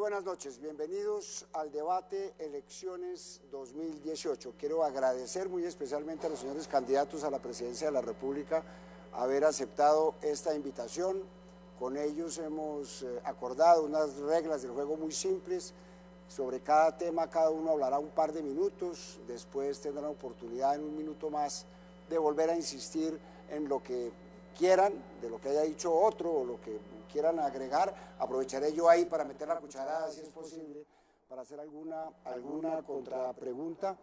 buenas noches, bienvenidos al debate Elecciones 2018. Quiero agradecer muy especialmente a los señores candidatos a la presidencia de la República haber aceptado esta invitación. Con ellos hemos acordado unas reglas del juego muy simples. Sobre cada tema cada uno hablará un par de minutos, después tendrán oportunidad en un minuto más de volver a insistir en lo que quieran, de lo que haya dicho otro o lo que quieran agregar. Aprovecharé yo ahí para meter la cucharada, si es posible, para hacer alguna contrapregunta.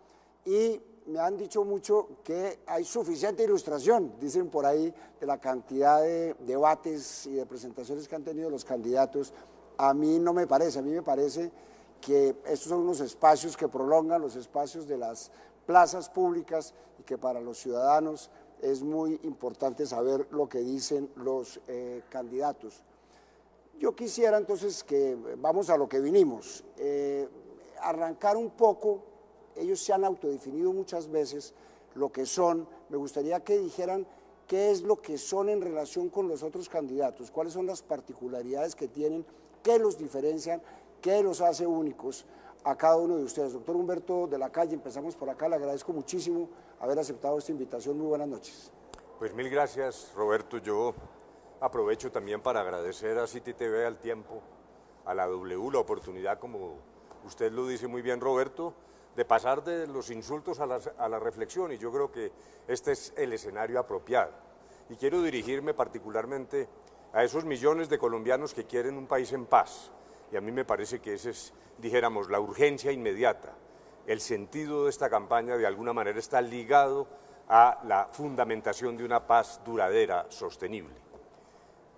Y me han dicho mucho que hay suficiente ilustración, dicen por ahí, de la cantidad de debates y de presentaciones que han tenido los candidatos. A mí no me parece, a mí me parece que estos son unos espacios que prolongan los espacios de las plazas públicas y que para los ciudadanos es muy importante saber lo que dicen los candidatos. Yo quisiera entonces que vamos a lo que vinimos, arrancar un poco. Ellos se han autodefinido muchas veces lo que son. Me gustaría que dijeran qué es lo que son en relación con los otros candidatos, cuáles son las particularidades que tienen, qué los diferencian, qué los hace únicos a cada uno de ustedes. Doctor Humberto de la Calle, empezamos por acá, le agradezco muchísimo haber aceptado esta invitación. Muy buenas noches. Pues mil gracias, Roberto. Yo aprovecho también para agradecer a City TV, al Tiempo, a la W, la oportunidad, como usted lo dice muy bien, Roberto, de pasar de los insultos a la reflexión, y yo creo que este es el escenario apropiado. Y quiero dirigirme particularmente a esos millones de colombianos que quieren un país en paz, y a mí me parece que esa es, dijéramos, la urgencia inmediata. El sentido de esta campaña de alguna manera está ligado a la fundamentación de una paz duradera, sostenible.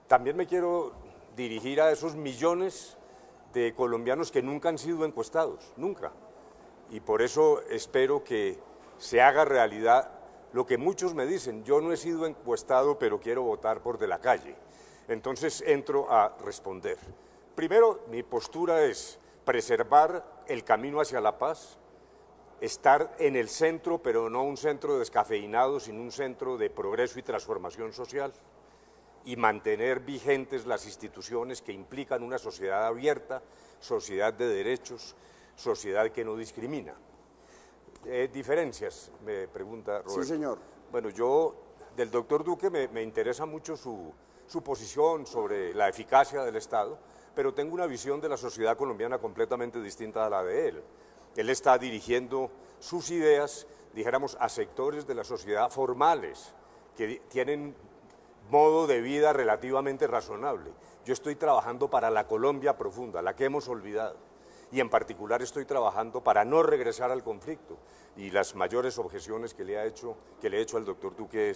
También me quiero dirigir a esos millones de colombianos que nunca han sido encuestados, nunca. Y por eso espero que se haga realidad lo que muchos me dicen: yo no he sido encuestado, pero quiero votar por De la Calle. Entonces entro a responder. Primero, mi postura es preservar el camino hacia la paz, estar en el centro, pero no un centro descafeinado, sino un centro de progreso y transformación social, y mantener vigentes las instituciones que implican una sociedad abierta, sociedad de derechos, sociedad que no discrimina. ¿Diferencias?, me pregunta Roberto. Sí, señor. Bueno, yo, del doctor Duque, me interesa mucho su posición sobre la eficacia del Estado, pero tengo una visión de la sociedad colombiana completamente distinta a la de él. Él está dirigiendo sus ideas, dijéramos, a sectores de la sociedad formales, que tienen modo de vida relativamente razonable. Yo estoy trabajando para la Colombia profunda, la que hemos olvidado, y en particular estoy trabajando para no regresar al conflicto, y las mayores objeciones que le he hecho al doctor Duque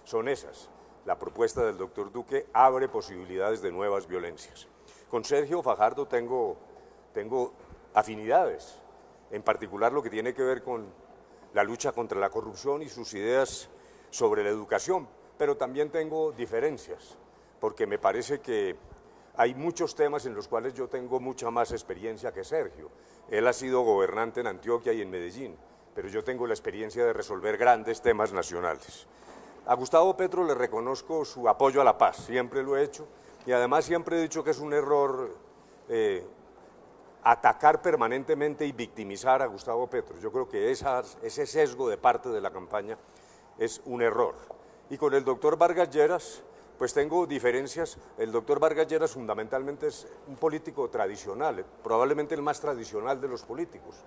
son esas. La propuesta del doctor Duque abre posibilidades de nuevas violencias. Con Sergio Fajardo tengo afinidades, en particular lo que tiene que ver con la lucha contra la corrupción y sus ideas sobre la educación, pero también tengo diferencias, porque me parece que hay muchos temas en los cuales yo tengo mucha más experiencia que Sergio. Él ha sido gobernante en Antioquia y en Medellín, pero yo tengo la experiencia de resolver grandes temas nacionales. A Gustavo Petro le reconozco su apoyo a la paz, siempre lo he hecho, y además siempre he dicho que es un error atacar permanentemente y victimizar a Gustavo Petro. Yo creo que ese sesgo de parte de la campaña es un error. Y con el doctor Vargas Lleras, pues tengo diferencias. El doctor Vargas Lleras fundamentalmente es un político tradicional, probablemente el más tradicional de los políticos.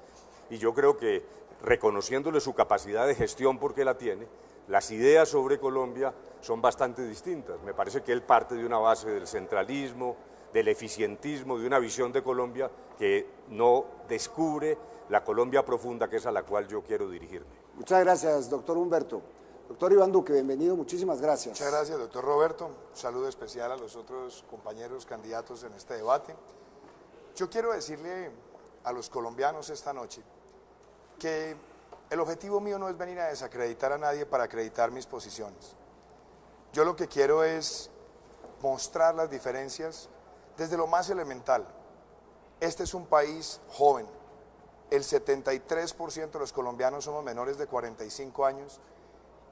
Y yo creo que, reconociéndole su capacidad de gestión porque la tiene, las ideas sobre Colombia son bastante distintas. Me parece que él parte de una base del centralismo, del eficientismo, de una visión de Colombia que no descubre la Colombia profunda, que es a la cual yo quiero dirigirme. Muchas gracias, doctor Humberto. Doctor Iván Duque, bienvenido, muchísimas gracias. Muchas gracias, doctor Roberto. Un saludo especial a los otros compañeros candidatos en este debate. Yo quiero decirle a los colombianos esta noche que el objetivo mío no es venir a desacreditar a nadie para acreditar mis posiciones. Yo lo que quiero es mostrar las diferencias desde lo más elemental. Este es un país joven. El 73% de los colombianos somos menores de 45 años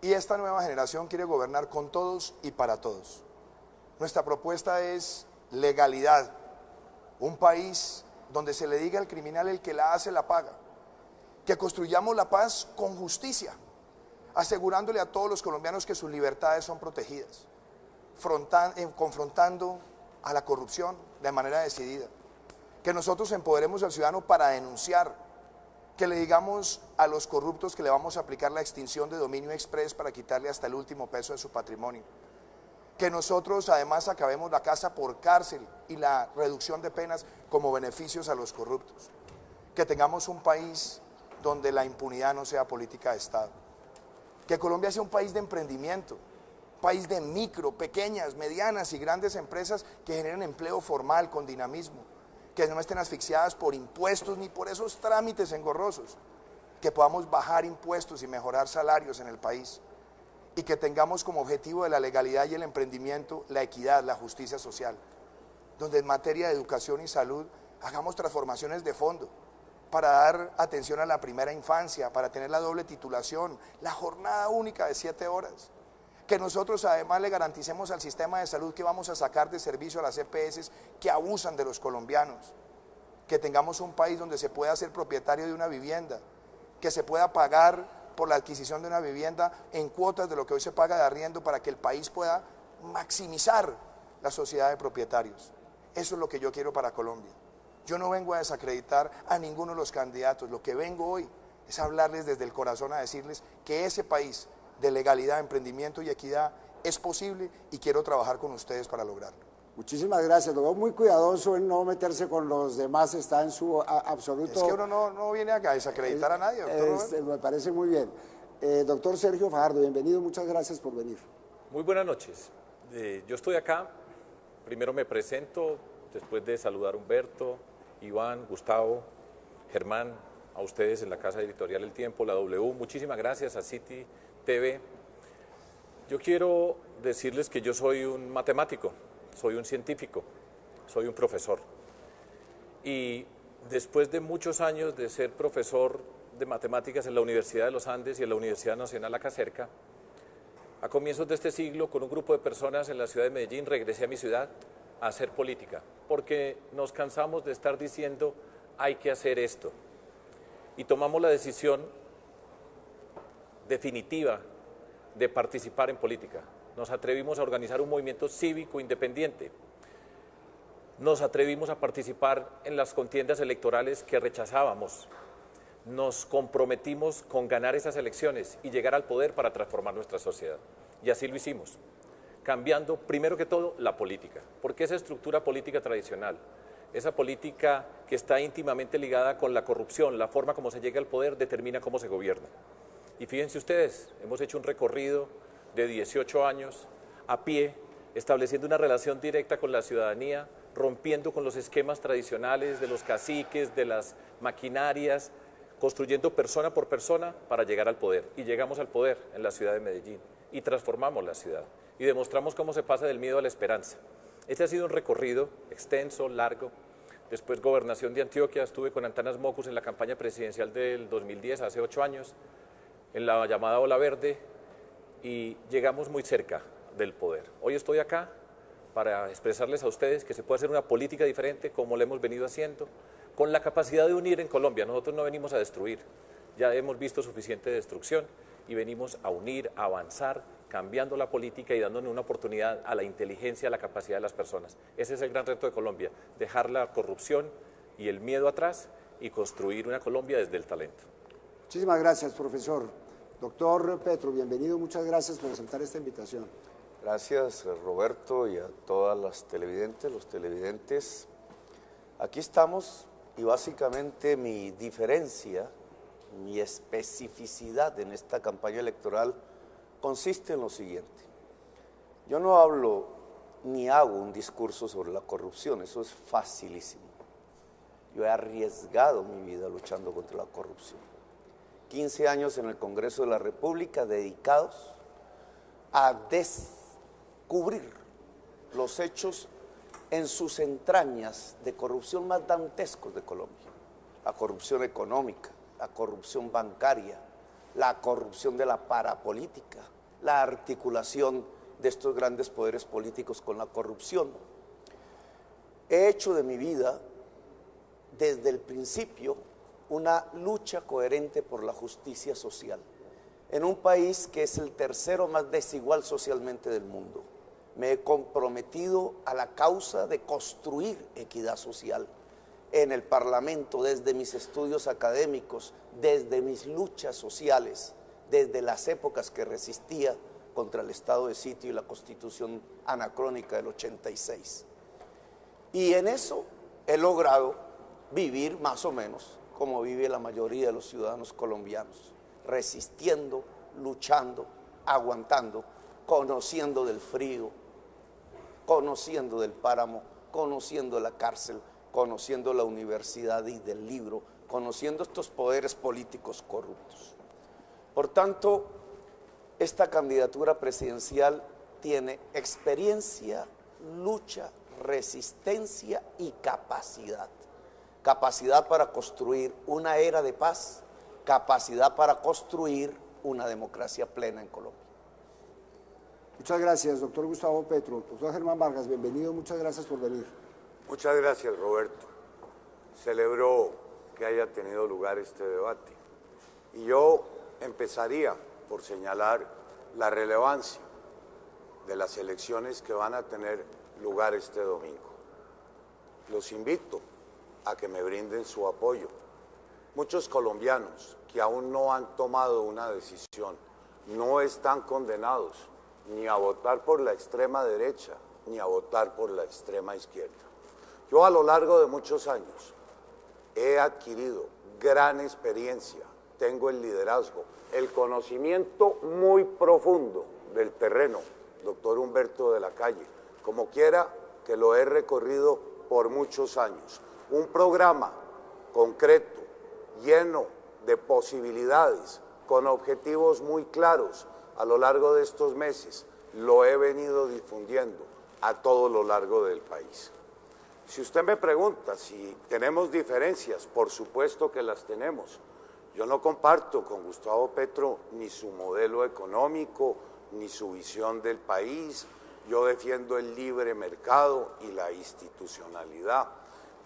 y esta nueva generación quiere gobernar con todos y para todos. Nuestra propuesta es legalidad, un país donde se le diga al criminal el que la hace la paga. Que construyamos la paz con justicia, asegurándole a todos los colombianos que sus libertades son protegidas, confrontando a la corrupción de manera decidida. Que nosotros empoderemos al ciudadano para denunciar, que le digamos a los corruptos que le vamos a aplicar la extinción de dominio express para quitarle hasta el último peso de su patrimonio. Que nosotros además acabemos la casa por cárcel y la reducción de penas como beneficios a los corruptos. Que tengamos un país donde la impunidad no sea política de Estado. Que Colombia sea un país de emprendimiento, país de micro, pequeñas, medianas y grandes empresas que generen empleo formal con dinamismo, que no estén asfixiadas por impuestos ni por esos trámites engorrosos, que podamos bajar impuestos y mejorar salarios en el país y que tengamos como objetivo de la legalidad y el emprendimiento la equidad, la justicia social, donde en materia de educación y salud hagamos transformaciones de fondo, para dar atención a la primera infancia, para tener la doble titulación, la jornada única de 7 horas. Que nosotros además le garanticemos al sistema de salud que vamos a sacar de servicio a las EPS que abusan de los colombianos. Que tengamos un país donde se pueda ser propietario de una vivienda, que se pueda pagar por la adquisición de una vivienda en cuotas de lo que hoy se paga de arriendo para que el país pueda maximizar la sociedad de propietarios. Eso es lo que yo quiero para Colombia. Yo no vengo a desacreditar a ninguno de los candidatos, lo que vengo hoy es hablarles desde el corazón, a decirles que ese país de legalidad, emprendimiento y equidad es posible y quiero trabajar con ustedes para lograrlo. Muchísimas gracias, lo veo muy cuidadoso en no meterse con los demás, está en su absoluto... Es que uno no viene a desacreditar a nadie, doctor. Me parece muy bien. Doctor Sergio Fajardo, bienvenido, muchas gracias por venir. Muy buenas noches. Yo estoy acá, primero me presento, después de saludar a Humberto, Iván, Gustavo, Germán, a ustedes en la Casa Editorial El Tiempo, la W, muchísimas gracias a City TV. Yo quiero decirles que yo soy un matemático, soy un científico, soy un profesor. Y después de muchos años de ser profesor de matemáticas en la Universidad de los Andes y en la Universidad Nacional acá cerca, a comienzos de este siglo, con un grupo de personas en la ciudad de Medellín, regresé a mi ciudad a hacer política, porque nos cansamos de estar diciendo hay que hacer esto. Y tomamos la decisión definitiva de participar en política. Nos atrevimos a organizar un movimiento cívico independiente. Nos atrevimos a participar en las contiendas electorales que rechazábamos. Nos comprometimos con ganar esas elecciones y llegar al poder para transformar nuestra sociedad. Y así lo hicimos, cambiando primero que todo la política, porque esa estructura política tradicional, esa política que está íntimamente ligada con la corrupción, la forma como se llega al poder determina cómo se gobierna. Y fíjense ustedes, hemos hecho un recorrido de 18 años a pie, estableciendo una relación directa con la ciudadanía, rompiendo con los esquemas tradicionales de los caciques, de las maquinarias, construyendo persona por persona para llegar al poder. Y llegamos al poder en la ciudad de Medellín y transformamos la ciudad y demostramos cómo se pasa del miedo a la esperanza. Este ha sido un recorrido extenso, largo. Después Gobernación de Antioquia, estuve con Antanas Mocus en la campaña presidencial del 2010, hace 8 años, en la llamada Ola Verde, y llegamos muy cerca del poder. Hoy estoy acá para expresarles a ustedes que se puede hacer una política diferente como lo hemos venido haciendo, con la capacidad de unir en Colombia. Nosotros no venimos a destruir, ya hemos visto suficiente destrucción y venimos a unir, a avanzar, cambiando la política y dándole una oportunidad a la inteligencia, a la capacidad de las personas. Ese es el gran reto de Colombia, dejar la corrupción y el miedo atrás y construir una Colombia desde el talento. Muchísimas gracias, profesor. Doctor Petro, bienvenido, muchas gracias por aceptar esta invitación. Gracias, Roberto, y a todas las televidentes, los televidentes. Aquí estamos y básicamente mi diferencia, mi especificidad en esta campaña electoral consiste en lo siguiente. Yo no hablo ni hago un discurso sobre la corrupción, eso es facilísimo. Yo he arriesgado mi vida luchando contra la corrupción. 15 años en el Congreso de la República dedicados a descubrir los hechos en sus entrañas de corrupción más dantescos de Colombia. La corrupción económica, la corrupción bancaria, la corrupción de la parapolítica, la articulación de estos grandes poderes políticos con la corrupción. He hecho de mi vida desde el principio una lucha coherente por la justicia social. En un país que es el tercero más desigual socialmente del mundo, me he comprometido a la causa de construir equidad social. En el Parlamento, desde mis estudios académicos, desde mis luchas sociales, desde las épocas que resistía contra el estado de sitio y la Constitución anacrónica del 86. Y en eso he logrado vivir más o menos como vive la mayoría de los ciudadanos colombianos, resistiendo, luchando, aguantando, conociendo del frío, conociendo del páramo, conociendo la cárcel, conociendo la universidad y del libro, conociendo estos poderes políticos corruptos. Por tanto, esta candidatura presidencial tiene experiencia, lucha, resistencia y capacidad. Capacidad para construir una era de paz, capacidad para construir una democracia plena en Colombia. Muchas gracias, doctor Gustavo Petro. Doctor Germán Vargas, bienvenido, muchas gracias por venir. Muchas gracias, Roberto. Celebro que haya tenido lugar este debate. Y yo empezaría por señalar la relevancia de las elecciones que van a tener lugar este domingo. Los invito a que me brinden su apoyo. Muchos colombianos que aún no han tomado una decisión no están condenados ni a votar por la extrema derecha ni a votar por la extrema izquierda. Yo a lo largo de muchos años he adquirido gran experiencia, tengo el liderazgo, el conocimiento muy profundo del terreno, doctor Humberto de la Calle, como quiera que lo he recorrido por muchos años. Un programa concreto, lleno de posibilidades, con objetivos muy claros a lo largo de estos meses, lo he venido difundiendo a todo lo largo del país. Si usted me pregunta si tenemos diferencias, por supuesto que las tenemos. Yo no comparto con Gustavo Petro ni su modelo económico, ni su visión del país. Yo defiendo el libre mercado y la institucionalidad.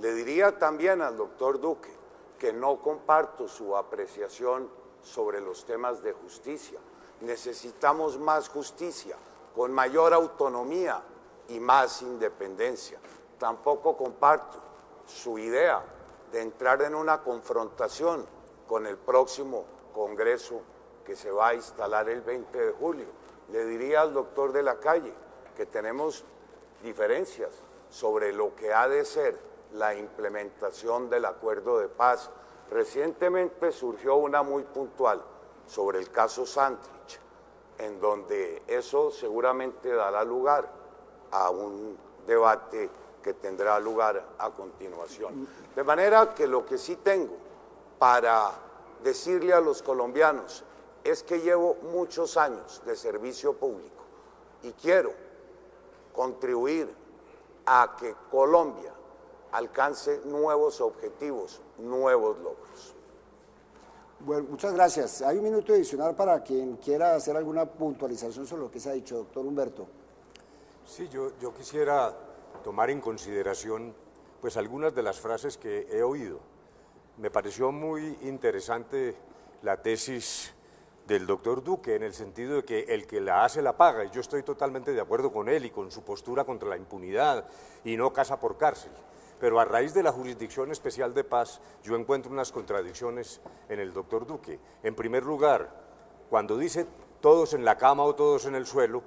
Le diría también al doctor Duque que no comparto su apreciación sobre los temas de justicia. Necesitamos más justicia, con mayor autonomía y más independencia. Tampoco comparto su idea de entrar en una confrontación con el próximo Congreso que se va a instalar el 20 de julio. Le diría al doctor de la Calle que tenemos diferencias sobre lo que ha de ser la implementación del acuerdo de paz. Recientemente surgió una muy puntual sobre el caso Santrich, en donde eso seguramente dará lugar a un debate que tendrá lugar a continuación. De manera que lo que sí tengo para decirle a los colombianos es que llevo muchos años de servicio público y quiero contribuir a que Colombia alcance nuevos objetivos, nuevos logros. Bueno, muchas gracias. Hay un minuto adicional para quien quiera hacer alguna puntualización sobre lo que se ha dicho, doctor Humberto. Sí, yo quisiera tomar en consideración pues algunas de las frases que he oído. Me pareció muy interesante la tesis del doctor Duque en el sentido de que el que la hace la paga, y yo estoy totalmente de acuerdo con él y con su postura contra la impunidad y no casa por cárcel. Pero a raíz de la Jurisdicción Especial de Paz yo encuentro unas contradicciones en el doctor Duque. En primer lugar, cuando dice todos en la cama o todos en el suelo,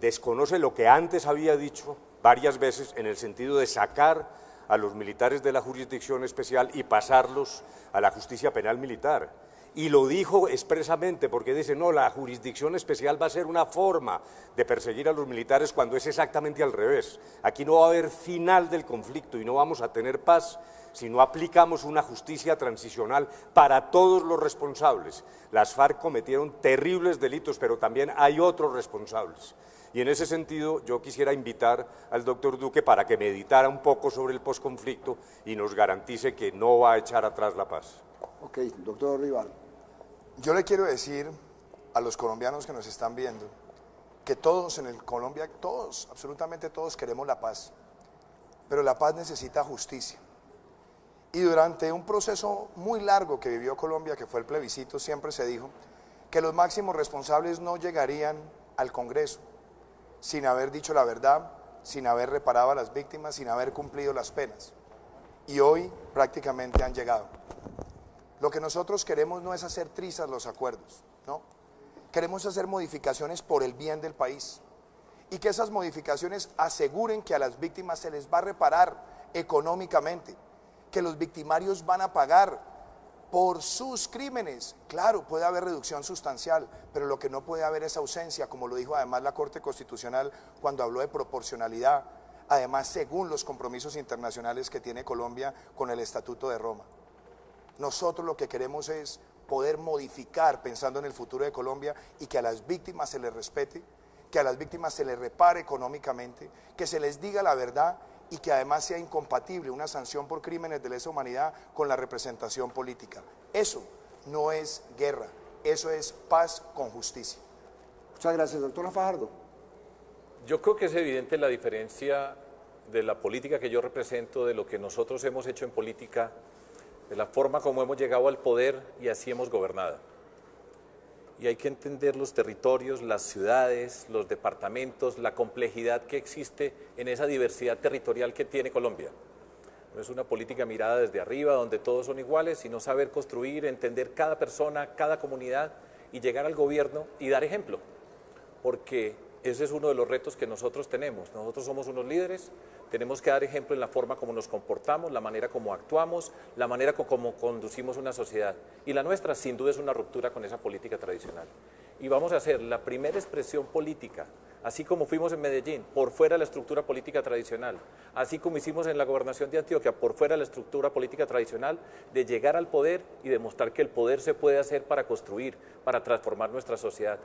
desconoce lo que antes había dicho varias veces en el sentido de sacar a los militares de la Jurisdicción Especial y pasarlos a la justicia penal militar. Y lo dijo expresamente porque dice, no, la Jurisdicción Especial va a ser una forma de perseguir a los militares cuando es exactamente al revés. Aquí no va a haber final del conflicto y no vamos a tener paz si no aplicamos una justicia transicional para todos los responsables. Las FARC cometieron terribles delitos, pero también hay otros responsables. Y en ese sentido yo quisiera invitar al doctor Duque para que meditara un poco sobre el posconflicto y nos garantice que no va a echar atrás la paz. Ok, doctor Rival. Yo le quiero decir a los colombianos que nos están viendo que todos en Colombia, todos, absolutamente todos queremos la paz, pero la paz necesita justicia. Y durante un proceso muy largo que vivió Colombia, que fue el plebiscito, siempre se dijo que los máximos responsables no llegarían al Congreso sin haber dicho la verdad, sin haber reparado a las víctimas, sin haber cumplido las penas. Y hoy prácticamente han llegado. Lo que nosotros queremos no es hacer trizas los acuerdos, ¿no? Queremos hacer modificaciones por el bien del país y que esas modificaciones aseguren que a las víctimas se les va a reparar económicamente, que los victimarios van a pagar por sus crímenes. Claro, puede haber reducción sustancial, pero lo que no puede haber es ausencia, como lo dijo además la Corte Constitucional cuando habló de proporcionalidad, además según los compromisos internacionales que tiene Colombia con el Estatuto de Roma. Nosotros lo que queremos es poder modificar pensando en el futuro de Colombia y que a las víctimas se les respete, que a las víctimas se les repare económicamente, que se les diga la verdad y que además sea incompatible una sanción por crímenes de lesa humanidad con la representación política. Eso no es guerra, eso es paz con justicia. Muchas gracias, doctor Fajardo. Yo creo que es evidente la diferencia de la política que yo represento, de lo que nosotros hemos hecho en política, de la forma como hemos llegado al poder y así hemos gobernado. Y hay que entender los territorios, las ciudades, los departamentos, la complejidad que existe en esa diversidad territorial que tiene Colombia. No es una política mirada desde arriba, donde todos son iguales, sino saber construir, entender cada persona, cada comunidad y llegar al gobierno y dar ejemplo. Porque ese es uno de los retos que nosotros tenemos. Nosotros somos unos líderes, tenemos que dar ejemplo en la forma como nos comportamos, la manera como actuamos, la manera como conducimos una sociedad. Y la nuestra, sin duda, es una ruptura con esa política tradicional. Y vamos a hacer la primera expresión política, así como fuimos en Medellín, por fuera de la estructura política tradicional, así como hicimos en la gobernación de Antioquia, por fuera de la estructura política tradicional, de llegar al poder y demostrar que el poder se puede hacer para construir, para transformar nuestra sociedad.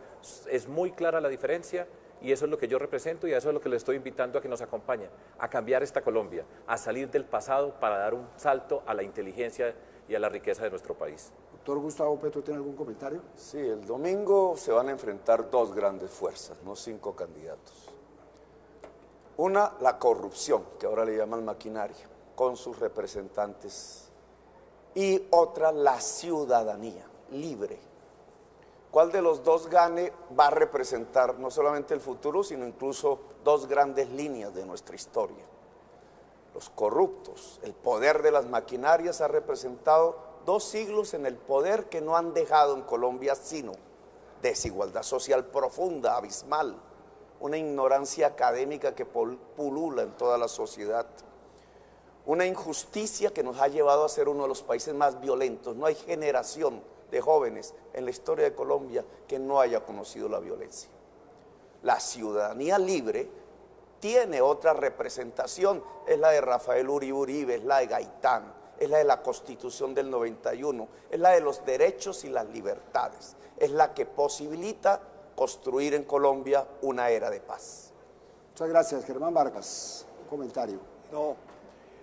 Es muy clara la diferencia. Y eso es lo que yo represento y a eso es lo que le estoy invitando a que nos acompañen, a cambiar esta Colombia, a salir del pasado para dar un salto a la inteligencia y a la riqueza de nuestro país. Doctor Gustavo Petro, ¿tiene algún comentario? Sí, el domingo se van a enfrentar dos grandes fuerzas, no 5 candidatos. Una, la corrupción, que ahora le llaman maquinaria, con sus representantes. Y otra, la ciudadanía libre. ¿Cuál de los dos gane va a representar no solamente el futuro, sino incluso dos grandes líneas de nuestra historia? Los corruptos, el poder de las maquinarias ha representado 2 siglos en el poder que no han dejado en Colombia sino desigualdad social profunda, abismal, una ignorancia académica que pulula en toda la sociedad, una injusticia que nos ha llevado a ser uno de los países más violentos. No hay generación de jóvenes en la historia de Colombia que no haya conocido la violencia. La ciudadanía libre tiene otra representación, es la de Rafael Uribe Uribe, es la de Gaitán, es la de la Constitución del 91, es la de los derechos y las libertades, es la que posibilita construir en Colombia una era de paz. Muchas gracias, Germán Vargas. Un comentario. No,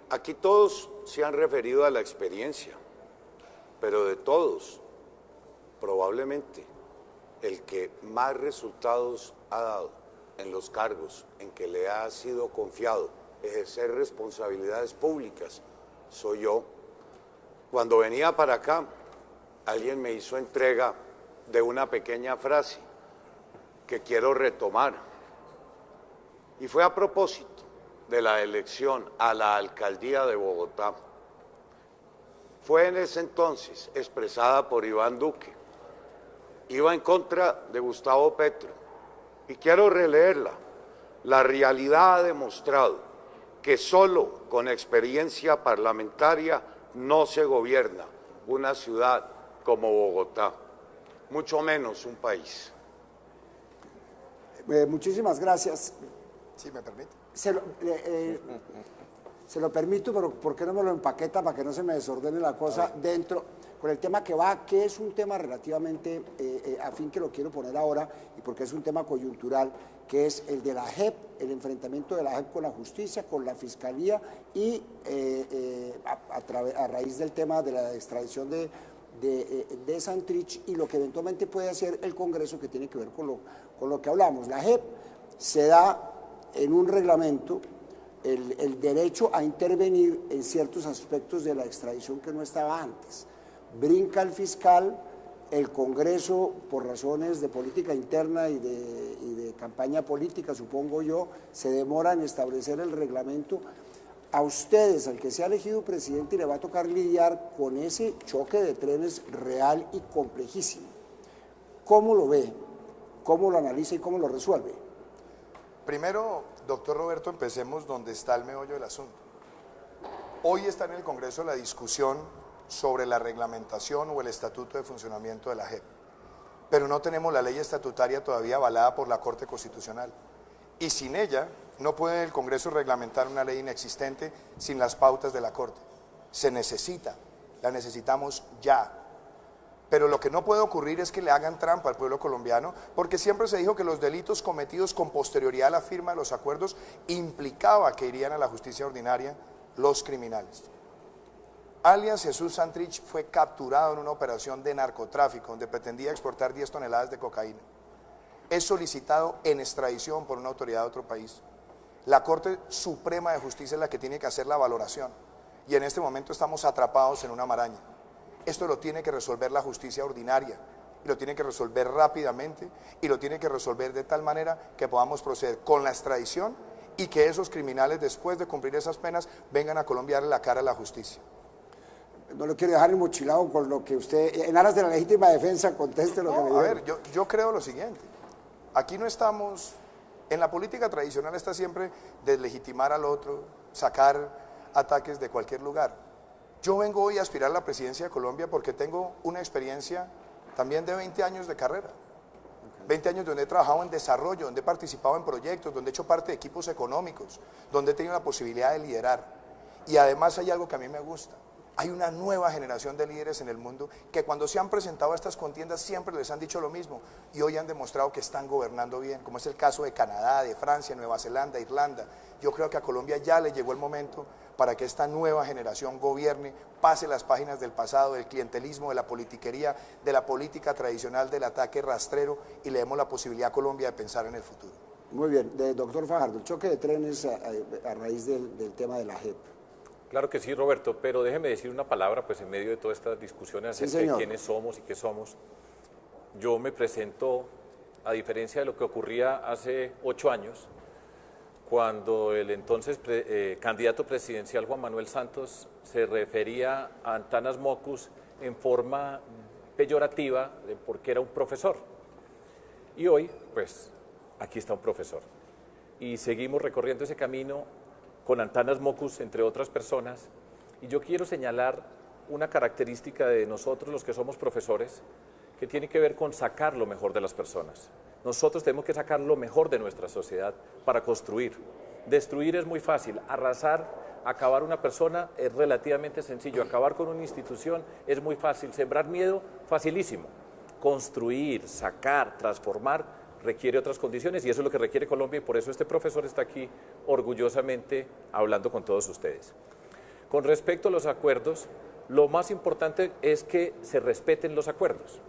aquí todos se han referido a la experiencia, pero de todos, probablemente el que más resultados ha dado en los cargos en que le ha sido confiado ejercer responsabilidades públicas soy yo. Cuando venía para acá, alguien me hizo entrega de una pequeña frase que quiero retomar, y fue a propósito de la elección a la alcaldía de Bogotá. Fue en ese entonces expresada por Iván Duque. Iba en contra de Gustavo Petro y quiero releerla. La realidad ha demostrado que solo con experiencia parlamentaria no se gobierna una ciudad como Bogotá, mucho menos un país. Muchísimas gracias. ¿Sí me permite? Se lo permito, pero ¿por qué no me lo empaqueta para que no se me desordene la cosa dentro? Con el tema que va, que es un tema relativamente afín, que lo quiero poner ahora, y porque es un tema coyuntural, que es el de la JEP, el enfrentamiento de la JEP con la justicia, con la fiscalía, y a raíz del tema de la extradición de Santrich y lo que eventualmente puede hacer el Congreso, que tiene que ver con lo que hablamos. La JEP se da en un reglamento el derecho a intervenir en ciertos aspectos de la extradición que no estaba antes. Brinca el fiscal, el Congreso, por razones de política interna y de campaña política, supongo yo, se demora en establecer el reglamento. A ustedes, al que sea elegido presidente, le va a tocar lidiar con ese choque de trenes real y complejísimo. ¿Cómo lo ve? ¿Cómo lo analiza y cómo lo resuelve? Primero, doctor Roberto, empecemos donde está el meollo del asunto. Hoy está en el Congreso la discusión sobre la reglamentación o el estatuto de funcionamiento de la JEP, pero no tenemos la ley estatutaria todavía avalada por la Corte Constitucional. Y sin ella, no puede el Congreso reglamentar una ley inexistente sin las pautas de la Corte. Se necesita, la necesitamos ya. Pero lo que no puede ocurrir es que le hagan trampa al pueblo colombiano, porque siempre se dijo que los delitos cometidos con posterioridad a la firma de los acuerdos implicaba que irían a la justicia ordinaria los criminales. Alias Jesús Santrich fue capturado en una operación de narcotráfico donde pretendía exportar 10 toneladas de cocaína. Es solicitado en extradición por una autoridad de otro país. La Corte Suprema de Justicia es la que tiene que hacer la valoración y en este momento estamos atrapados en una maraña. Esto lo tiene que resolver la justicia ordinaria y lo tiene que resolver rápidamente y lo tiene que resolver de tal manera que podamos proceder con la extradición y que esos criminales, después de cumplir esas penas, vengan a Colombia a darle la cara a la justicia. No lo quiero dejar enmochilado con lo que usted, en aras de la legítima defensa, conteste lo que me dijo. A ver, yo creo lo siguiente, aquí no estamos, en la política tradicional está siempre deslegitimar al otro, sacar ataques de cualquier lugar. Yo vengo hoy a aspirar a la presidencia de Colombia porque tengo una experiencia también de 20 años de carrera. 20 años donde he trabajado en desarrollo, donde he participado en proyectos, donde he hecho parte de equipos económicos, donde he tenido la posibilidad de liderar. Y además hay algo que a mí me gusta. Hay una nueva generación de líderes en el mundo que cuando se han presentado a estas contiendas siempre les han dicho lo mismo y hoy han demostrado que están gobernando bien, como es el caso de Canadá, de Francia, Nueva Zelanda, Irlanda. Yo creo que a Colombia ya le llegó el momento para que esta nueva generación gobierne, pase las páginas del pasado, del clientelismo, de la politiquería, de la política tradicional, del ataque rastrero y le demos la posibilidad a Colombia de pensar en el futuro. Muy bien, doctor Fajardo, el choque de trenes a raíz del tema de la JEP. Claro que sí, Roberto, pero déjeme decir una palabra pues en medio de todas estas discusiones acerca de quiénes somos y qué somos. Yo me presento, a diferencia de lo que ocurría hace 8 años, cuando el entonces candidato presidencial Juan Manuel Santos se refería a Antanas Mockus en forma peyorativa porque era un profesor. Y hoy, pues, aquí está un profesor. Y seguimos recorriendo ese camino con Antanas Mockus, entre otras personas, y yo quiero señalar una característica de nosotros los que somos profesores, que tiene que ver con sacar lo mejor de las personas. Nosotros tenemos que sacar lo mejor de nuestra sociedad para construir. Destruir es muy fácil, arrasar, acabar una persona es relativamente sencillo, acabar con una institución es muy fácil, sembrar miedo, facilísimo. Construir, sacar, transformar, requiere otras condiciones y eso es lo que requiere Colombia y por eso este profesor está aquí orgullosamente hablando con todos ustedes. Con respecto a los acuerdos, lo más importante es que se respeten los acuerdos.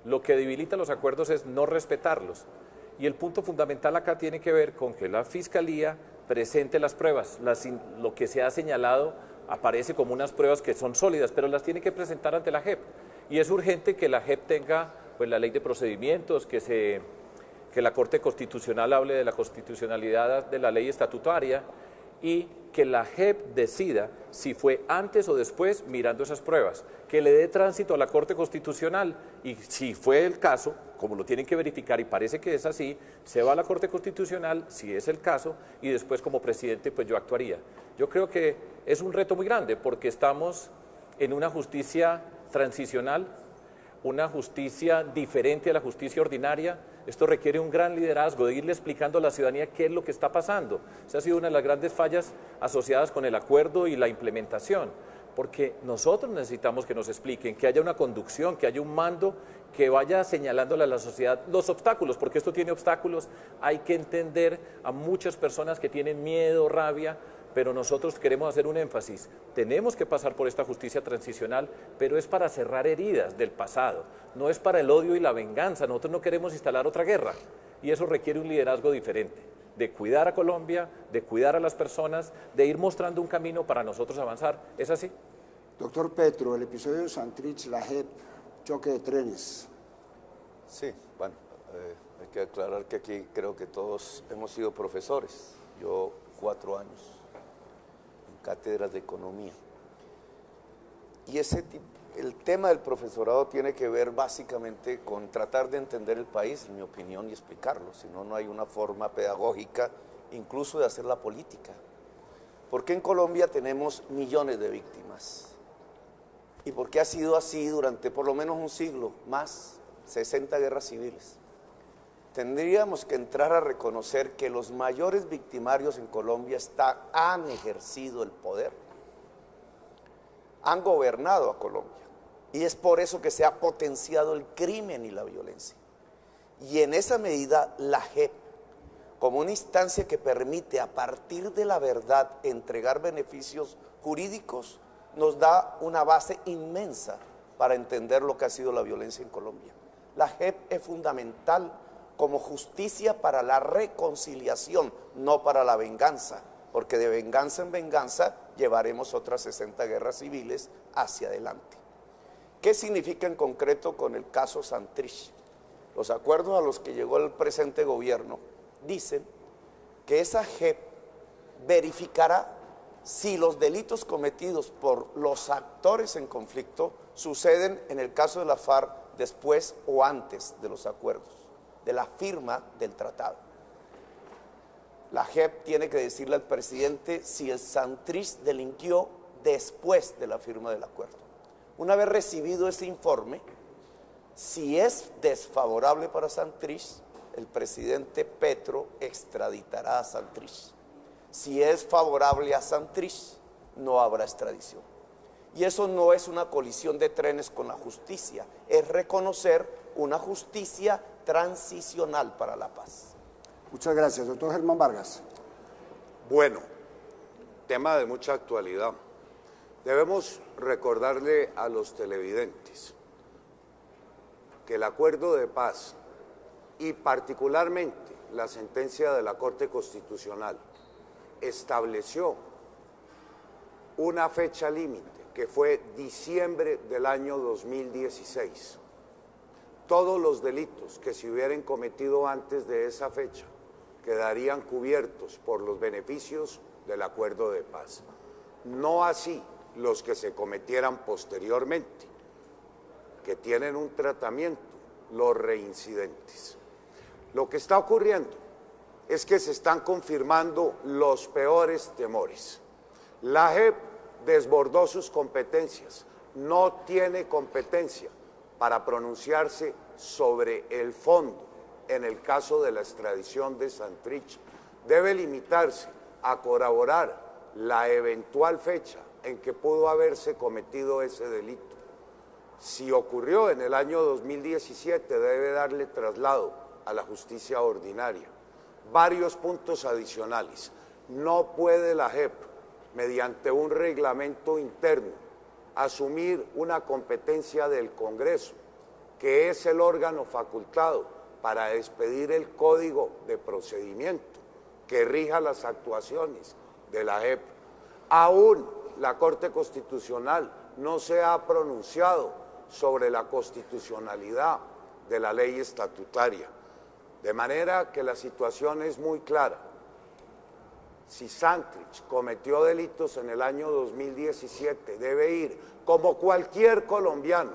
Lo que debilita los acuerdos es no respetarlos y el punto fundamental acá tiene que ver con que la Fiscalía presente las pruebas, lo que se ha señalado aparece como unas pruebas que son sólidas, pero las tiene que presentar ante la JEP y es urgente que la JEP tenga pues, la ley de procedimientos, que la Corte Constitucional hable de la constitucionalidad de la ley estatutaria y que la JEP decida si fue antes o después mirando esas pruebas, que le dé tránsito a la Corte Constitucional y si fue el caso, como lo tienen que verificar y parece que es así, se va a la Corte Constitucional, si es el caso, y después como presidente pues yo actuaría. Yo creo que es un reto muy grande porque estamos en una justicia transicional, una justicia diferente a la justicia ordinaria. Esto requiere un gran liderazgo, de irle explicando a la ciudadanía qué es lo que está pasando. Esa ha sido una de las grandes fallas asociadas con el acuerdo y la implementación, porque nosotros necesitamos que nos expliquen, que haya una conducción, que haya un mando que vaya señalándole a la sociedad los obstáculos, porque esto tiene obstáculos. Hay que entender a muchas personas que tienen miedo, rabia, pero nosotros queremos hacer un énfasis. Tenemos que pasar por esta justicia transicional, pero es para cerrar heridas del pasado, no es para el odio y la venganza. Nosotros no queremos instalar otra guerra y eso requiere un liderazgo diferente. de cuidar a Colombia, de cuidar a las personas, de ir mostrando un camino para nosotros avanzar. ¿Es así? Doctor Petro, el episodio de Santrich, la JEP, choque de trenes. Sí, bueno, hay que aclarar que aquí creo que todos hemos sido profesores. Yo 4 años en cátedras de economía. Y el tema del profesorado tiene que ver básicamente con tratar de entender el país, en mi opinión, y explicarlo. Si no, no hay una forma pedagógica incluso de hacer la política. ¿Por qué en Colombia tenemos millones de víctimas? ¿Y por qué ha sido así durante por lo menos un siglo, más 60 guerras civiles? Tendríamos que entrar a reconocer que los mayores victimarios en Colombia han ejercido el poder, han gobernado a Colombia, y es por eso que se ha potenciado el crimen y la violencia. Y en esa medida la JEP, como una instancia que permite a partir de la verdad entregar beneficios jurídicos, nos da una base inmensa para entender lo que ha sido la violencia en Colombia. La JEP es fundamental como justicia para la reconciliación, no para la venganza, porque de venganza en venganza llevaremos otras 60 guerras civiles hacia adelante. ¿Qué significa en concreto con el caso Santrich? Los acuerdos a los que llegó el presente gobierno dicen que esa JEP verificará si los delitos cometidos por los actores en conflicto suceden en el caso de la FARC después o antes de los acuerdos, de la firma del tratado. La JEP tiene que decirle al presidente si el Santrich delinquió después de la firma del acuerdo. Una vez recibido ese informe, si es desfavorable para Santrich, el presidente Petro extraditará a Santrich. Si es favorable a Santrich, no habrá extradición. Y eso no es una colisión de trenes con la justicia, es reconocer una justicia transicional para la paz. Muchas gracias. Doctor Germán Vargas. Bueno, tema de mucha actualidad. Debemos recordarle a los televidentes que el acuerdo de paz y particularmente la sentencia de la Corte Constitucional estableció una fecha límite que fue diciembre del año 2016. Todos los delitos que se hubieran cometido antes de esa fecha quedarían cubiertos por los beneficios del acuerdo de paz. No así los que se cometieran posteriormente, que tienen un tratamiento, los reincidentes. Lo que está ocurriendo es que se están confirmando los peores temores. La JEP desbordó sus competencias, no tiene competencia para pronunciarse sobre el fondo en el caso de la extradición de Santrich. Debe limitarse a corroborar la eventual fecha en que pudo haberse cometido ese delito. Si ocurrió en el año 2017, debe darle traslado a la justicia ordinaria. Varios puntos adicionales. No puede la JEP, mediante un reglamento interno, asumir una competencia del Congreso, que es el órgano facultado para expedir el Código de Procedimiento que rija las actuaciones de la JEP. Aún la Corte Constitucional no se ha pronunciado sobre la constitucionalidad de la ley estatutaria. De manera que la situación es muy clara. Si Santrich cometió delitos en el año 2017, debe ir, como cualquier colombiano,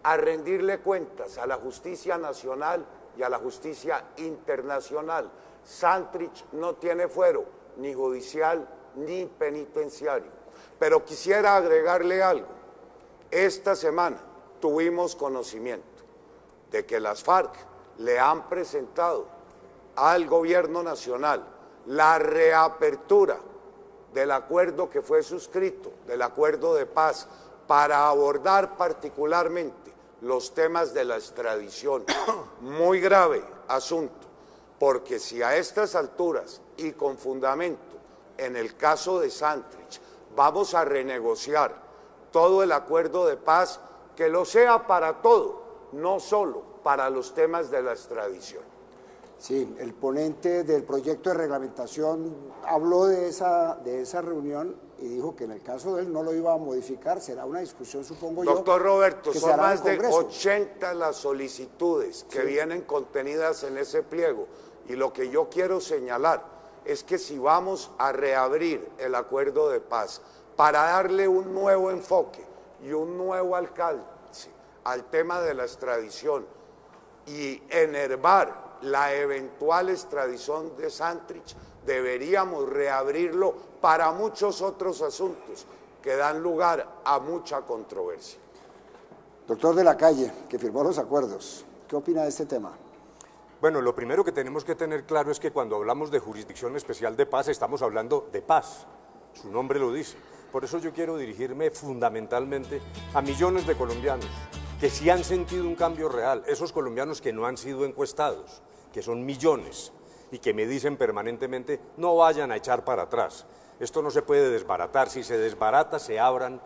a rendirle cuentas a la justicia nacional y a la justicia internacional. Santrich no tiene fuero, ni judicial, ni penitenciario. Pero quisiera agregarle algo. Esta semana tuvimos conocimiento de que las FARC le han presentado al gobierno nacional la reapertura del acuerdo que fue suscrito, del acuerdo de paz, para abordar particularmente los temas de la extradición. Muy grave asunto, porque si a estas alturas y con fundamento, en el caso de Santrich, vamos a renegociar todo el acuerdo de paz, que lo sea para todo, no solo para los temas de la extradición. Sí, el ponente del proyecto de reglamentación habló de esa reunión y dijo que en el caso de él no lo iba a modificar, será una discusión, supongo yo. Doctor Roberto, que se son hará en el más de Congreso. 80 las solicitudes que vienen contenidas en ese pliego. Y lo que yo quiero señalar es que si vamos a reabrir el acuerdo de paz para darle un nuevo enfoque y un nuevo alcance al tema de la extradición y enervar la eventual extradición de Santrich, deberíamos reabrirlo para muchos otros asuntos que dan lugar a mucha controversia. Doctor de la Calle, que firmó los acuerdos, ¿qué opina de este tema? Bueno, lo primero que tenemos que tener claro es que cuando hablamos de Jurisdicción Especial de Paz estamos hablando de paz, su nombre lo dice. Por eso yo quiero dirigirme fundamentalmente a millones de colombianos que sí han sentido un cambio real, esos colombianos que no han sido encuestados, que son millones y que me dicen permanentemente no vayan a echar para atrás. Esto no se puede desbaratar, si se desbarata se abren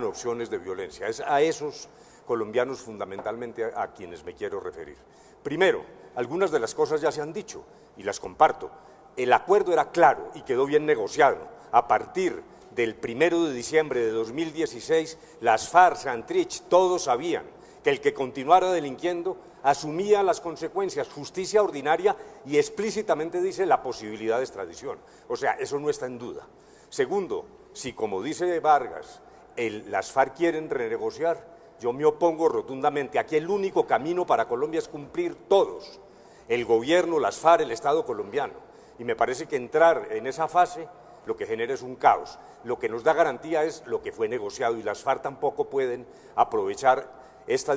opciones de violencia. Es a esos colombianos fundamentalmente a quienes me quiero referir. Primero, algunas de las cosas ya se han dicho y las comparto. El acuerdo era claro y quedó bien negociado. A partir del 1 de diciembre de 2016, las FARC, Santrich, todos sabían que el que continuara delinquiendo asumía las consecuencias, justicia ordinaria y explícitamente dice la posibilidad de extradición. O sea, eso no está en duda. Segundo, si como dice Vargas, las FARC quieren renegociar, yo me opongo rotundamente. Aquí el único camino para Colombia es cumplir todos, el gobierno, las FARC, el Estado colombiano. Y me parece que entrar en esa fase lo que genera es un caos. Lo que nos da garantía es lo que fue negociado y las FARC tampoco pueden aprovechar esta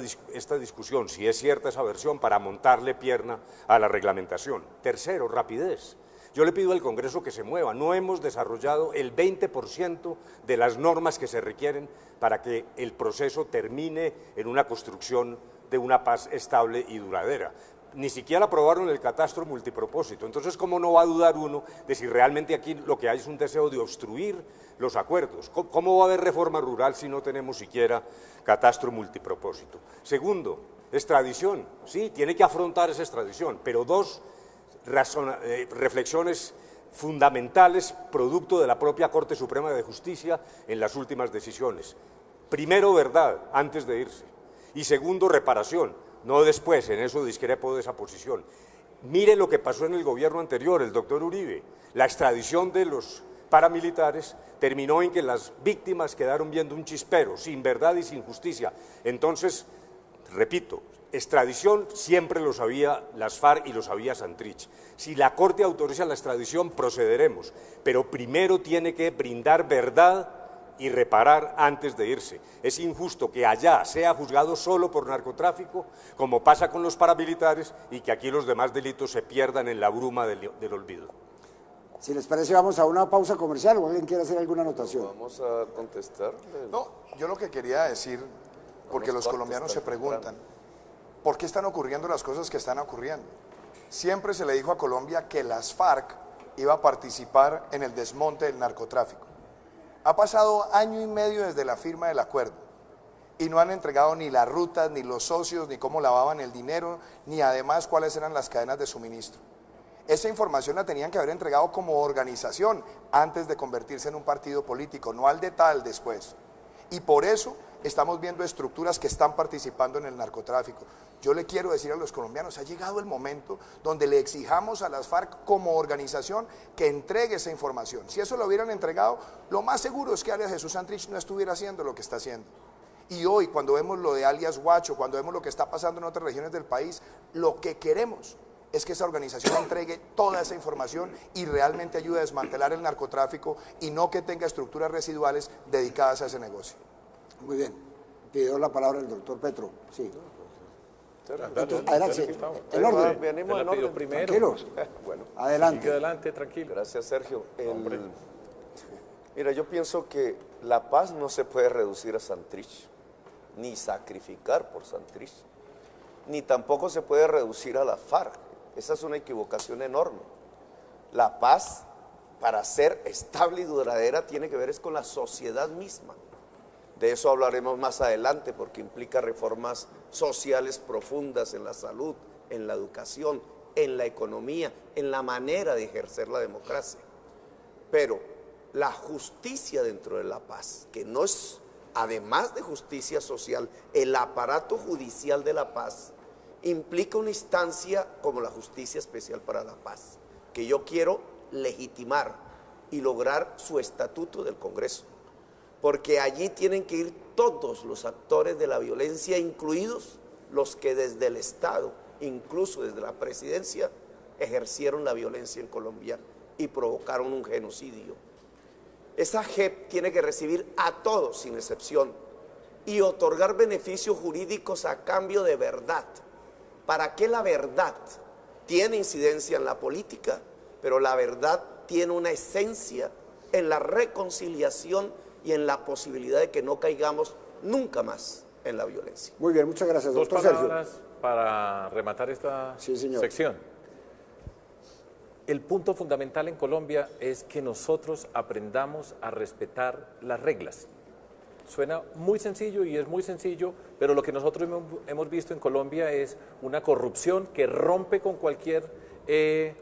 discusión, si es cierta esa versión, para montarle pierna a la reglamentación. Tercero, rapidez. Yo le pido al Congreso que se mueva. No hemos desarrollado el 20% de las normas que se requieren para que el proceso termine en una construcción de una paz estable y duradera. Ni siquiera aprobaron el catastro multipropósito. Entonces, ¿cómo no va a dudar uno de si realmente aquí lo que hay es un deseo de obstruir los acuerdos? ¿Cómo va a haber reforma rural si no tenemos siquiera catastro multipropósito? Segundo, extradición. Sí, tiene que afrontar esa extradición, pero dos reflexiones fundamentales producto de la propia Corte Suprema de Justicia en las últimas decisiones. Primero, verdad, antes de irse. Y segundo, reparación. No después, en eso discrepo de esa posición. Mire lo que pasó en el gobierno anterior, el doctor Uribe. La extradición de los paramilitares terminó en que las víctimas quedaron viendo un chispero, sin verdad y sin justicia. Entonces, repito, extradición siempre lo sabía las FARC y lo sabía Santrich. Si la Corte autoriza la extradición, procederemos, pero primero tiene que brindar verdad y reparar antes de irse. Es injusto que allá sea juzgado solo por narcotráfico, como pasa con los paramilitares, y que aquí los demás delitos se pierdan en la bruma del olvido. Si les parece, vamos a una pausa comercial o alguien quiere hacer alguna anotación. Vamos a contestar. No, yo lo que quería decir, porque los colombianos se preguntan, ¿por qué están ocurriendo las cosas que están ocurriendo? Siempre se le dijo a Colombia que las FARC iba a participar en el desmonte del narcotráfico. Ha pasado año y medio desde la firma del acuerdo y no han entregado ni las rutas, ni los socios, ni cómo lavaban el dinero, ni además cuáles eran las cadenas de suministro. Esa información la tenían que haber entregado como organización antes de convertirse en un partido político, no al de tal después. Y por eso estamos viendo estructuras que están participando en el narcotráfico. Yo le quiero decir a los colombianos, ha llegado el momento donde le exijamos a las FARC como organización que entregue esa información. Si eso lo hubieran entregado, lo más seguro es que alias Jesús Santrich no estuviera haciendo lo que está haciendo. Y hoy, cuando vemos lo de alias Guacho, cuando vemos lo que está pasando en otras regiones del país, lo que queremos es que esa organización entregue toda esa información y realmente ayude a desmantelar el narcotráfico y no que tenga estructuras residuales dedicadas a ese negocio. Muy bien. Pidió la palabra el doctor Petro. Sí. Adelante. En orden. Venimos en orden. Primero. Tranquilos. Bueno, Adelante. Sigue adelante, tranquilo. gracias, Sergio. Mira, yo pienso que la paz no se puede reducir a Santrich, ni sacrificar por Santrich, ni tampoco se puede reducir a la FARC. Esa es una equivocación enorme. La paz, para ser estable y duradera, tiene que ver es con la sociedad misma. De eso hablaremos más adelante porque implica reformas sociales profundas en la salud, en la educación, en la economía, en la manera de ejercer la democracia. Pero la justicia dentro de la paz, que no es, además de justicia social, el aparato judicial de la paz, implica una instancia como la Justicia Especial para la Paz, que yo quiero legitimar y lograr su estatuto del Congreso, porque allí tienen que ir todos los actores de la violencia, incluidos los que desde el Estado, incluso desde la presidencia, ejercieron la violencia en Colombia y provocaron un genocidio. Esa JEP tiene que recibir a todos sin excepción y otorgar beneficios jurídicos a cambio de verdad. ¿Para qué la verdad tiene incidencia en la política? Pero la verdad tiene una esencia en la reconciliación y en la posibilidad de que no caigamos nunca más en la violencia. Muy bien, muchas gracias, Dos doctor Sergio. palabras para rematar esta sección. El punto fundamental en Colombia es que nosotros aprendamos a respetar las reglas. Suena muy sencillo y es muy sencillo, pero lo que nosotros hemos visto en Colombia es una corrupción que rompe con cualquier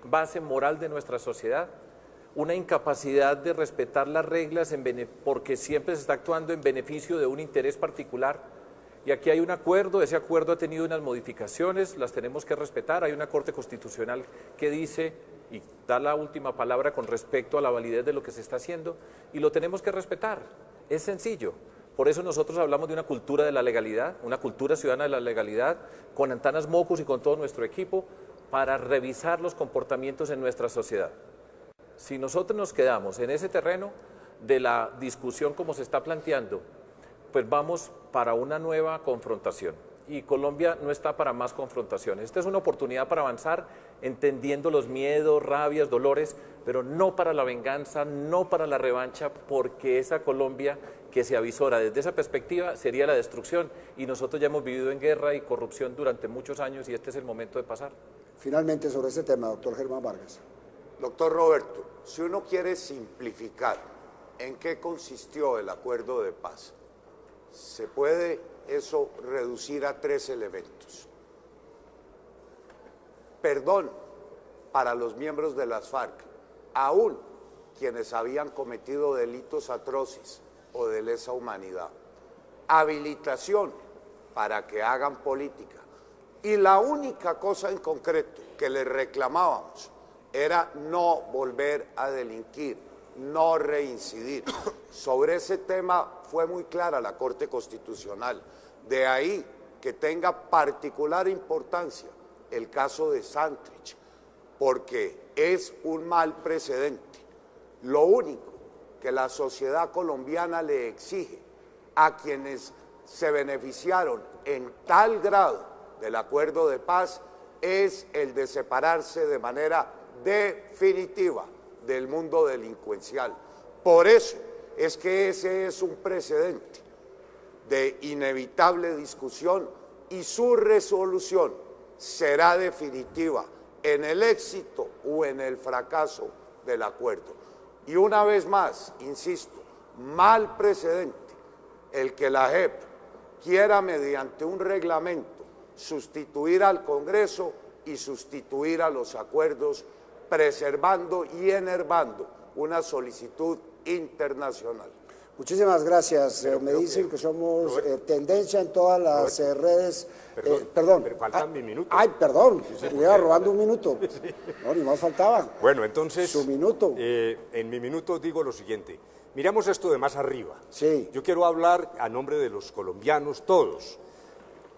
base moral de nuestra sociedad, una incapacidad de respetar las reglas porque siempre se está actuando en beneficio de un interés particular. Y aquí hay un acuerdo, ese acuerdo ha tenido unas modificaciones, las tenemos que respetar. Hay una Corte Constitucional que dice y da la última palabra con respecto a la validez de lo que se está haciendo y lo tenemos que respetar. Es sencillo. Por eso nosotros hablamos de una cultura de la legalidad, una cultura ciudadana de la legalidad, con Antanas Mocus y con todo nuestro equipo, para revisar los comportamientos en nuestra sociedad. Si nosotros nos quedamos en ese terreno de la discusión como se está planteando, pues vamos para una nueva confrontación. Y Colombia no está para más confrontaciones. Esta es una oportunidad para avanzar entendiendo los miedos, rabias, dolores, pero no para la venganza, no para la revancha, porque esa Colombia que se avisora desde esa perspectiva sería la destrucción. Y nosotros ya hemos vivido en guerra y corrupción durante muchos años y este es el momento de pasar. Finalmente, sobre este tema, doctor Germán Vargas. Doctor Roberto, si uno quiere simplificar en qué consistió el acuerdo de paz, se puede eso reducir a 3 elementos. Perdón para los miembros de las FARC, aún quienes habían cometido delitos atroces o de lesa humanidad. Habilitación para que hagan política. Y la única cosa en concreto que les reclamábamos era no volver a delinquir, no reincidir. Sobre ese tema fue muy clara la Corte Constitucional. De ahí que tenga particular importancia el caso de Santrich, porque es un mal precedente. Lo único que la sociedad colombiana le exige a quienes se beneficiaron en tal grado del acuerdo de paz es el de separarse de manera definitiva del mundo delincuencial. Por eso es que ese es un precedente de inevitable discusión y su resolución será definitiva en el éxito o en el fracaso del acuerdo. Y una vez más, insisto, mal precedente el que la JEP quiera mediante un reglamento sustituir al Congreso y sustituir a los acuerdos, preservando y enervando una solicitud internacional. Muchísimas gracias. Me dicen que somos tendencia en todas las redes. Perdón. Pero faltan mi minuto. Ay, perdón. Me iba robando un minuto. No, ni más faltaba. Bueno, entonces, su minuto. En mi minuto digo lo siguiente. Miramos esto de más arriba. Sí. Yo quiero hablar a nombre de los colombianos todos.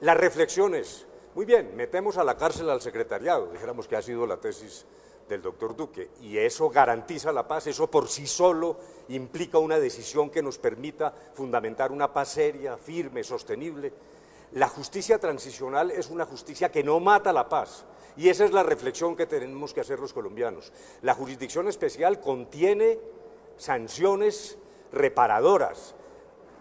Las reflexiones. Muy bien, metemos a la cárcel al secretariado, dijéramos que ha sido la tesis del doctor Duque, y eso garantiza la paz, eso por sí solo implica una decisión que nos permita fundamentar una paz seria, firme, sostenible. La justicia transicional es una justicia que no mata la paz, y esa es la reflexión que tenemos que hacer los colombianos. La jurisdicción especial contiene sanciones reparadoras.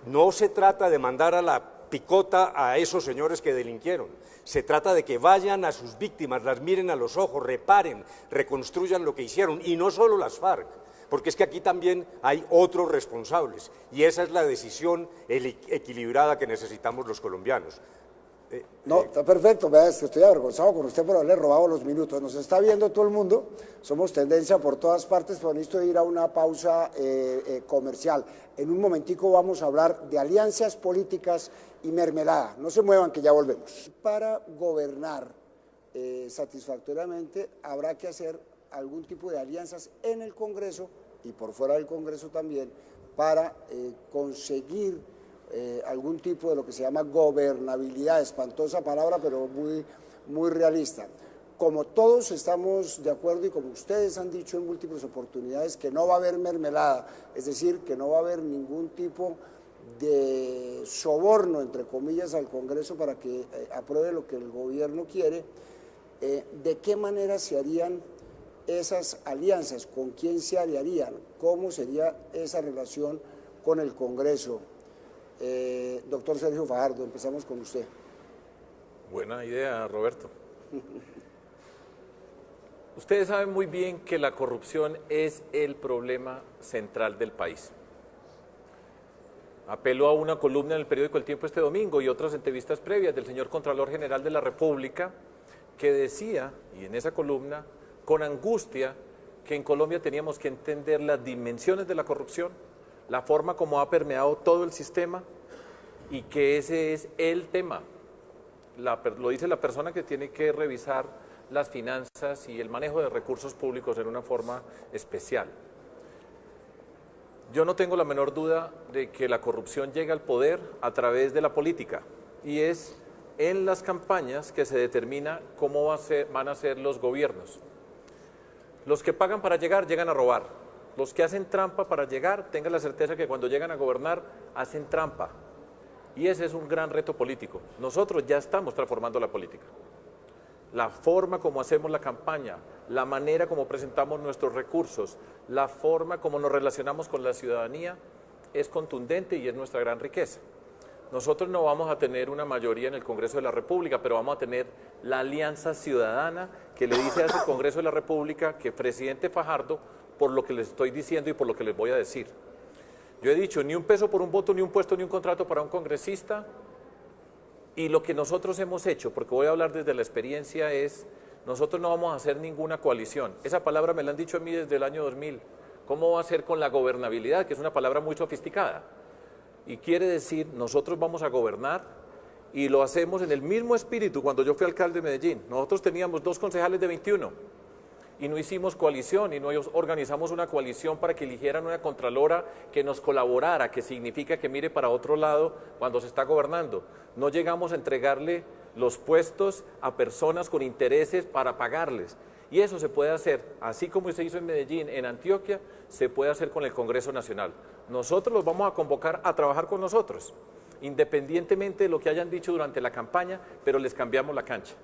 No se trata de mandar a la picota a esos señores que delinquieron. Se trata de que vayan a sus víctimas, las miren a los ojos, reparen, reconstruyan lo que hicieron, y no solo las FARC, porque es que aquí también hay otros responsables, y esa es la decisión equilibrada que necesitamos los colombianos. No, está perfecto, vea, es que estoy avergonzado con usted por haberle robado los minutos. Nos está viendo todo el mundo, somos tendencia por todas partes, pero necesito ir a una pausa comercial. En un momentico vamos a hablar de alianzas políticas y mermelada. No se muevan que ya volvemos. Para gobernar satisfactoriamente habrá que hacer algún tipo de alianzas en el Congreso y por fuera del Congreso también para conseguir algún tipo de lo que se llama gobernabilidad, espantosa palabra, pero muy realista. Como todos estamos de acuerdo y como ustedes han dicho en múltiples oportunidades que no va a haber mermelada, es decir, que no va a haber ningún tipo de soborno, entre comillas, al Congreso para que apruebe lo que el gobierno quiere, ¿de qué manera se harían esas alianzas? ¿Con quién se aliarían? ¿Cómo sería esa relación con el Congreso? Doctor Sergio Fajardo, empezamos con usted. Buena idea, Roberto. Ustedes saben muy bien que la corrupción es el problema central del país. Apelo a una columna en el periódico El Tiempo este domingo y otras entrevistas previas del señor Contralor General de la República que decía, y en esa columna, con angustia, que en Colombia teníamos que entender las dimensiones de la corrupción, la forma como ha permeado todo el sistema y que ese es el tema. Lo dice la persona que tiene que revisar las finanzas y el manejo de recursos públicos en una forma especial. Yo no tengo la menor duda de que la corrupción llega al poder a través de la política y es en las campañas que se determina cómo van a ser los gobiernos. Los que pagan para llegar, llegan a robar. Los que hacen trampa para llegar, tengan la certeza que cuando llegan a gobernar, hacen trampa. Y ese es un gran reto político. Nosotros ya estamos transformando la política. La forma como hacemos la campaña, la manera como presentamos nuestros recursos, la forma como nos relacionamos con la ciudadanía es contundente y es nuestra gran riqueza. Nosotros no vamos a tener una mayoría en el Congreso de la República, pero vamos a tener la alianza ciudadana que le dice a ese Congreso de la República que presidente Fajardo, por lo que les estoy diciendo y por lo que les voy a decir. Yo he dicho, ni un peso por un voto, ni un puesto, ni un contrato para un congresista, y lo que nosotros hemos hecho, porque voy a hablar desde la experiencia, es, nosotros no vamos a hacer ninguna coalición. Esa palabra me la han dicho a mí desde el año 2000. ¿Cómo va a ser con la gobernabilidad? Que es una palabra muy sofisticada. Y quiere decir, nosotros vamos a gobernar y lo hacemos en el mismo espíritu. Cuando yo fui alcalde de Medellín, nosotros teníamos 2 concejales de 21 y no hicimos coalición y no organizamos una coalición para que eligieran una contralora que nos colaborara, que significa que mire para otro lado cuando se está gobernando. No llegamos a entregarle los puestos a personas con intereses para pagarles. Y eso se puede hacer, así como se hizo en Medellín, en Antioquia, se puede hacer con el Congreso Nacional. Nosotros los vamos a convocar a trabajar con nosotros, independientemente de lo que hayan dicho durante la campaña, pero les cambiamos la cancha.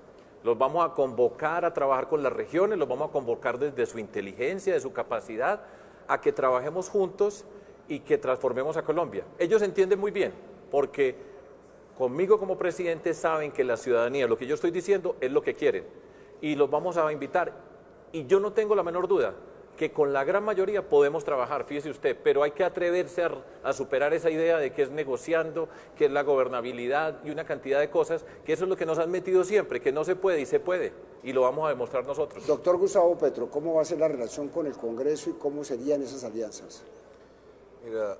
Los vamos a convocar a trabajar con las regiones, los vamos a convocar desde su inteligencia, de su capacidad, a que trabajemos juntos y que transformemos a Colombia. Ellos entienden muy bien, porque conmigo como presidente saben que la ciudadanía, lo que yo estoy diciendo, es lo que quieren. Y los vamos a invitar. Y yo no tengo la menor duda que con la gran mayoría podemos trabajar, fíjese usted, pero hay que atreverse a superar esa idea de que es negociando, que es la gobernabilidad y una cantidad de cosas, que eso es lo que nos han metido siempre, que no se puede y se puede, y lo vamos a demostrar nosotros. Doctor Gustavo Petro, ¿cómo va a ser la relación con el Congreso y cómo serían esas alianzas? Mira,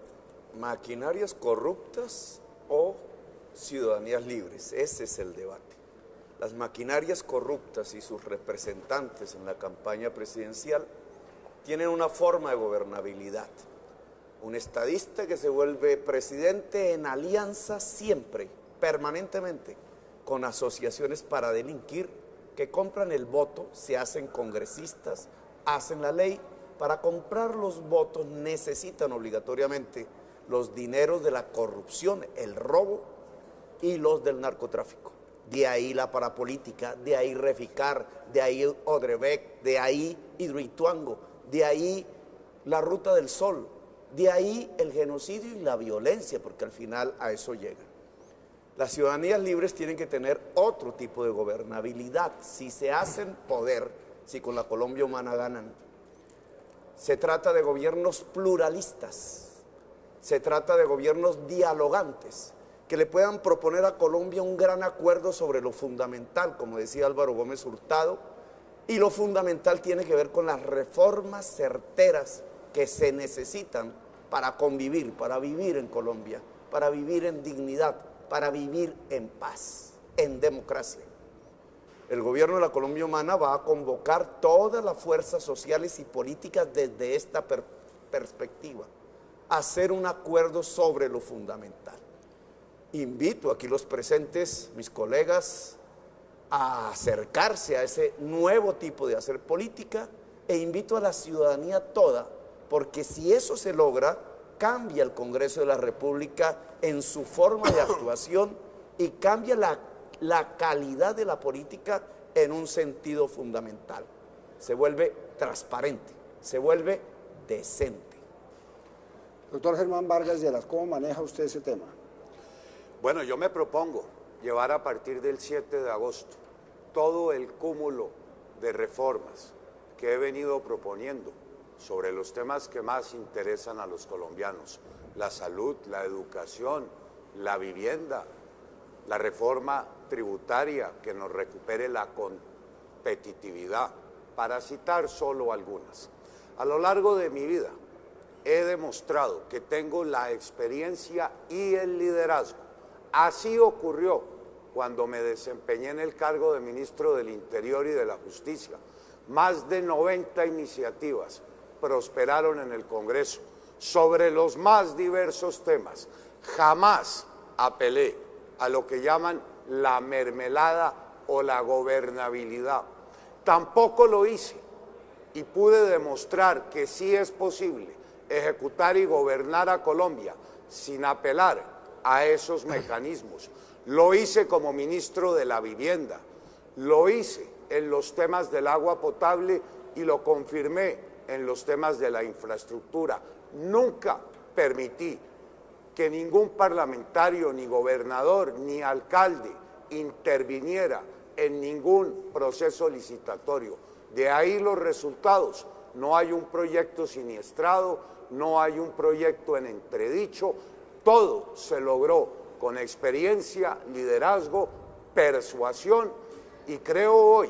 maquinarias corruptas o ciudadanías libres, ese es el debate. Las maquinarias corruptas y sus representantes en la campaña presidencial tienen una forma de gobernabilidad. Un estadista que se vuelve presidente en alianza siempre, permanentemente, con asociaciones para delinquir, que compran el voto, se hacen congresistas, hacen la ley. Para comprar los votos necesitan obligatoriamente los dineros de la corrupción, el robo y los del narcotráfico. De ahí la parapolítica, de ahí Reficar, de ahí Odebrecht, de ahí Hidroituango, de ahí la Ruta del Sol, de ahí el genocidio y la violencia, porque al final a eso llega. Las ciudadanías libres tienen que tener otro tipo de gobernabilidad, si se hacen poder, si con la Colombia humana ganan. Se trata de gobiernos pluralistas, se trata de gobiernos dialogantes, que le puedan proponer a Colombia un gran acuerdo sobre lo fundamental, como decía Álvaro Gómez Hurtado, y lo fundamental tiene que ver con las reformas certeras que se necesitan para convivir, para vivir en Colombia, para vivir en dignidad, para vivir en paz, en democracia. El gobierno de la Colombia Humana va a convocar todas las fuerzas sociales y políticas desde esta perspectiva, a hacer un acuerdo sobre lo fundamental. Invito aquí los presentes, mis colegas, a acercarse a ese nuevo tipo de hacer política e invito a la ciudadanía toda, porque si eso se logra, cambia el Congreso de la República en su forma de actuación y cambia la calidad de la política en un sentido fundamental. Se vuelve transparente, se vuelve decente. Doctor Germán Vargas Lleras, ¿cómo maneja usted ese tema? Bueno, yo me propongo llevar a partir del 7 de agosto todo el cúmulo de reformas que he venido proponiendo sobre los temas que más interesan a los colombianos: la salud, la educación, la vivienda, la reforma tributaria que nos recupere la competitividad, para citar solo algunas. A lo largo de mi vida he demostrado que tengo la experiencia y el liderazgo. Así ocurrió cuando me desempeñé en el cargo de ministro del Interior y de la Justicia. Más de 90 iniciativas prosperaron en el Congreso sobre los más diversos temas. Jamás apelé a lo que llaman la mermelada o la gobernabilidad. Tampoco lo hice y pude demostrar que sí es posible ejecutar y gobernar a Colombia sin apelar a esos mecanismos. Lo hice como ministro de la Vivienda, lo hice en los temas del agua potable y lo confirmé en los temas de la infraestructura. Nunca permití que ningún parlamentario, ni gobernador, ni alcalde interviniera en ningún proceso licitatorio. De ahí los resultados. No hay un proyecto siniestrado, no hay un proyecto en entredicho. Todo se logró con experiencia, liderazgo, persuasión y creo hoy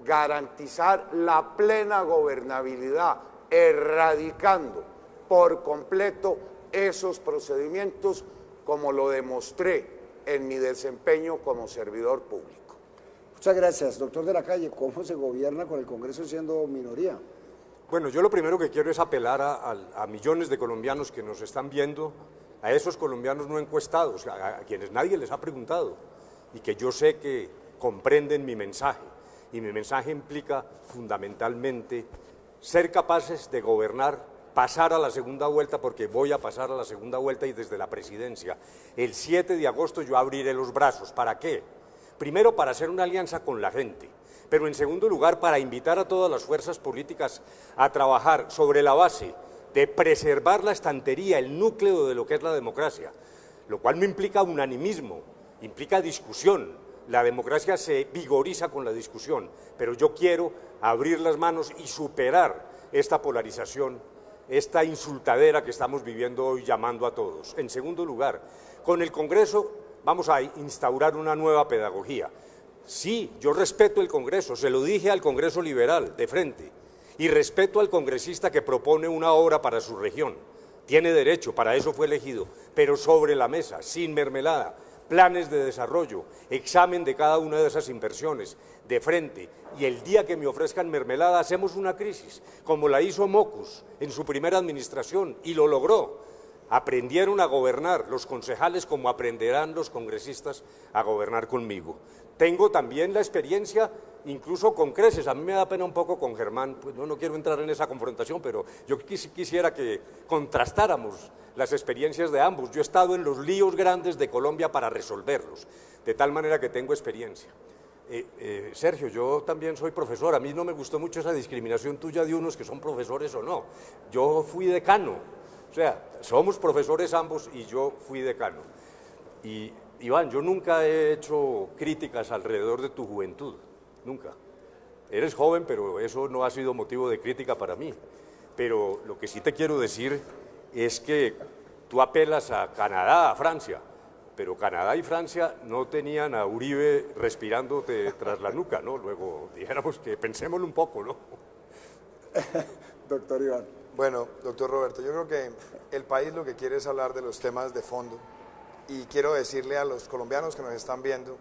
garantizar la plena gobernabilidad, erradicando por completo esos procedimientos, como lo demostré en mi desempeño como servidor público. Muchas gracias. Doctor de la Calle, ¿cómo se gobierna con el Congreso siendo minoría? Bueno, yo lo primero que quiero es apelar a millones de colombianos que nos están viendo, a esos colombianos no encuestados, a quienes nadie les ha preguntado, y que yo sé que comprenden mi mensaje. Y mi mensaje implica fundamentalmente ser capaces de gobernar, pasar a la segunda vuelta, porque voy a pasar a la segunda vuelta y desde la presidencia. El 7 de agosto yo abriré los brazos. ¿Para qué? Primero, para hacer una alianza con la gente, pero en segundo lugar, para invitar a todas las fuerzas políticas a trabajar sobre la base de preservar la estantería, el núcleo de lo que es la democracia, lo cual no implica unanimismo, implica discusión. La democracia se vigoriza con la discusión, pero yo quiero abrir las manos y superar esta polarización, esta insultadera que estamos viviendo hoy llamando a todos. En segundo lugar, con el Congreso vamos a instaurar una nueva pedagogía. Sí, yo respeto el Congreso, se lo dije al Congreso Liberal de frente, y respeto al congresista que propone una obra para su región. Tiene derecho, para eso fue elegido, pero sobre la mesa, sin mermelada, planes de desarrollo, examen de cada una de esas inversiones, de frente, y el día que me ofrezcan mermelada hacemos una crisis, como la hizo Mocus en su primera administración, y lo logró. Aprendieron a gobernar los concejales como aprenderán los congresistas a gobernar conmigo. Tengo también la experiencia, incluso con creces. A mí me da pena un poco con Germán, pues no quiero entrar en esa confrontación, pero yo quisiera que contrastáramos las experiencias de ambos. Yo he estado en los líos grandes de Colombia para resolverlos, de tal manera que tengo experiencia. Sergio, yo también soy profesor. A mí no me gustó mucho esa discriminación tuya de unos que son profesores o no. Yo fui decano. O sea, somos profesores ambos y yo fui decano. Y Iván, yo nunca he hecho críticas alrededor de tu juventud, nunca. Eres joven, pero eso no ha sido motivo de crítica para mí. Pero lo que sí te quiero decir es que tú apelas a Canadá, a Francia, pero Canadá y Francia no tenían a Uribe respirándote tras la nuca, ¿no? Luego dijéramos que pensémoslo un poco, ¿no? Doctor Iván. Bueno, doctor Roberto, yo creo que el país lo que quiere es hablar de los temas de fondo y quiero decirle a los colombianos que nos están viendo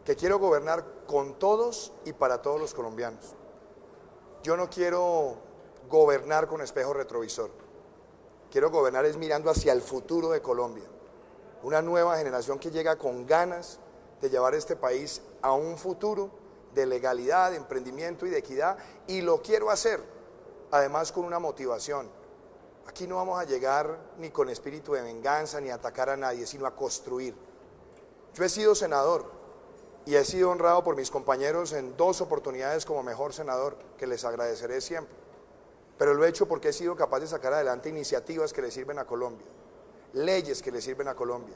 que quiero gobernar con todos y para todos los colombianos. Yo no quiero gobernar con espejo retrovisor, quiero gobernar es mirando hacia el futuro de Colombia, una nueva generación que llega con ganas de llevar este país a un futuro de legalidad, de emprendimiento y de equidad, y lo quiero hacer, además con una motivación. Aquí no vamos a llegar ni con espíritu de venganza, ni a atacar a nadie, sino a construir. Yo he sido senador y he sido honrado por mis compañeros en 2 oportunidades como mejor senador, que les agradeceré siempre. Pero lo he hecho porque he sido capaz de sacar adelante iniciativas que le sirven a Colombia, leyes que le sirven a Colombia.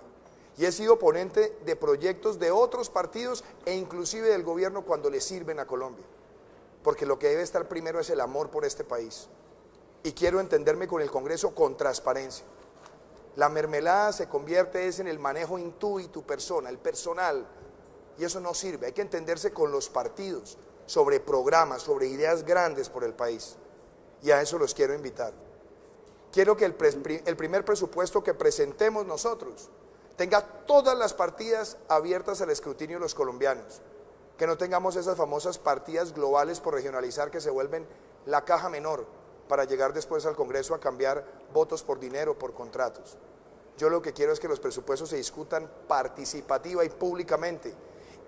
Y he sido ponente de proyectos de otros partidos e inclusive del gobierno cuando le sirven a Colombia. Porque lo que debe estar primero es el amor por este país. Y quiero entenderme con el Congreso con transparencia. La mermelada se convierte en el manejo tu persona, el personal. Y eso no sirve. Hay que entenderse con los partidos, sobre programas, sobre ideas grandes por el país. Y a eso los quiero invitar. Quiero que el primer presupuesto que presentemos nosotros tenga todas las partidas abiertas al escrutinio de los colombianos. Que no tengamos esas famosas partidas globales por regionalizar que se vuelven la caja menor para llegar después al Congreso a cambiar votos por dinero, por contratos. Yo lo que quiero es que los presupuestos se discutan participativa y públicamente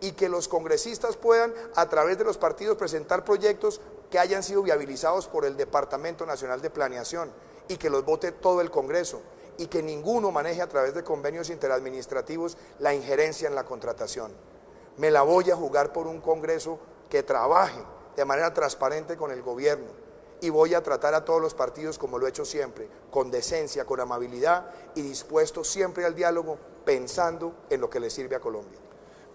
y que los congresistas puedan a través de los partidos presentar proyectos que hayan sido viabilizados por el Departamento Nacional de Planeación y que los vote todo el Congreso y que ninguno maneje a través de convenios interadministrativos la injerencia en la contratación. Me la voy a jugar por un Congreso que trabaje de manera transparente con el gobierno y voy a tratar a todos los partidos como lo he hecho siempre, con decencia, con amabilidad y dispuesto siempre al diálogo, pensando en lo que le sirve a Colombia.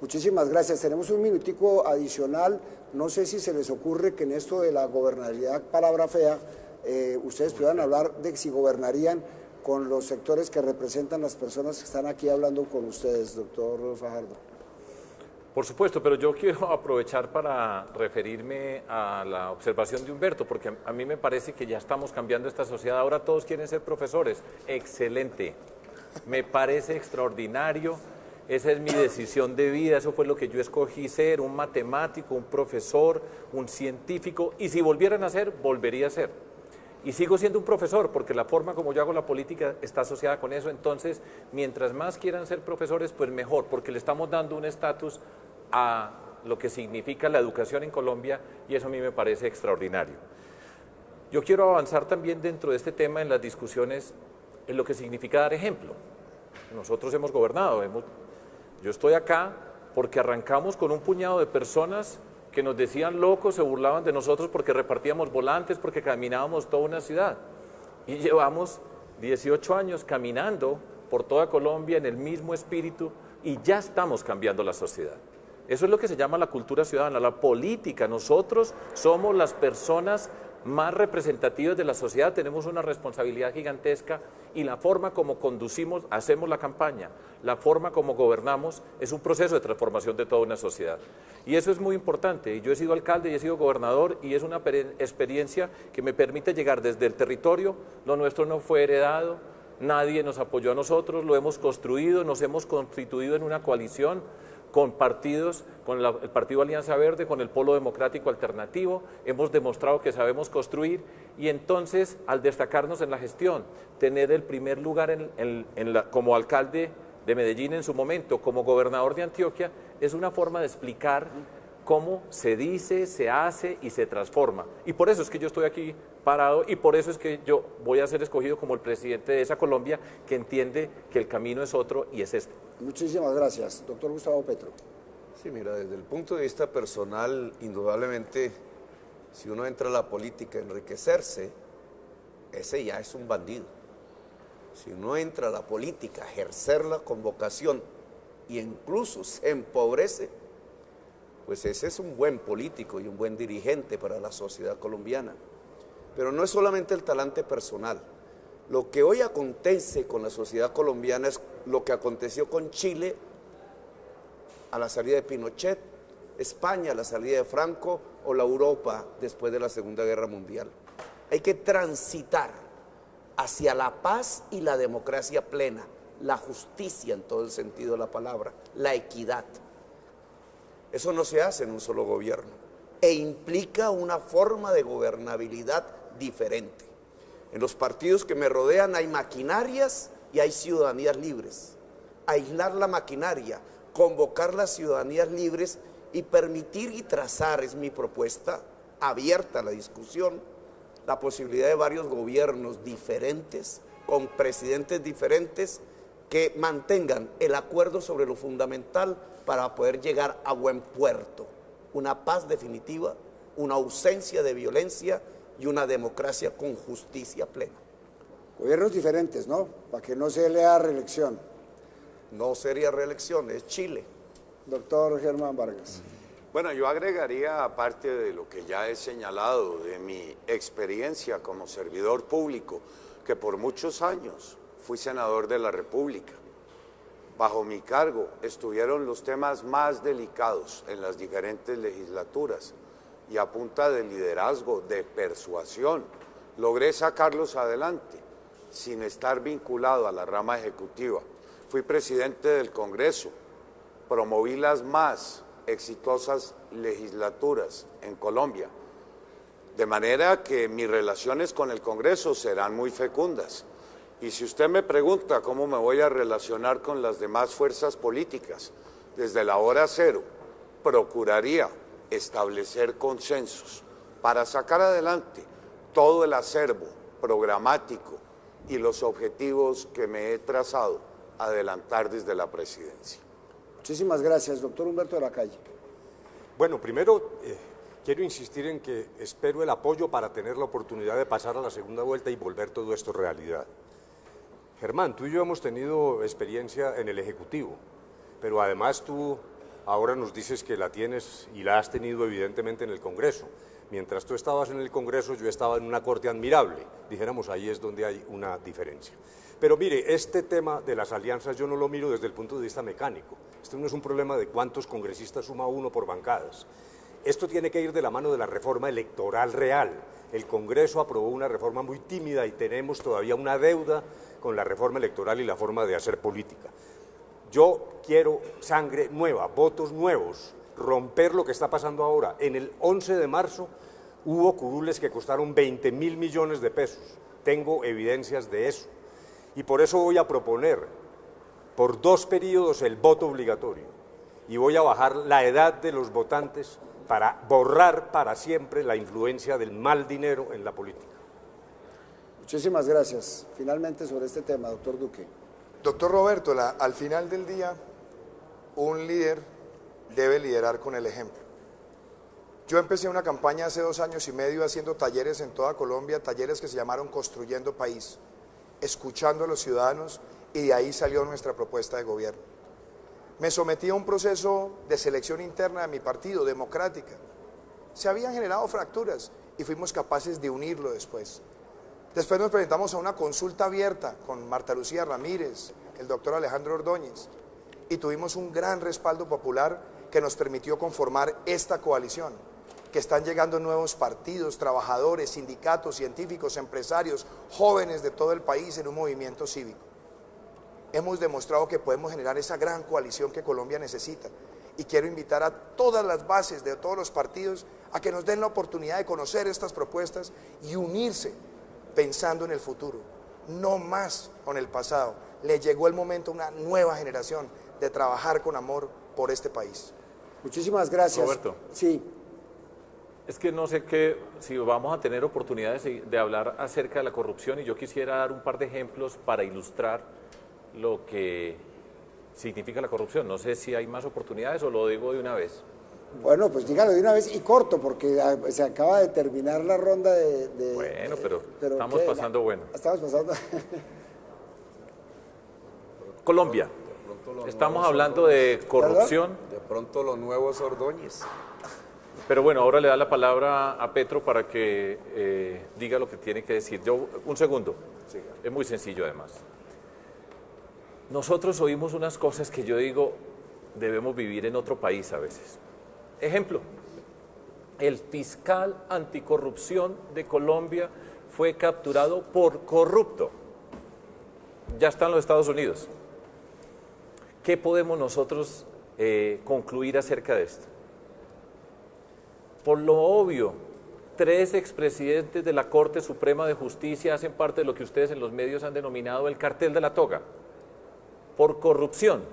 Muchísimas gracias. Tenemos un minutico adicional. No sé si se les ocurre que en esto de la gobernabilidad, palabra fea, ustedes puedan hablar de si gobernarían con los sectores que representan las personas que están aquí hablando con ustedes, doctor Fajardo. Por supuesto, pero yo quiero aprovechar para referirme a la observación de Humberto, porque a mí me parece que ya estamos cambiando esta sociedad. Ahora todos quieren ser profesores. Excelente. Me parece extraordinario. Esa es mi decisión de vida, eso fue lo que yo escogí ser, un matemático, un profesor, un científico, y si volvieran a ser, volvería a ser. Y sigo siendo un profesor, porque la forma como yo hago la política está asociada con eso. Entonces, mientras más quieran ser profesores, pues mejor, porque le estamos dando un estatus a lo que significa la educación en Colombia, y eso a mí me parece extraordinario. Yo quiero avanzar también dentro de este tema en las discusiones en lo que significa dar ejemplo. Nosotros hemos gobernado, yo estoy acá porque arrancamos con un puñado de personas que nos decían locos, se burlaban de nosotros porque repartíamos volantes, porque caminábamos toda una ciudad. Y llevamos 18 años caminando por toda Colombia en el mismo espíritu y ya estamos cambiando la sociedad. Eso es lo que se llama la cultura ciudadana, la política. Nosotros somos las personas más representativas de la sociedad, tenemos una responsabilidad gigantesca y la forma como conducimos, hacemos la campaña, la forma como gobernamos es un proceso de transformación de toda una sociedad. Y eso es muy importante. Y yo he sido alcalde y he sido gobernador y es una experiencia que me permite llegar desde el territorio. Lo nuestro no fue heredado, nadie nos apoyó a nosotros, lo hemos construido, nos hemos constituido en una coalición con partidos, con el Partido Alianza Verde, con el Polo Democrático Alternativo, hemos demostrado que sabemos construir y entonces al destacarnos en la gestión, tener el primer lugar como alcalde de Medellín en su momento, como gobernador de Antioquia, es una forma de explicar cómo se dice, se hace y se transforma. Y por eso es que yo estoy aquí parado y por eso es que yo voy a ser escogido como el presidente de esa Colombia que entiende que el camino es otro y es este. Muchísimas gracias. Doctor Gustavo Petro. Sí, mira, desde el punto de vista personal, indudablemente, si uno entra a la política a enriquecerse, ese ya es un bandido. Si uno entra a la política a ejercerla con vocación e incluso se empobrece, pues ese es un buen político y un buen dirigente para la sociedad colombiana. Pero no es solamente el talante personal, Lo que hoy acontece con la sociedad colombiana es lo que aconteció con Chile a la salida de Pinochet, España a la salida de Franco o la Europa después de la Segunda Guerra Mundial. Hay que transitar hacia la paz y la democracia plena, la justicia en todo el sentido de la palabra, la equidad. Eso no se hace en un solo gobierno e implica una forma de gobernabilidad diferente. En los partidos que me rodean hay maquinarias y hay ciudadanías libres. Aislar la maquinaria, convocar las ciudadanías libres y permitir y trazar, es mi propuesta, abierta a la discusión, la posibilidad de varios gobiernos diferentes, con presidentes diferentes, que mantengan el acuerdo sobre lo fundamental para poder llegar a buen puerto, una paz definitiva, una ausencia de violencia y una democracia con justicia plena. Gobiernos diferentes, ¿no? Para que no se lea reelección. No sería reelección, es Chile. Doctor Germán Vargas. Bueno, yo agregaría, aparte de lo que ya he señalado, de mi experiencia como servidor público, que por muchos años fui senador de la República. Bajo mi cargo estuvieron los temas más delicados en las diferentes legislaturas y a punta de liderazgo, de persuasión, logré sacarlos adelante sin estar vinculado a la rama ejecutiva. Fui presidente del Congreso, promoví las más exitosas legislaturas en Colombia, de manera que mis relaciones con el Congreso serán muy fecundas. Y si usted me pregunta cómo me voy a relacionar con las demás fuerzas políticas, desde la hora cero, procuraría establecer consensos para sacar adelante todo el acervo programático y los objetivos que me he trazado adelantar desde la presidencia. Muchísimas gracias, doctor Humberto de la Calle. Bueno, primero quiero insistir en que espero el apoyo para tener la oportunidad de pasar a la segunda vuelta y volver todo esto realidad. Germán, tú y yo hemos tenido experiencia en el Ejecutivo, pero además tú ahora nos dices que la tienes y la has tenido evidentemente en el Congreso. Mientras tú estabas en el Congreso, yo estaba en una corte admirable. Dijéramos, ahí es donde hay una diferencia. Pero mire, este tema de las alianzas yo no lo miro desde el punto de vista mecánico. Esto no es un problema de cuántos congresistas suma uno por bancadas. Esto tiene que ir de la mano de la reforma electoral real. El Congreso aprobó una reforma muy tímida y tenemos todavía una deuda con la reforma electoral y la forma de hacer política. Yo quiero sangre nueva, votos nuevos, romper lo que está pasando ahora. En el 11 de marzo hubo curules que costaron 20.000 millones de pesos. Tengo evidencias de eso. Y por eso voy a proponer por 2 periodos el voto obligatorio. Y voy a bajar la edad de los votantes para borrar para siempre la influencia del mal dinero en la política. Muchísimas gracias. Finalmente sobre este tema, doctor Duque. Doctor Roberto, al final del día, un líder debe liderar con el ejemplo. Yo empecé una campaña hace 2 años y medio haciendo talleres en toda Colombia, talleres que se llamaron Construyendo País, escuchando a los ciudadanos, y de ahí salió nuestra propuesta de gobierno. Me sometí a un proceso de selección interna de mi partido, democrática. Se habían generado fracturas y fuimos capaces de unirlo después. Después nos presentamos a una consulta abierta con Marta Lucía Ramírez, el doctor Alejandro Ordóñez, y tuvimos un gran respaldo popular que nos permitió conformar esta coalición, que están llegando nuevos partidos, trabajadores, sindicatos, científicos, empresarios, jóvenes de todo el país en un movimiento cívico. Hemos demostrado que podemos generar esa gran coalición que Colombia necesita, y quiero invitar a todas las bases de todos los partidos a que nos den la oportunidad de conocer estas propuestas y unirse pensando en el futuro, no más con el pasado. Le llegó el momento a una nueva generación de trabajar con amor por este país. Muchísimas gracias. Roberto. Sí. Es que no sé si vamos a tener oportunidades de hablar acerca de la corrupción, y yo quisiera dar un par de ejemplos para ilustrar lo que significa la corrupción. No sé si hay más oportunidades o lo digo de una vez. Bueno, pues dígalo de una vez y corto, porque se acaba de terminar la ronda de bueno, pero estamos pasando bueno. Estamos pasando. Colombia. Estamos hablando de corrupción. De pronto los nuevos Ordóñez. Pero bueno, ahora le da la palabra a Petro para que diga lo que tiene que decir. Un segundo, es muy sencillo además. Nosotros oímos unas cosas que yo digo, debemos vivir en otro país a veces. Ejemplo, el fiscal anticorrupción de Colombia fue capturado por corrupto. Ya está en los Estados Unidos. ¿Qué podemos nosotros concluir acerca de esto? Por lo obvio, 3 expresidentes de la Corte Suprema de Justicia hacen parte de lo que ustedes en los medios han denominado el cartel de la toga, por corrupción.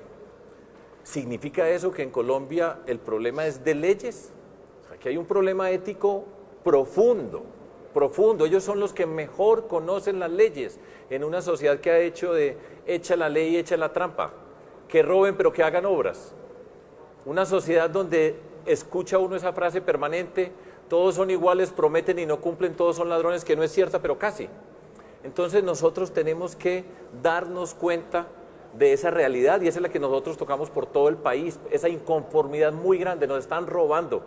¿Significa eso que en Colombia el problema es de leyes? O sea, que hay un problema ético profundo, profundo. Ellos son los que mejor conocen las leyes en una sociedad que ha hecho de echa la ley y echa la trampa, que roben pero que hagan obras. Una sociedad donde escucha uno esa frase permanente, todos son iguales, prometen y no cumplen, todos son ladrones, que no es cierta, pero casi. Entonces nosotros tenemos que darnos cuenta de esa realidad y esa es la que nosotros tocamos por todo el país, esa inconformidad muy grande, nos están robando.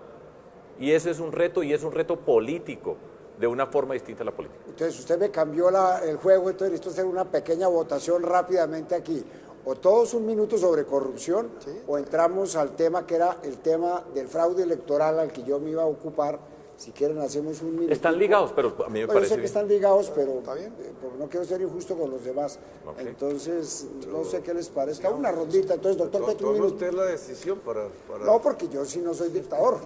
Y ese es un reto y es un reto político, de una forma distinta a la política. Entonces usted me cambió el juego, entonces necesito hacer una pequeña votación rápidamente aquí. O todos un minuto sobre corrupción, ¿sí? O entramos al tema que era el tema del fraude electoral al que yo me iba a ocupar. Si quieren hacemos un minuto. Están ligados, pero a mí me parece yo sé que bien. están ligados, pero ¿Está bien? porque no quiero ser injusto con los demás. Okay. Entonces, no sé qué les parezca. Una rondita. Entonces, doctor Petro, un Tome minuto. usted la decisión para... No, porque yo sí no soy dictador.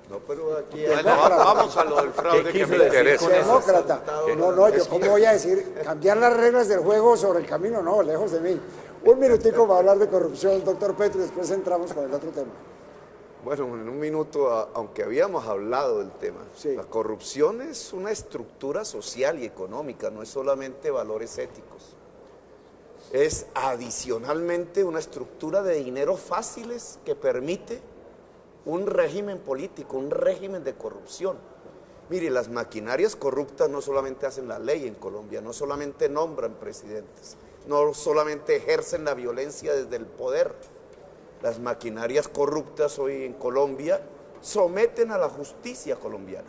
No, pero aquí... Bueno, vamos a lo del fraude que me interesa. Demócrata. No, yo cómo voy a decir, cambiar las reglas del juego sobre el camino, no, lejos de mí. Un minutico para hablar de corrupción, doctor Petro, y después entramos con el otro tema. Bueno, en un minuto, aunque habíamos hablado del tema, sí. La corrupción es una estructura social y económica, no es solamente valores éticos. Es adicionalmente una estructura de dinero fáciles que permite un régimen político, un régimen de corrupción. Mire, las maquinarias corruptas no solamente hacen la ley en Colombia, no solamente nombran presidentes, no solamente ejercen la violencia desde el poder. Las maquinarias corruptas hoy en Colombia someten a la justicia colombiana.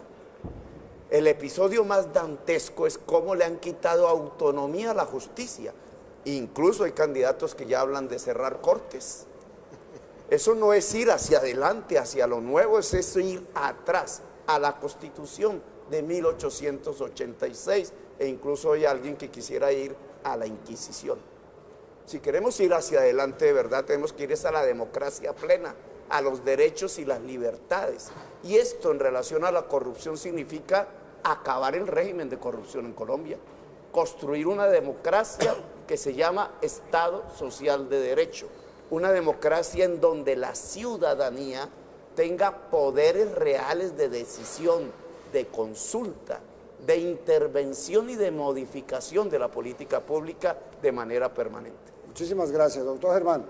El episodio más dantesco es cómo le han quitado autonomía a la justicia. Incluso hay candidatos que ya hablan de cerrar cortes. Eso no es ir hacia adelante, hacia lo nuevo, es eso ir atrás, a la Constitución de 1886, e incluso hay alguien que quisiera ir a la Inquisición. Si queremos ir hacia adelante de verdad, tenemos que ir a la democracia plena, a los derechos y las libertades. Y esto en relación a la corrupción significa acabar el régimen de corrupción en Colombia, construir una democracia que se llama Estado Social de Derecho, una democracia en donde la ciudadanía tenga poderes reales de decisión, de consulta, de intervención y de modificación de la política pública de manera permanente. Muchísimas gracias, doctor Germán.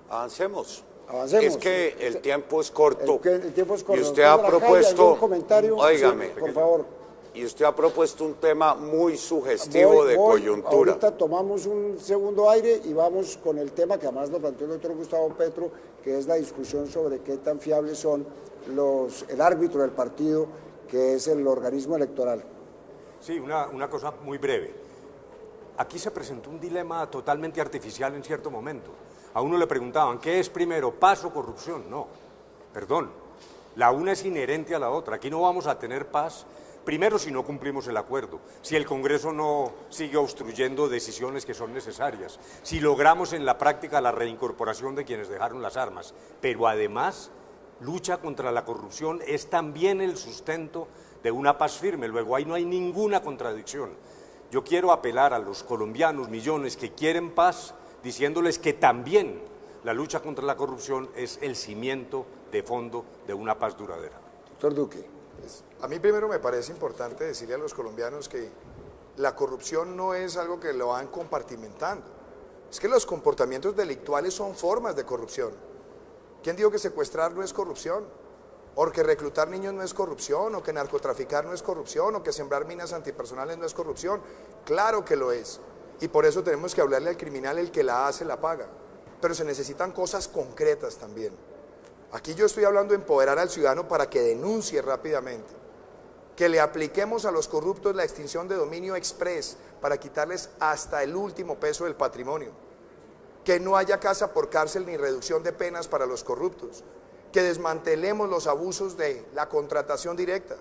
Avancemos. Avancemos. Es que el tiempo es corto. El tiempo es corto. Y usted ha propuesto, un comentario, óigame, sí, por favor. Y usted ha propuesto un tema muy sugestivo de coyuntura. Ahorita tomamos un segundo aire y vamos con el tema que además lo planteó el doctor Gustavo Petro, que es la discusión sobre qué tan fiables son el árbitro del partido, que es el organismo electoral. Sí, una cosa muy breve. Aquí se presentó un dilema totalmente artificial en cierto momento. A uno le preguntaban, ¿qué es primero, paz o corrupción? No, perdón, la una es inherente a la otra. Aquí no vamos a tener paz, primero si no cumplimos el acuerdo, si el Congreso no sigue obstruyendo decisiones que son necesarias, si logramos en la práctica la reincorporación de quienes dejaron las armas, pero además lucha contra la corrupción es también el sustento de una paz firme. Luego ahí no hay ninguna contradicción. Yo quiero apelar a los colombianos, millones que quieren paz, diciéndoles que también la lucha contra la corrupción es el cimiento de fondo de una paz duradera. Doctor Duque. A mí primero me parece importante decirle a los colombianos que la corrupción no es algo que lo van compartimentando. Es que los comportamientos delictuales son formas de corrupción. ¿Quién dijo que secuestrar no es corrupción? O que reclutar niños no es corrupción, o que narcotraficar no es corrupción, o que sembrar minas antipersonales no es corrupción. Claro que lo es. Y por eso tenemos que hablarle al criminal, el que la hace la paga. Pero se necesitan cosas concretas también. Aquí yo estoy hablando de empoderar al ciudadano para que denuncie rápidamente, que le apliquemos a los corruptos la extinción de dominio express para quitarles hasta el último peso del patrimonio, que no haya casa por cárcel ni reducción de penas para los corruptos, que desmantelemos los abusos de la contratación directa,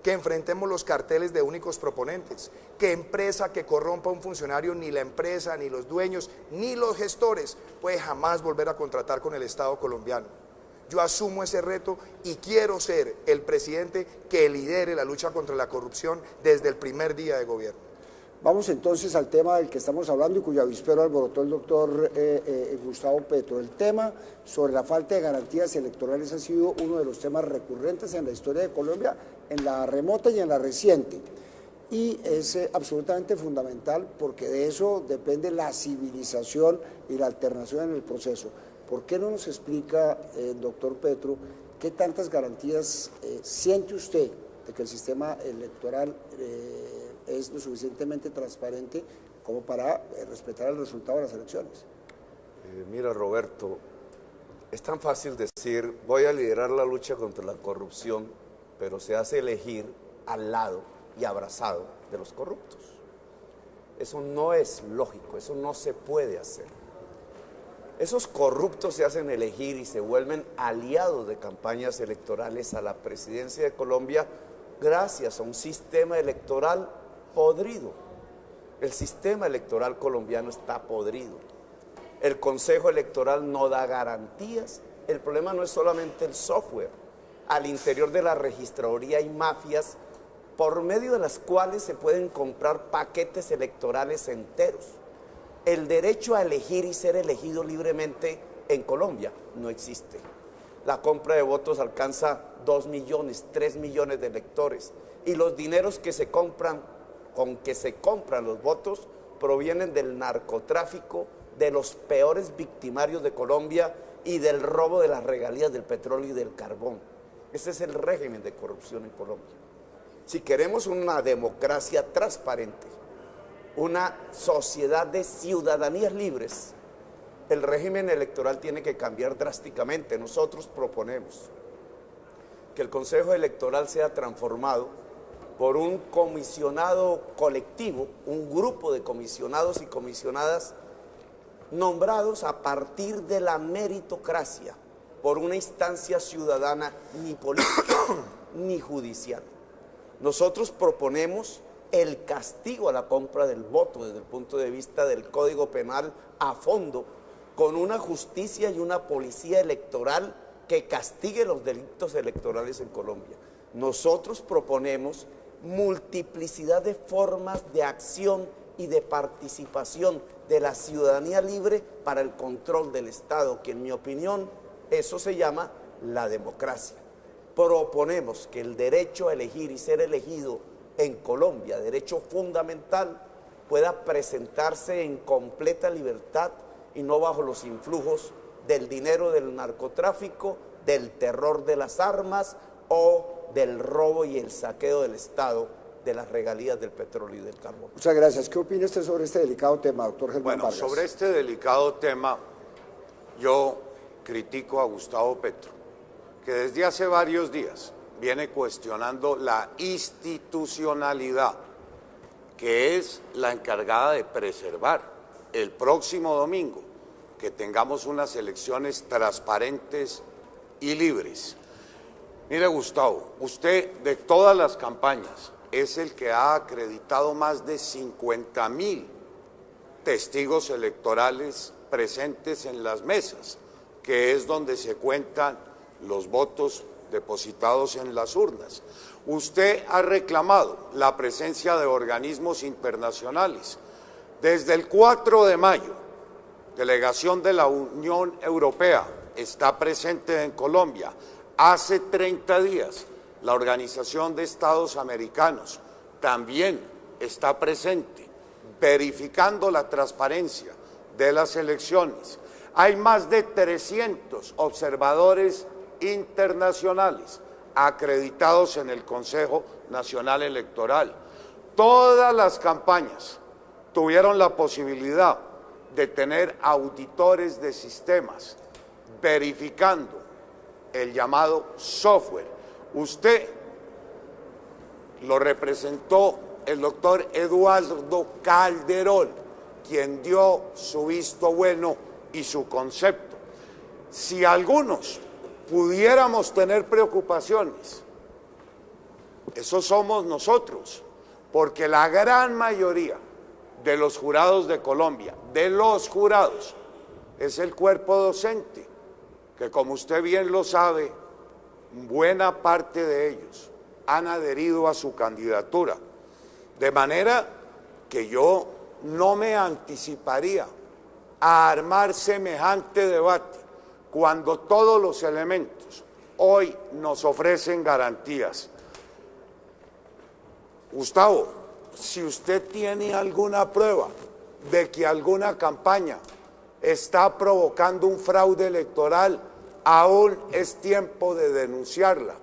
que enfrentemos los carteles de únicos proponentes, que empresa que corrompa a un funcionario, ni la empresa, ni los dueños, ni los gestores puede jamás volver a contratar con el Estado colombiano. Yo asumo ese reto y quiero ser el presidente que lidere la lucha contra la corrupción desde el primer día de gobierno. Vamos entonces al tema del que estamos hablando y cuyo avispero alborotó el doctor Gustavo Petro. El tema sobre la falta de garantías electorales ha sido uno de los temas recurrentes en la historia de Colombia, en la remota y en la reciente. Y es absolutamente fundamental porque de eso depende la civilización y la alternación en el proceso. ¿Por qué no nos explica, doctor Petro, qué tantas garantías siente usted de que el sistema electoral es lo suficientemente transparente como para respetar el resultado de las elecciones? Mira, Roberto, es tan fácil decir voy a liderar la lucha contra la corrupción, pero se hace elegir al lado y abrazado de los corruptos. Eso no es lógico, eso no se puede hacer. Esos corruptos se hacen elegir y se vuelven aliados de campañas electorales a la presidencia de Colombia gracias a un sistema electoral podrido. El sistema electoral colombiano está podrido. El Consejo Electoral no da garantías. El problema no es solamente el software. Al interior de la registraduría hay mafias por medio de las cuales se pueden comprar paquetes electorales enteros. El derecho a elegir y ser elegido libremente en Colombia no existe. La compra de votos alcanza 2 millones, 3 millones de electores y los dineros que se compran, con que se compran los votos, provienen del narcotráfico, de los peores victimarios de Colombia y del robo de las regalías del petróleo y del carbón. Ese es el régimen de corrupción en Colombia. Si queremos una democracia transparente, una sociedad de ciudadanías libres, el régimen electoral tiene que cambiar drásticamente. Nosotros proponemos que el Consejo Electoral sea transformado por un comisionado colectivo, un grupo de comisionados y comisionadas nombrados a partir de la meritocracia, por una instancia ciudadana ni política ni judicial. Nosotros proponemos el castigo a la compra del voto desde el punto de vista del Código Penal a fondo, con una justicia y una policía electoral que castigue los delitos electorales en Colombia. Nosotros proponemos multiplicidad de formas de acción y de participación de la ciudadanía libre para el control del Estado, que en mi opinión eso se llama la democracia. Proponemos que el derecho a elegir y ser elegido en Colombia, derecho fundamental, pueda presentarse en completa libertad y no bajo los influjos del dinero del narcotráfico, del terror de las armas o del robo y el saqueo del Estado de las regalías del petróleo y del carbón. Muchas gracias. ¿Qué opina usted sobre este delicado tema, doctor Germán Vargas? Bueno, sobre este delicado tema, yo critico a Gustavo Petro, que desde hace varios días viene cuestionando la institucionalidad, que es la encargada de preservar el próximo domingo, que tengamos unas elecciones transparentes y libres. Mire, Gustavo, usted de todas las campañas es el que ha acreditado más de 50.000 testigos electorales presentes en las mesas, que es donde se cuentan los votos depositados en las urnas. Usted ha reclamado la presencia de organismos internacionales. Desde el 4 de mayo, delegación de la Unión Europea está presente en Colombia. Hace 30 días, la Organización de Estados Americanos también está presente, verificando la transparencia de las elecciones. Hay más de 300 observadores internacionales acreditados en el Consejo Nacional Electoral. Todas las campañas tuvieron la posibilidad de tener auditores de sistemas verificando el llamado software. Usted lo representó el doctor Eduardo Calderón, quien dio su visto bueno y su concepto. Si algunos pudiéramos tener preocupaciones, esos somos nosotros, porque la gran mayoría de los jurados de Colombia, de los jurados, es el cuerpo docente, que como usted bien lo sabe, buena parte de ellos han adherido a su candidatura. De manera que yo no me anticiparía a armar semejante debate cuando todos los elementos hoy nos ofrecen garantías. Gustavo, si usted tiene alguna prueba de que alguna campaña está provocando un fraude electoral, aún es tiempo de denunciarla,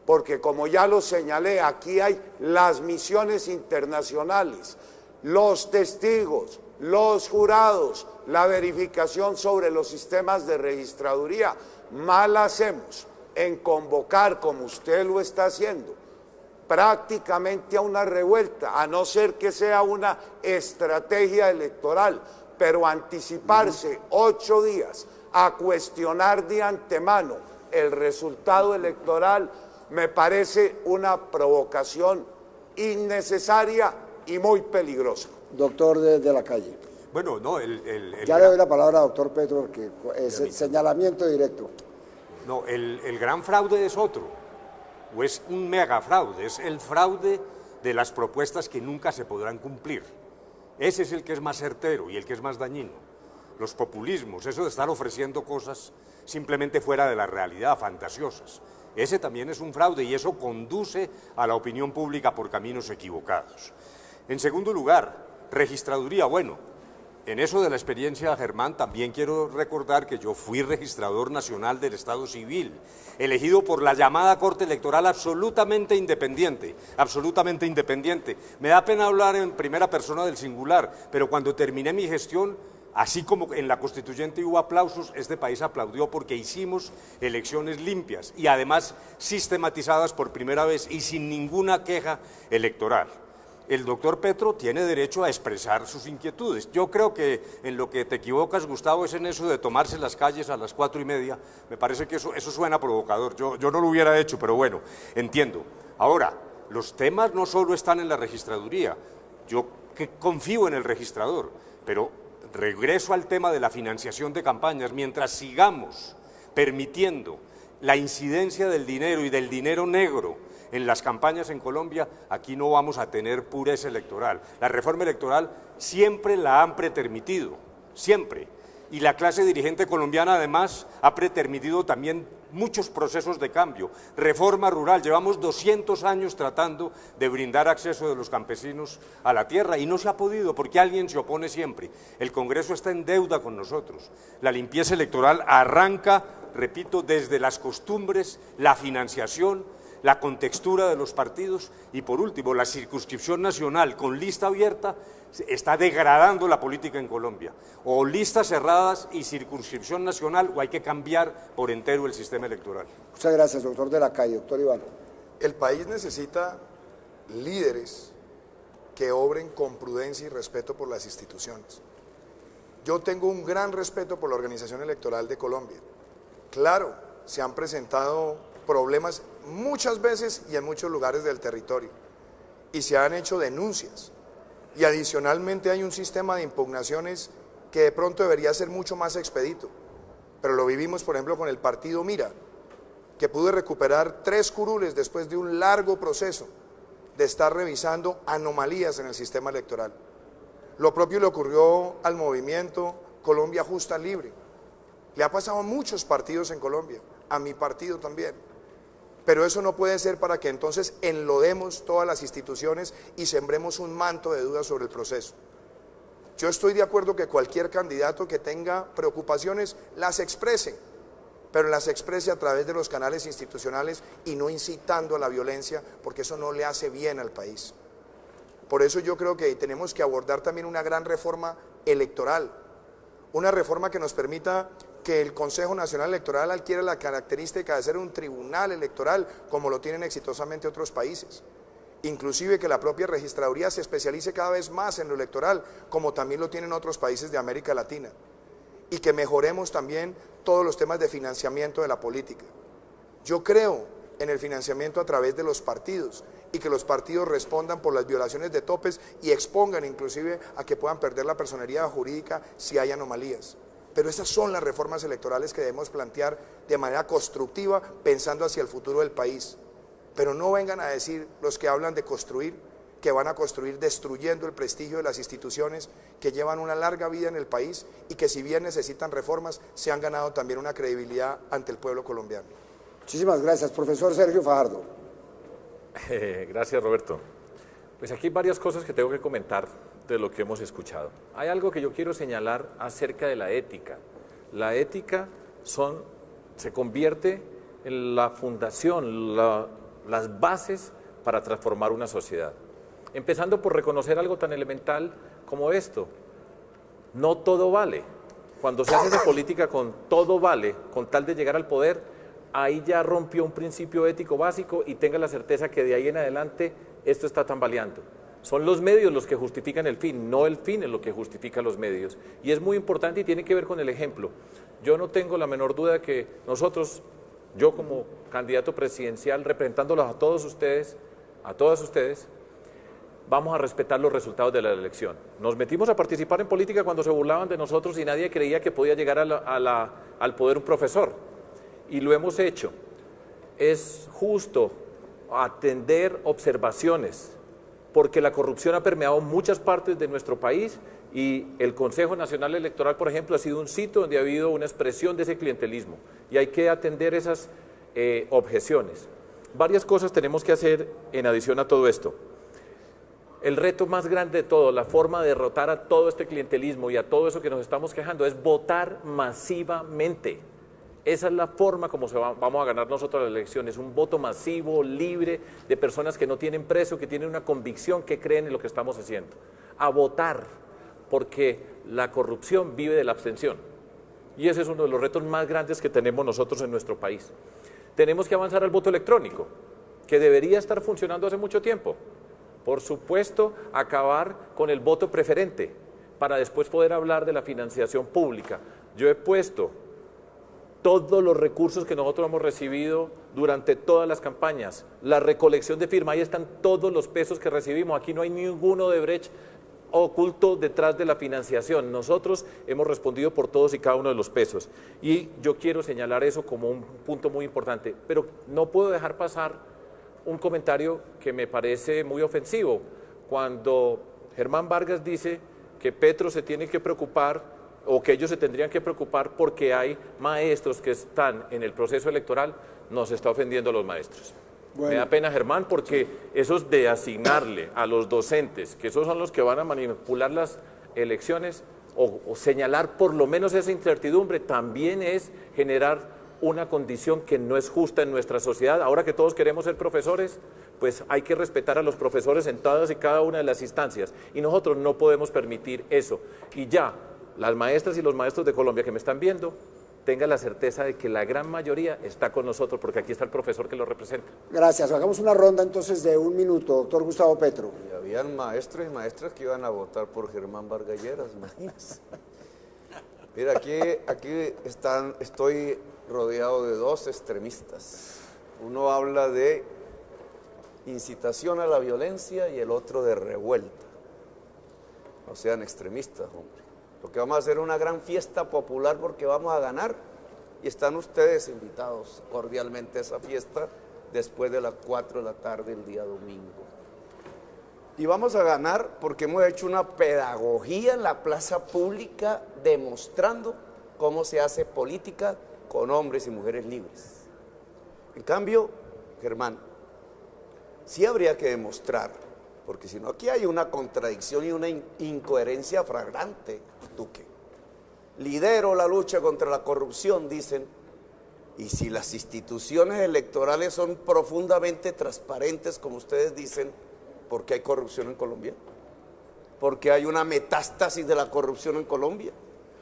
porque como ya lo señalé, aquí hay las misiones internacionales, los testigos, los jurados, la verificación sobre los sistemas de registraduría. Mal hacemos en convocar, como usted lo está haciendo, prácticamente a una revuelta, a no ser que sea una estrategia electoral, pero anticiparse 8 días a cuestionar de antemano el resultado electoral me parece una provocación innecesaria y muy peligrosa. Doctor de la Calle. Bueno, no, Ya le doy la palabra a doctor Petro, porque es señalamiento directo. No, el gran fraude es otro, o es un megafraude, es el fraude de las propuestas que nunca se podrán cumplir. Ese es el que es más certero y el que es más dañino. Los populismos, eso de estar ofreciendo cosas simplemente fuera de la realidad, fantasiosas. Ese también es un fraude y eso conduce a la opinión pública por caminos equivocados. En segundo lugar, registraduría. Bueno, en eso de la experiencia, Germán, también quiero recordar que yo fui registrador nacional del Estado Civil, elegido por la llamada Corte Electoral absolutamente independiente, absolutamente independiente. Me da pena hablar en primera persona del singular, pero cuando terminé mi gestión, así como en la constituyente hubo aplausos, este país aplaudió porque hicimos elecciones limpias y además sistematizadas por primera vez y sin ninguna queja electoral. El doctor Petro tiene derecho a expresar sus inquietudes. Yo creo que en lo que te equivocas, Gustavo, es en eso de tomarse las calles a las 4:30. Me parece que eso suena provocador. Yo no lo hubiera hecho, pero bueno, entiendo. Ahora, los temas no solo están en la registraduría. Yo que confío en el registrador, pero regreso al tema de la financiación de campañas. Mientras sigamos permitiendo la incidencia del dinero y del dinero negro en las campañas en Colombia, aquí no vamos a tener pureza electoral. La reforma electoral siempre la han pretermitido, siempre. Y la clase dirigente colombiana además ha pretermitido también muchos procesos de cambio. Reforma rural, llevamos 200 años tratando de brindar acceso de los campesinos a la tierra y no se ha podido porque alguien se opone siempre. El Congreso está en deuda con nosotros. La limpieza electoral arranca, repito, desde las costumbres, la financiación, la contextura de los partidos y, por último, la circunscripción nacional con lista abierta está degradando la política en Colombia. O listas cerradas y circunscripción nacional, o hay que cambiar por entero el sistema electoral. Muchas gracias, doctor de la Calle. Doctor Iván. El país necesita líderes que obren con prudencia y respeto por las instituciones. Yo tengo un gran respeto por la Organización Electoral de Colombia. Claro, se han presentado problemas muchas veces y en muchos lugares del territorio y se han hecho denuncias y adicionalmente hay un sistema de impugnaciones que de pronto debería ser mucho más expedito, pero lo vivimos por ejemplo con el partido Mira, que pudo recuperar 3 curules después de un largo proceso de estar revisando anomalías en el sistema electoral. Lo propio le ocurrió al movimiento Colombia Justa Libre, le ha pasado a muchos partidos en Colombia, a mi partido también. Pero eso no puede ser para que entonces enlodemos todas las instituciones y sembremos un manto de dudas sobre el proceso. Yo estoy de acuerdo que cualquier candidato que tenga preocupaciones las exprese, pero las exprese a través de los canales institucionales y no incitando a la violencia, porque eso no le hace bien al país. Por eso yo creo que tenemos que abordar también una gran reforma electoral, una reforma que nos permita que el Consejo Nacional Electoral adquiera la característica de ser un tribunal electoral como lo tienen exitosamente otros países. Inclusive que la propia registraduría se especialice cada vez más en lo electoral, como también lo tienen otros países de América Latina. Y que mejoremos también todos los temas de financiamiento de la política. Yo creo en el financiamiento a través de los partidos y que los partidos respondan por las violaciones de topes y expongan inclusive a que puedan perder la personería jurídica si hay anomalías. Pero esas son las reformas electorales que debemos plantear de manera constructiva, pensando hacia el futuro del país. Pero no vengan a decir los que hablan de construir, que van a construir destruyendo el prestigio de las instituciones que llevan una larga vida en el país y que si bien necesitan reformas, se han ganado también una credibilidad ante el pueblo colombiano. Muchísimas gracias, profesor Sergio Fajardo. Gracias, Roberto. Pues aquí hay varias cosas que tengo que comentar de lo que hemos escuchado. Hay algo que yo quiero señalar acerca de la ética. La ética se convierte en la fundación, las bases para transformar una sociedad. Empezando por reconocer algo tan elemental como esto. No todo vale. Cuando se hace esa política con todo vale, con tal de llegar al poder, ahí ya rompió un principio ético básico y tenga la certeza que de ahí en adelante esto está tambaleando. Son los medios los que justifican el fin, no el fin es lo que justifica los medios. Y es muy importante y tiene que ver con el ejemplo. Yo no tengo la menor duda de que nosotros, yo como candidato presidencial, representándolos a todos ustedes, a todas ustedes, vamos a respetar los resultados de la elección. Nos metimos a participar en política cuando se burlaban de nosotros y nadie creía que podía llegar al poder un profesor. Y lo hemos hecho. Es justo atender observaciones, porque la corrupción ha permeado muchas partes de nuestro país y el Consejo Nacional Electoral, por ejemplo, ha sido un sitio donde ha habido una expresión de ese clientelismo y hay que atender esas objeciones. Varias cosas tenemos que hacer en adición a todo esto. El reto más grande de todo, la forma de derrotar a todo este clientelismo y a todo eso que nos estamos quejando es votar masivamente. Esa es la forma como vamos a ganar nosotros las elecciones, un voto masivo, libre, de personas que no tienen precio, que tienen una convicción, que creen en lo que estamos haciendo. A votar, porque la corrupción vive de la abstención. Y ese es uno de los retos más grandes que tenemos nosotros en nuestro país. Tenemos que avanzar al voto electrónico, que debería estar funcionando hace mucho tiempo. Por supuesto, acabar con el voto preferente, para después poder hablar de la financiación pública. Yo he puesto todos los recursos que nosotros hemos recibido durante todas las campañas, la recolección de firmas, ahí están todos los pesos que recibimos, aquí no hay ninguno de Brecht oculto detrás de la financiación, nosotros hemos respondido por todos y cada uno de los pesos y yo quiero señalar eso como un punto muy importante, pero no puedo dejar pasar un comentario que me parece muy ofensivo, cuando Germán Vargas dice que Petro se tiene que preocupar o que ellos se tendrían que preocupar porque hay maestros que están en el proceso electoral, nos está ofendiendo a los maestros. Bueno. Me da pena, Germán, porque eso es de asignarle a los docentes, que esos son los que van a manipular las elecciones, o señalar por lo menos esa incertidumbre, también es generar una condición que no es justa en nuestra sociedad. Ahora que todos queremos ser profesores, pues hay que respetar a los profesores en todas y cada una de las instancias, y nosotros no podemos permitir eso. Y ya, las maestras y los maestros de Colombia que me están viendo, tengan la certeza de que la gran mayoría está con nosotros, porque aquí está el profesor que lo representa. Gracias. Hagamos una ronda entonces de 1 minuto, doctor Gustavo Petro. Y habían maestros y maestras que iban a votar por Germán Vargas Lleras, imagínense. Mira, aquí estoy rodeado de dos extremistas. Uno habla de incitación a la violencia y el otro de revuelta. No sean extremistas, hombre. Lo que vamos a hacer es una gran fiesta popular porque vamos a ganar y están ustedes invitados cordialmente a esa fiesta después de las 4 de la tarde el día domingo. Y vamos a ganar porque hemos hecho una pedagogía en la plaza pública demostrando cómo se hace política con hombres y mujeres libres. En cambio, Germán, sí habría que demostrar, porque si no aquí hay una contradicción y una incoherencia flagrante. Duque. Lidero la lucha contra la corrupción, dicen, y si las instituciones electorales son profundamente transparentes, como ustedes dicen, ¿por qué hay corrupción en Colombia? ¿Por qué hay una metástasis de la corrupción en Colombia?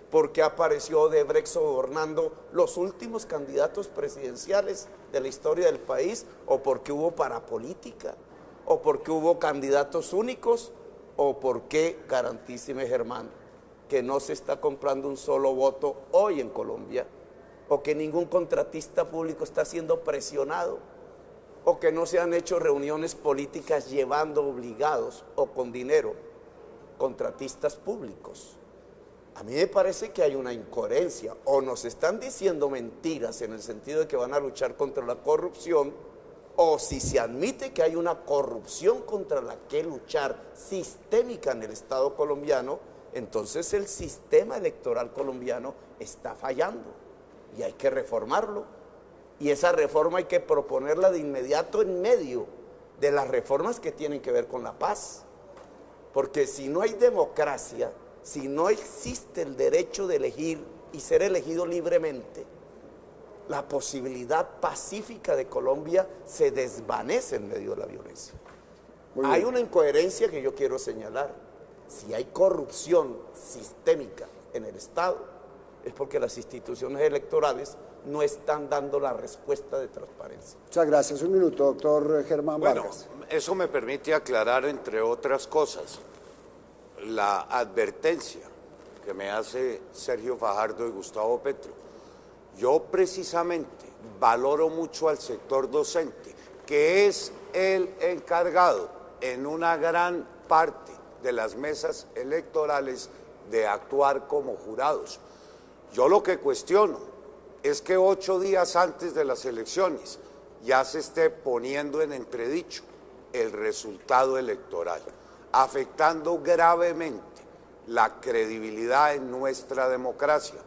¿Por qué apareció Odebrecht sobornando los últimos candidatos presidenciales de la historia del país? ¿O porque hubo parapolítica? ¿O porque hubo candidatos únicos? ¿O porque, garantísime Germán, que no se está comprando un solo voto hoy en Colombia? ¿O que ningún contratista público está siendo presionado? ¿O que no se han hecho reuniones políticas llevando obligados o con dinero contratistas públicos? A mí me parece que hay una incoherencia, o nos están diciendo mentiras en el sentido de que van a luchar contra la corrupción, o si se admite que hay una corrupción contra la que luchar sistémica en el Estado colombiano, entonces el sistema electoral colombiano está fallando y hay que reformarlo. Y esa reforma hay que proponerla de inmediato en medio de las reformas que tienen que ver con la paz. Porque si no hay democracia, si no existe el derecho de elegir y ser elegido libremente, la posibilidad pacífica de Colombia se desvanece en medio de la violencia. Hay una incoherencia que yo quiero señalar. Si hay corrupción sistémica en el Estado, es porque las instituciones electorales no están dando la respuesta de transparencia. Muchas gracias. Un minuto, doctor Germán Vargas. Eso me permite aclarar, entre otras cosas, la advertencia que me hace Sergio Fajardo y Gustavo Petro. Yo precisamente valoro mucho al sector docente, que es el encargado en una gran parte de las mesas electorales de actuar como jurados. Yo lo que cuestiono es que 8 días antes de las elecciones ya se esté poniendo en entredicho el resultado electoral, afectando gravemente la credibilidad en nuestra democracia.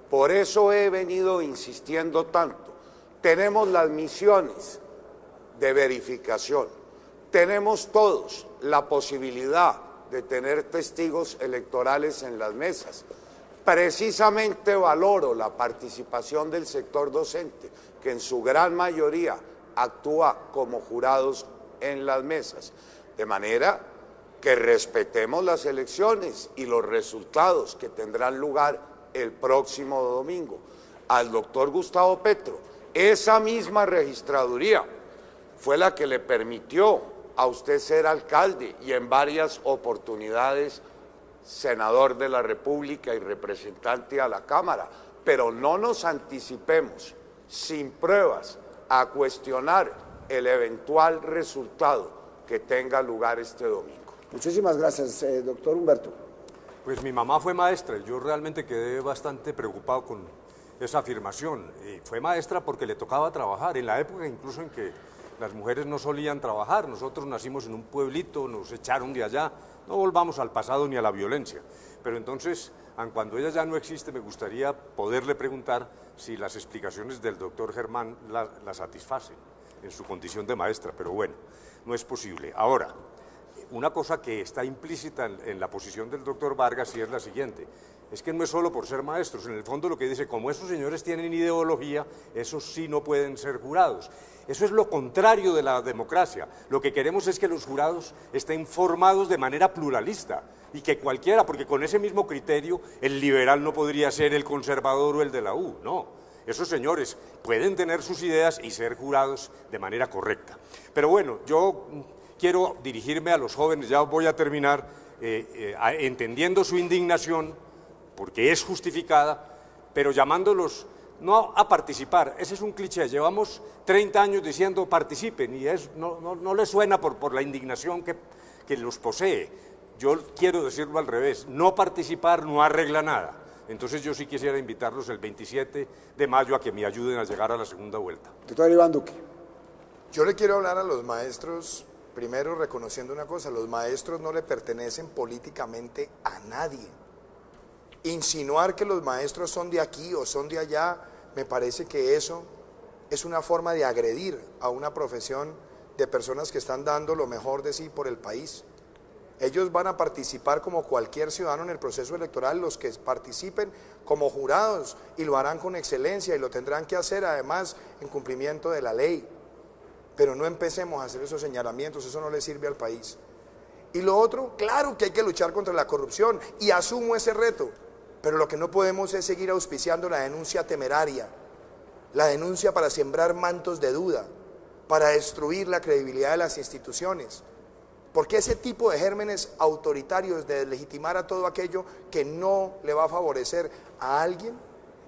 Por eso he venido insistiendo tanto. Tenemos las misiones de verificación, tenemos todos la posibilidad de tener testigos electorales en las mesas. Precisamente valoro la participación del sector docente, que en su gran mayoría actúa como jurados en las mesas, de manera que respetemos las elecciones y los resultados que tendrán lugar el próximo domingo. Al doctor Gustavo Petro, esa misma registraduría fue la que le permitió a usted ser alcalde y en varias oportunidades senador de la República y representante a la Cámara, pero no nos anticipemos sin pruebas a cuestionar el eventual resultado que tenga lugar este domingo. Muchísimas gracias, doctor Humberto. Pues mi mamá fue maestra y yo realmente quedé bastante preocupado con esa afirmación. Fue maestra porque le tocaba trabajar, en la época incluso en que las mujeres no solían trabajar. Nosotros nacimos en un pueblito, nos echaron de allá, no volvamos al pasado ni a la violencia. Pero entonces, aun cuando ella ya no existe, me gustaría poderle preguntar si las explicaciones del doctor Germán la satisfacen en su condición de maestra, pero bueno, no es posible. Ahora, una cosa que está implícita en la posición del doctor Vargas y es la siguiente, es que no es solo por ser maestros, en el fondo lo que dice, como esos señores tienen ideología, esos sí no pueden ser jurados. Eso es lo contrario de la democracia. Lo que queremos es que los jurados estén formados de manera pluralista y que cualquiera, porque con ese mismo criterio el liberal no podría ser el conservador o el de la U, no. Esos señores pueden tener sus ideas y ser jurados de manera correcta. Pero bueno, yo quiero dirigirme a los jóvenes, ya voy a terminar, entendiendo su indignación, porque es justificada, pero llamándolos no a participar. Ese es un cliché, llevamos 30 años diciendo participen y no les suena por la indignación que los posee. Yo quiero decirlo al revés, no participar no arregla nada. Entonces yo sí quisiera invitarlos el 27 de mayo a que me ayuden a llegar a la segunda vuelta. Doctor Iván Duque. Yo le quiero hablar a los maestros, primero reconociendo una cosa, los maestros no le pertenecen políticamente a nadie. Insinuar que los maestros son de aquí o son de allá, me parece que eso es una forma de agredir a una profesión de personas que están dando lo mejor de sí por el país. Ellos van a participar como cualquier ciudadano en el proceso electoral, los que participen como jurados, y lo harán con excelencia y lo tendrán que hacer además en cumplimiento de la ley. Pero no empecemos a hacer esos señalamientos, eso no le sirve al país. Y lo otro, claro que hay que luchar contra la corrupción y asumo ese reto. Pero lo que no podemos es seguir auspiciando la denuncia temeraria, la denuncia para sembrar mantos de duda, para destruir la credibilidad de las instituciones. Porque ese tipo de gérmenes autoritarios de deslegitimar a todo aquello que no le va a favorecer a alguien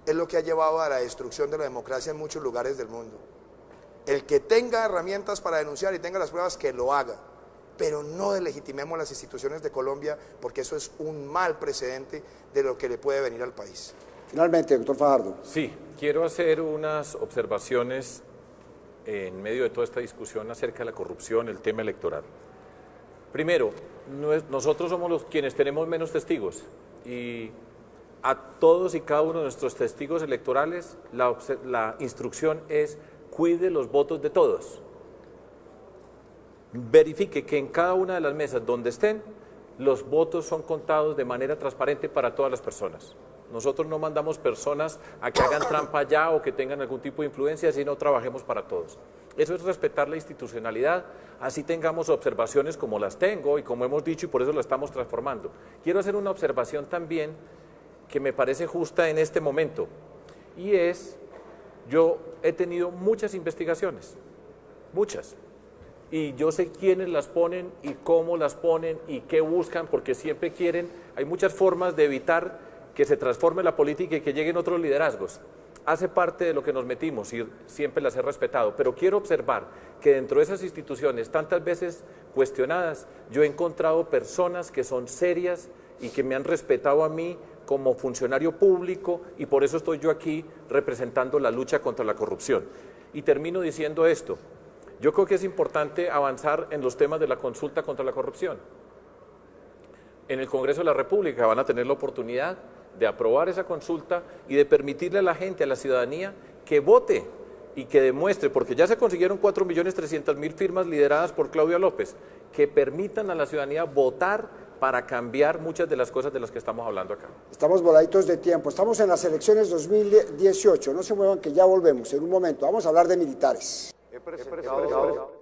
es lo que ha llevado a la destrucción de la democracia en muchos lugares del mundo. El que tenga herramientas para denunciar y tenga las pruebas, que lo haga, pero no deslegitimemos las instituciones de Colombia, porque eso es un mal precedente de lo que le puede venir al país. Finalmente, doctor Fajardo. Sí, quiero hacer unas observaciones en medio de toda esta discusión acerca de la corrupción, el tema electoral. Primero, nosotros somos quienes tenemos menos testigos y a todos y cada uno de nuestros testigos electorales la instrucción es: cuide los votos de todos. Verifique que en cada una de las mesas donde estén, los votos son contados de manera transparente para todas las personas. Nosotros no mandamos personas a que hagan trampa allá o que tengan algún tipo de influencia, sino trabajemos para todos. Eso es respetar la institucionalidad, así tengamos observaciones como las tengo y como hemos dicho, y por eso lo estamos transformando. Quiero hacer una observación también que me parece justa en este momento, y es: yo he tenido muchas investigaciones, muchas, y yo sé quiénes las ponen y cómo las ponen y qué buscan, porque siempre quieren, hay muchas formas de evitar que se transforme la política y que lleguen otros liderazgos. Hace parte de lo que nos metimos y siempre las he respetado, pero quiero observar que dentro de esas instituciones tantas veces cuestionadas, yo he encontrado personas que son serias y que me han respetado a mí como funcionario público, y por eso estoy yo aquí representando la lucha contra la corrupción. Y termino diciendo esto: yo creo que es importante avanzar en los temas de la consulta contra la corrupción. En el Congreso de la República van a tener la oportunidad de aprobar esa consulta y de permitirle a la gente, a la ciudadanía, que vote y que demuestre, porque ya se consiguieron 4.300.000 firmas lideradas por Claudia López, que permitan a la ciudadanía votar para cambiar muchas de las cosas de las que estamos hablando acá. Estamos voladitos de tiempo, estamos en las elecciones 2018, no se muevan que ya volvemos en un momento. Vamos a hablar de militares. He presentado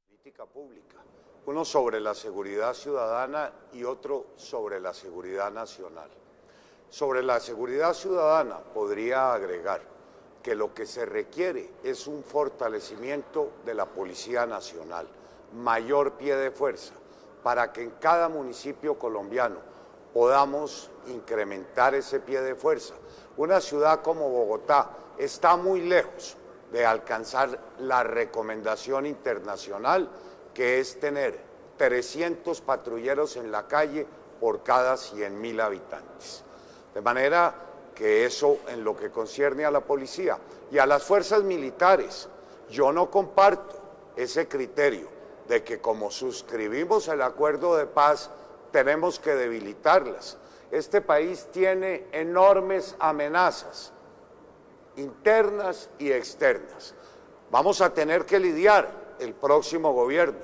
política pública, uno sobre la seguridad ciudadana y otro sobre la seguridad nacional. Sobre la seguridad ciudadana podría agregar que lo que se requiere es un fortalecimiento de la Policía Nacional, mayor pie de fuerza, para que en cada municipio colombiano podamos incrementar ese pie de fuerza. Una ciudad como Bogotá está muy lejos de alcanzar la recomendación internacional, que es tener 300 patrulleros en la calle por cada 100.000 habitantes. De manera que eso en lo que concierne a la policía y a las fuerzas militares, yo no comparto ese criterio de que como suscribimos el acuerdo de paz tenemos que debilitarlas. Este país tiene enormes amenazas internas y externas. Vamos a tener que lidiar el próximo gobierno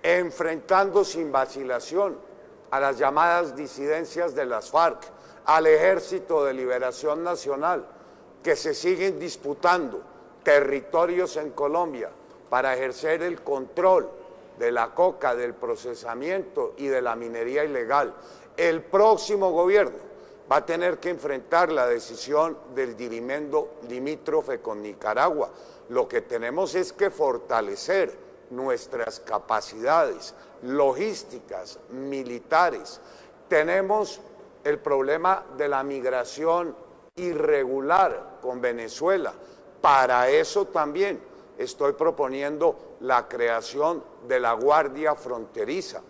enfrentando sin vacilación a las llamadas disidencias de las FARC, al Ejército de Liberación Nacional, que se siguen disputando territorios en Colombia para ejercer el control de la coca, del procesamiento y de la minería ilegal. El próximo gobierno va a tener que enfrentar la decisión del dirimendo limítrofe con Nicaragua. Lo que tenemos es que fortalecer nuestras capacidades logísticas, militares. Tenemos el problema de la migración irregular con Venezuela. Para eso también estoy proponiendo la creación de la Guardia Fronteriza.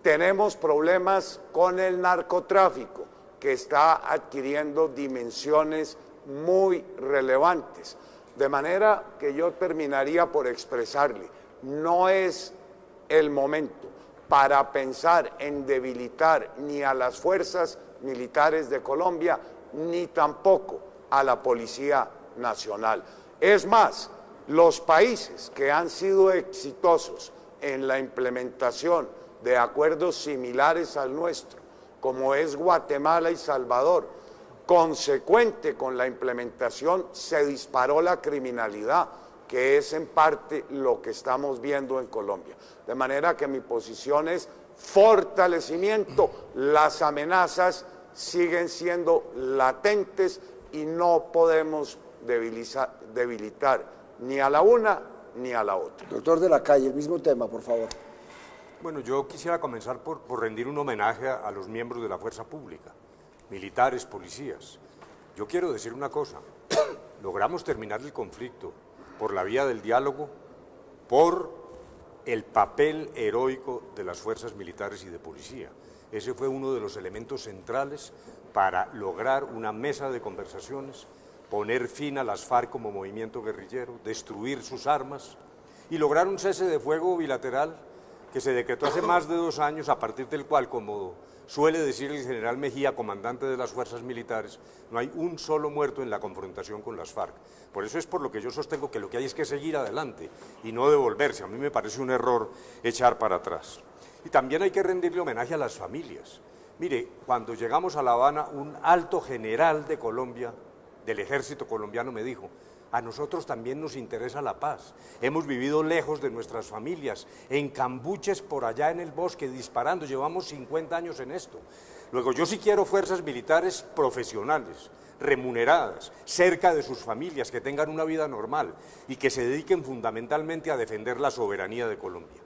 Tenemos problemas con el narcotráfico, que está adquiriendo dimensiones muy relevantes. De manera que yo terminaría por expresarle, no es el momento para pensar en debilitar ni a las fuerzas militares de Colombia, ni tampoco a la Policía Nacional. Es más, los países que han sido exitosos en la implementación de acuerdos similares al nuestro, como es Guatemala y Salvador, consecuente con la implementación se disparó la criminalidad, que es en parte lo que estamos viendo en Colombia. De manera que mi posición es fortalecimiento, las amenazas siguen siendo latentes y no podemos debilitar ni a la una ni a la otra. Doctor de la Calle, el mismo tema, por favor. Bueno, yo quisiera comenzar por rendir un homenaje a los miembros de la fuerza pública, militares, policías. Yo quiero decir una cosa, logramos terminar el conflicto por la vía del diálogo, por el papel heroico de las fuerzas militares y de policía. Ese fue uno de los elementos centrales para lograr una mesa de conversaciones, poner fin a las FARC como movimiento guerrillero, destruir sus armas y lograr un cese de fuego bilateral que se decretó hace más de 2 años, a partir del cual, como suele decir el general Mejía, comandante de las fuerzas militares, no hay un solo muerto en la confrontación con las FARC. Por eso es por lo que yo sostengo que lo que hay es que seguir adelante y no devolverse. A mí me parece un error echar para atrás. Y también hay que rendirle homenaje a las familias. Mire, cuando llegamos a La Habana, un alto general de Colombia, del ejército colombiano, me dijo: a nosotros también nos interesa la paz. Hemos vivido lejos de nuestras familias, en cambuches por allá en el bosque, disparando. Llevamos 50 años en esto. Luego, yo sí quiero fuerzas militares profesionales, remuneradas, cerca de sus familias, que tengan una vida normal y que se dediquen fundamentalmente a defender la soberanía de Colombia.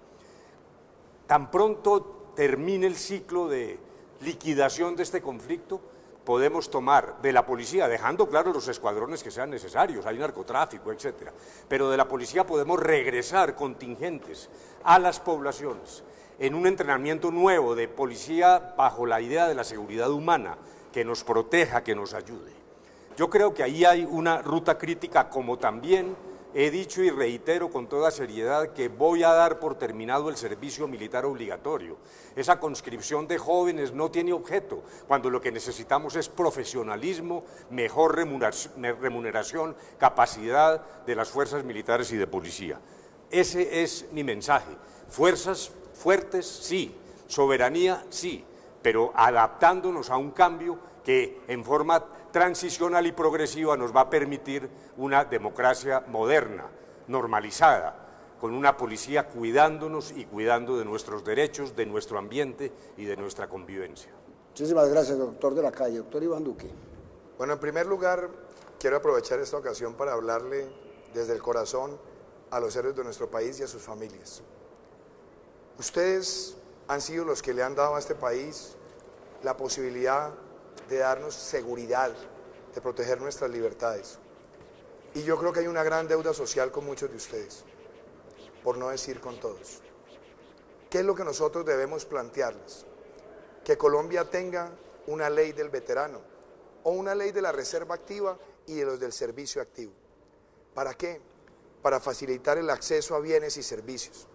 Tan pronto termine el ciclo de liquidación de este conflicto, podemos tomar de la policía, dejando claro los escuadrones que sean necesarios, hay narcotráfico, etcétera, pero de la policía podemos regresar contingentes a las poblaciones en un entrenamiento nuevo de policía bajo la idea de la seguridad humana, que nos proteja, que nos ayude. Yo creo que ahí hay una ruta crítica, como también he dicho y reitero con toda seriedad que voy a dar por terminado el servicio militar obligatorio. Esa conscripción de jóvenes no tiene objeto, cuando lo que necesitamos es profesionalismo, mejor remuneración, capacidad de las fuerzas militares y de policía. Ese es mi mensaje. Fuerzas fuertes, sí. Soberanía, sí. Pero adaptándonos a un cambio que en forma transicional y progresiva nos va a permitir una democracia moderna, normalizada, con una policía cuidándonos y cuidando de nuestros derechos, de nuestro ambiente y de nuestra convivencia. Muchísimas gracias, doctor de la Calle. Doctor Iván Duque. Bueno, en primer lugar, quiero aprovechar esta ocasión para hablarle desde el corazón a los héroes de nuestro país y a sus familias. Ustedes han sido los que le han dado a este país la posibilidad de darnos seguridad, de proteger nuestras libertades. Y yo creo que hay una gran deuda social con muchos de ustedes, por no decir con todos. ¿Qué es lo que nosotros debemos plantearles? Que Colombia tenga una ley del veterano o una ley de la reserva activa y de los del servicio activo. ¿Para qué? Para facilitar el acceso a bienes y servicios,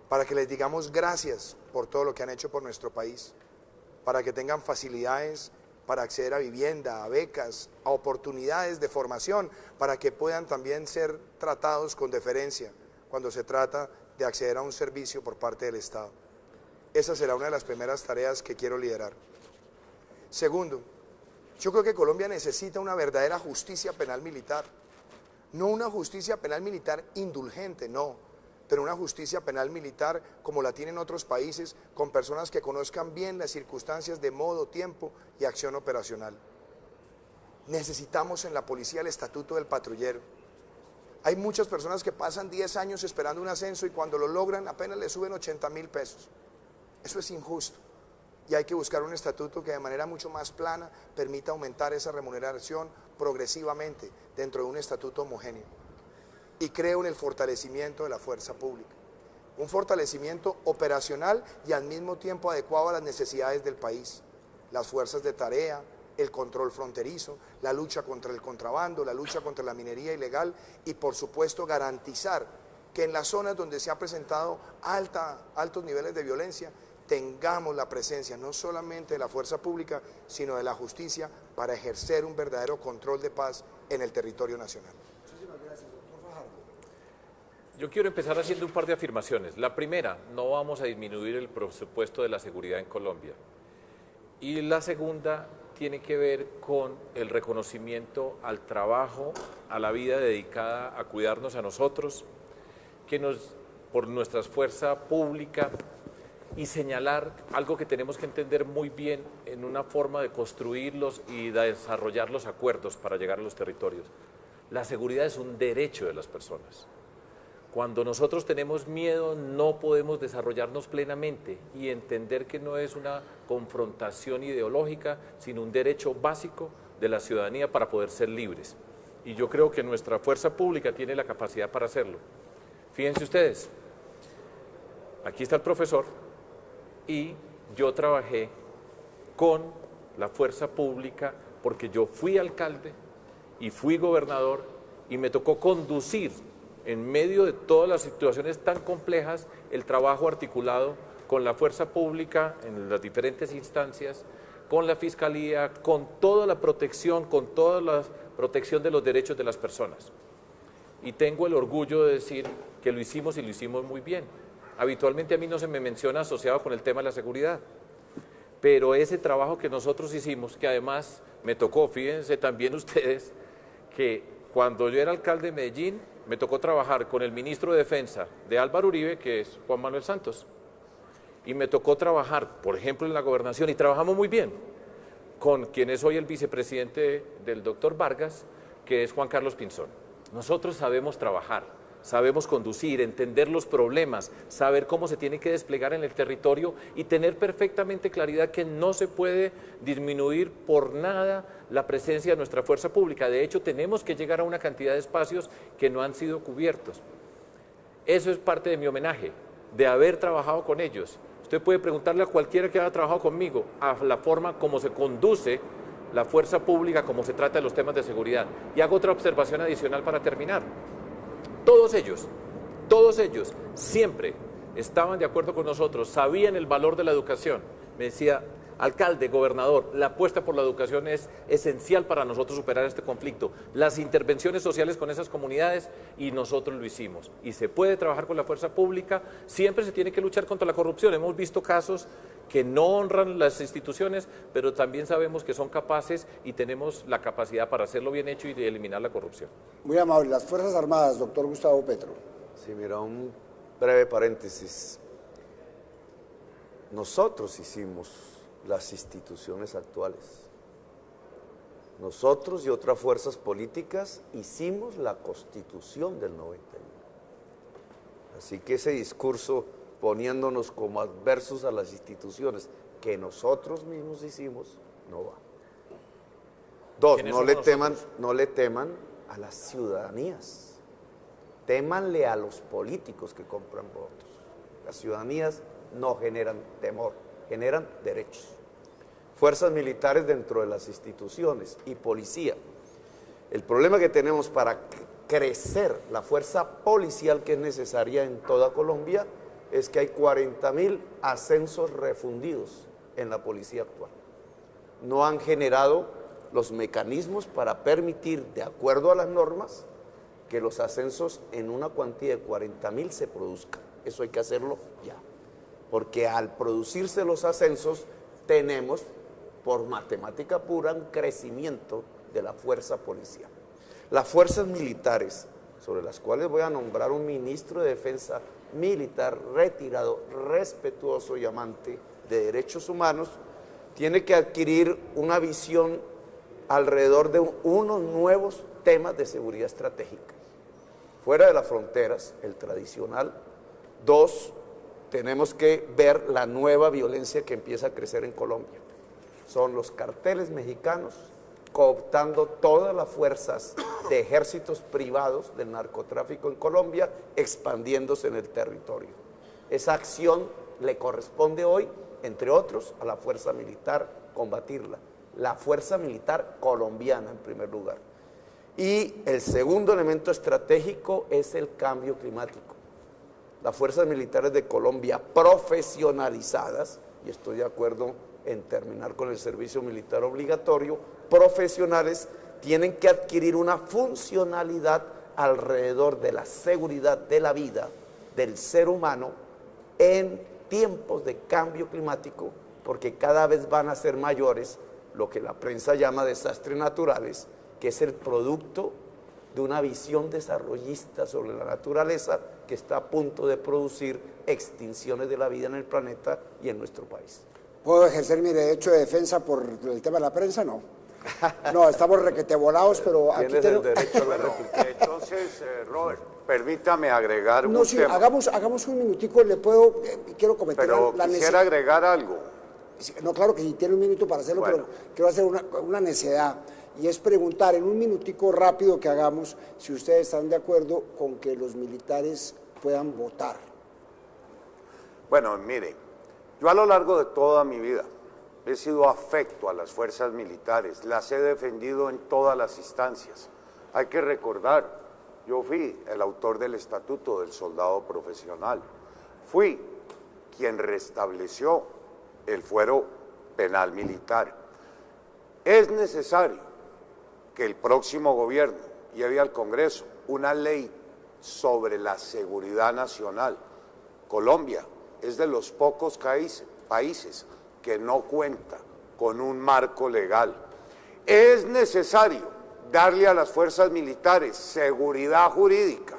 para que les digamos gracias por todo lo que han hecho por nuestro país, para que tengan facilidades para acceder a vivienda, a becas, a oportunidades de formación, para que puedan también ser tratados con deferencia cuando se trata de acceder a un servicio por parte del Estado. Esa será una de las primeras tareas que quiero liderar. Segundo, yo creo que Colombia necesita una verdadera justicia penal militar. No una justicia penal militar indulgente, no, pero una justicia penal militar como la tienen otros países, con personas que conozcan bien las circunstancias de modo, tiempo y acción operacional. Necesitamos en la policía el estatuto del patrullero. Hay muchas personas que pasan 10 años esperando un ascenso y cuando lo logran apenas le suben 80.000 pesos. Eso es injusto y hay que buscar un estatuto que de manera mucho más plana permita aumentar esa remuneración progresivamente dentro de un estatuto homogéneo. Y creo en el fortalecimiento de la fuerza pública, un fortalecimiento operacional y al mismo tiempo adecuado a las necesidades del país, las fuerzas de tarea, el control fronterizo, la lucha contra el contrabando, la lucha contra la minería ilegal y por supuesto garantizar que en las zonas donde se ha presentado altos niveles de violencia tengamos la presencia no solamente de la fuerza pública sino de la justicia para ejercer un verdadero control de paz en el territorio nacional. Yo quiero empezar haciendo un par de afirmaciones. La primera, no vamos a disminuir el presupuesto de la seguridad en Colombia. Y la segunda tiene que ver con el reconocimiento al trabajo, a la vida dedicada a cuidarnos a nosotros, que por nuestra fuerza pública y señalar algo que tenemos que entender muy bien en una forma de construirlos y de desarrollar los acuerdos para llegar a los territorios. La seguridad es un derecho de las personas. Cuando nosotros tenemos miedo no podemos desarrollarnos plenamente y entender que no es una confrontación ideológica, sino un derecho básico de la ciudadanía para poder ser libres. Y yo creo que nuestra fuerza pública tiene la capacidad para hacerlo. Fíjense ustedes, aquí está el profesor y yo trabajé con la fuerza pública porque yo fui alcalde y fui gobernador y me tocó conducir en medio de todas las situaciones tan complejas el trabajo articulado con la fuerza pública en las diferentes instancias, con la fiscalía, con toda la protección, de los derechos de las personas. Y tengo el orgullo de decir que lo hicimos y lo hicimos muy bien. Habitualmente a mí no se me menciona asociado con el tema de la seguridad, pero ese trabajo que nosotros hicimos, que además me tocó, fíjense también ustedes, que cuando yo era alcalde de Medellín, me tocó trabajar con el ministro de Defensa de Álvaro Uribe, que es Juan Manuel Santos, y me tocó trabajar, por ejemplo, en la gobernación, y trabajamos muy bien, con quien es hoy el vicepresidente del doctor Vargas, que es Juan Carlos Pinzón. Nosotros sabemos trabajar, sabemos conducir, entender los problemas, saber cómo se tiene que desplegar en el territorio y tener perfectamente claridad que no se puede disminuir por nada la presencia de nuestra fuerza pública. De hecho, tenemos que llegar a una cantidad de espacios que no han sido cubiertos. Eso es parte de mi homenaje, de haber trabajado con ellos. Usted puede preguntarle a cualquiera que haya trabajado conmigo a la forma como se conduce la fuerza pública, cómo se trata de los temas de seguridad. Y hago otra observación adicional para terminar. Todos ellos siempre estaban de acuerdo con nosotros, sabían el valor de la educación. Me decía, alcalde, gobernador, la apuesta por la educación es esencial para nosotros superar este conflicto. Las intervenciones sociales con esas comunidades, y nosotros lo hicimos. Y se puede trabajar con la fuerza pública, siempre se tiene que luchar contra la corrupción. Hemos visto casos que no honran las instituciones, pero también sabemos que son capaces y tenemos la capacidad para hacerlo bien hecho y de eliminar la corrupción. Muy amable. Las Fuerzas Armadas, doctor Gustavo Petro. Sí, mira, un breve paréntesis. Nosotros hicimos las instituciones actuales. Nosotros y otras fuerzas políticas hicimos la Constitución del 91. Así que ese discurso poniéndonos como adversos a las instituciones que nosotros mismos hicimos, no va. Dos, no le teman a las ciudadanías, témanle a los políticos que compran votos. Las ciudadanías no generan temor, generan derechos. Fuerzas militares dentro de las instituciones y policía. El problema que tenemos para crecer la fuerza policial que es necesaria en toda Colombia es que hay 40.000 ascensos refundidos en la policía actual. No han generado los mecanismos para permitir, de acuerdo a las normas, que los ascensos en una cuantía de 40.000 se produzcan. Eso hay que hacerlo ya. Porque al producirse los ascensos, tenemos, por matemática pura, un crecimiento de la fuerza policial. Las fuerzas militares, sobre las cuales voy a nombrar un ministro de Defensa militar retirado, respetuoso y amante de derechos humanos, tiene que adquirir una visión alrededor de unos nuevos temas de seguridad estratégica. Fuera de las fronteras, el tradicional. Dos, tenemos que ver la nueva violencia que empieza a crecer en Colombia. Son los carteles mexicanos cooptando todas las fuerzas de ejércitos privados del narcotráfico en Colombia, expandiéndose en el territorio. Esa acción le corresponde hoy, entre otros, a la fuerza militar combatirla. La fuerza militar colombiana en primer lugar. Y el segundo elemento estratégico es el cambio climático. Las fuerzas militares de Colombia profesionalizadas, y estoy de acuerdo en terminar con el servicio militar obligatorio, profesionales tienen que adquirir una funcionalidad alrededor de la seguridad de la vida del ser humano en tiempos de cambio climático, porque cada vez van a ser mayores lo que la prensa llama desastres naturales, que es el producto de una visión desarrollista sobre la naturaleza que está a punto de producir extinciones de la vida en el planeta y en nuestro país. ¿Puedo ejercer mi derecho de defensa por el tema de la prensa? No. No, estamos requete volados, pero aquí Tienes el derecho a la réplica. Entonces, Robert, permítame agregar No, un sí, tema. hagamos un minutico, quiero comentar Pero la quisiera agregar algo. No, claro que sí, tiene un minuto para hacerlo, Bueno. pero quiero hacer una necedad, y es preguntar en un minutico rápido que hagamos si ustedes están de acuerdo con que los militares puedan votar. Bueno, mire, yo a lo largo de toda mi vida he sido afecto a las fuerzas militares, las he defendido en todas las instancias. Hay que recordar, yo fui el autor del Estatuto del Soldado Profesional, fui quien restableció el fuero penal militar. Es necesario que el próximo gobierno lleve al Congreso una ley sobre la seguridad nacional. Colombia es de los pocos países que no cuenta con un marco legal. Es necesario darle a las fuerzas militares seguridad jurídica.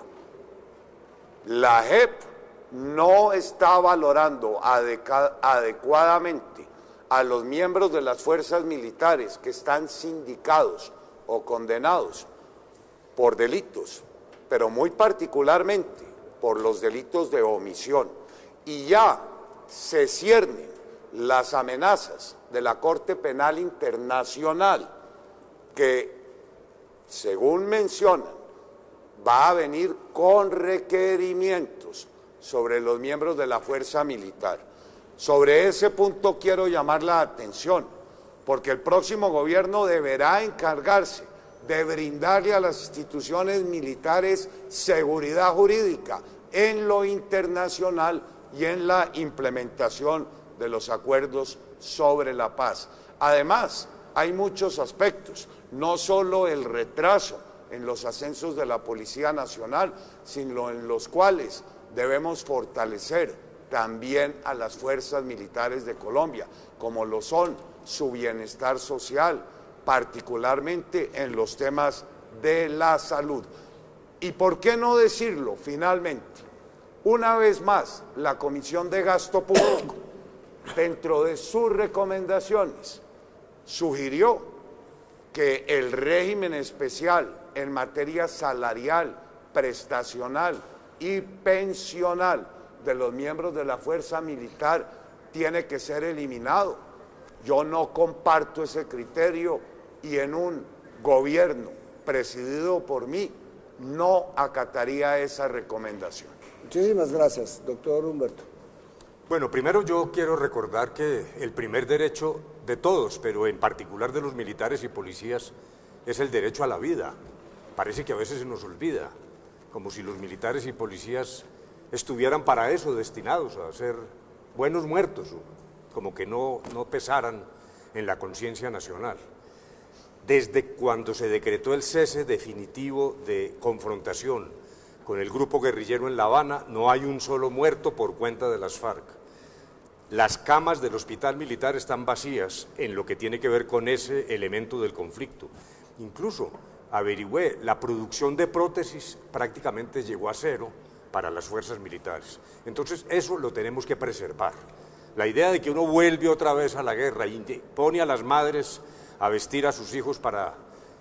La JEP no está valorando adecuadamente a los miembros de las fuerzas militares que están sindicados o condenados por delitos, pero muy particularmente por los delitos de omisión. Y ya se ciernen las amenazas de la Corte Penal Internacional que, según mencionan, va a venir con requerimientos sobre los miembros de la fuerza militar. Sobre ese punto quiero llamar la atención, porque el próximo gobierno deberá encargarse de brindarle a las instituciones militares seguridad jurídica en lo internacional y en la implementación de los acuerdos sobre la paz. Además, hay muchos aspectos, no solo el retraso en los ascensos de la Policía Nacional, sino en los cuales debemos fortalecer también a las fuerzas militares de Colombia, como lo son su bienestar social, particularmente en los temas de la salud. ¿Y por qué no decirlo finalmente? Una vez más, la Comisión de Gasto Público, dentro de sus recomendaciones, sugirió que el régimen especial en materia salarial, prestacional y pensional de los miembros de la fuerza militar tiene que ser eliminado. Yo no comparto ese criterio y en un gobierno presidido por mí no acataría esa recomendación. Muchísimas gracias, doctor Humberto. Bueno, primero yo quiero recordar que el primer derecho de todos, pero en particular de los militares y policías, es el derecho a la vida. Parece que a veces se nos olvida, como si los militares y policías estuvieran para eso destinados, a ser buenos muertos, como que no pesaran en la conciencia nacional. Desde cuando se decretó el cese definitivo de confrontación con el grupo guerrillero en La Habana, no hay un solo muerto por cuenta de las FARC. Las camas del hospital militar están vacías en lo que tiene que ver con ese elemento del conflicto. Incluso averigüé, la producción de prótesis prácticamente llegó a cero para las fuerzas militares. Entonces eso lo tenemos que preservar. La idea de que uno vuelve otra vez a la guerra y pone a las madres a vestir a sus hijos para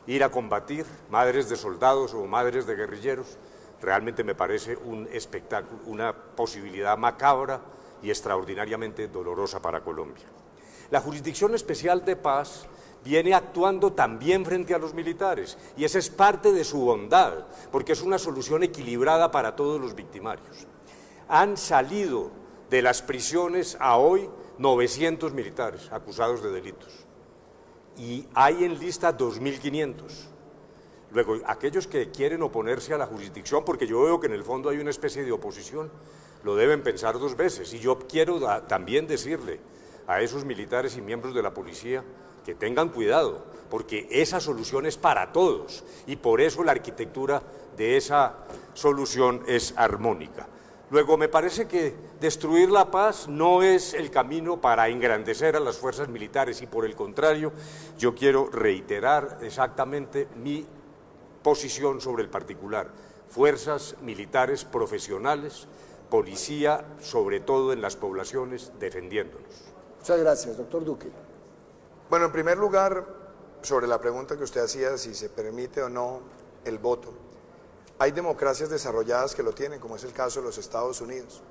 ir a combatir, madres de soldados o madres de guerrilleros, realmente me parece un espectáculo, una posibilidad macabra y extraordinariamente dolorosa para Colombia. La Jurisdicción Especial de Paz viene actuando también frente a los militares y esa es parte de su bondad, porque es una solución equilibrada para todos los victimarios. Han salido de las prisiones a hoy 900 militares acusados de delitos y hay en lista 2.500. Luego, aquellos que quieren oponerse a la jurisdicción, porque yo veo que en el fondo hay una especie de oposición, lo deben pensar dos veces. Y yo quiero también decirle a esos militares y miembros de la policía que tengan cuidado, porque esa solución es para todos y por eso la arquitectura de esa solución es armónica. Luego, me parece que destruir la paz no es el camino para engrandecer a las fuerzas militares y por el contrario, yo quiero reiterar exactamente mi posición sobre el particular, fuerzas militares profesionales, policía, sobre todo en las poblaciones, defendiéndonos. Muchas gracias, doctor Duque. Bueno, en primer lugar, sobre la pregunta que usted hacía, si se permite o no el voto, hay democracias desarrolladas que lo tienen, como es el caso de los Estados Unidos,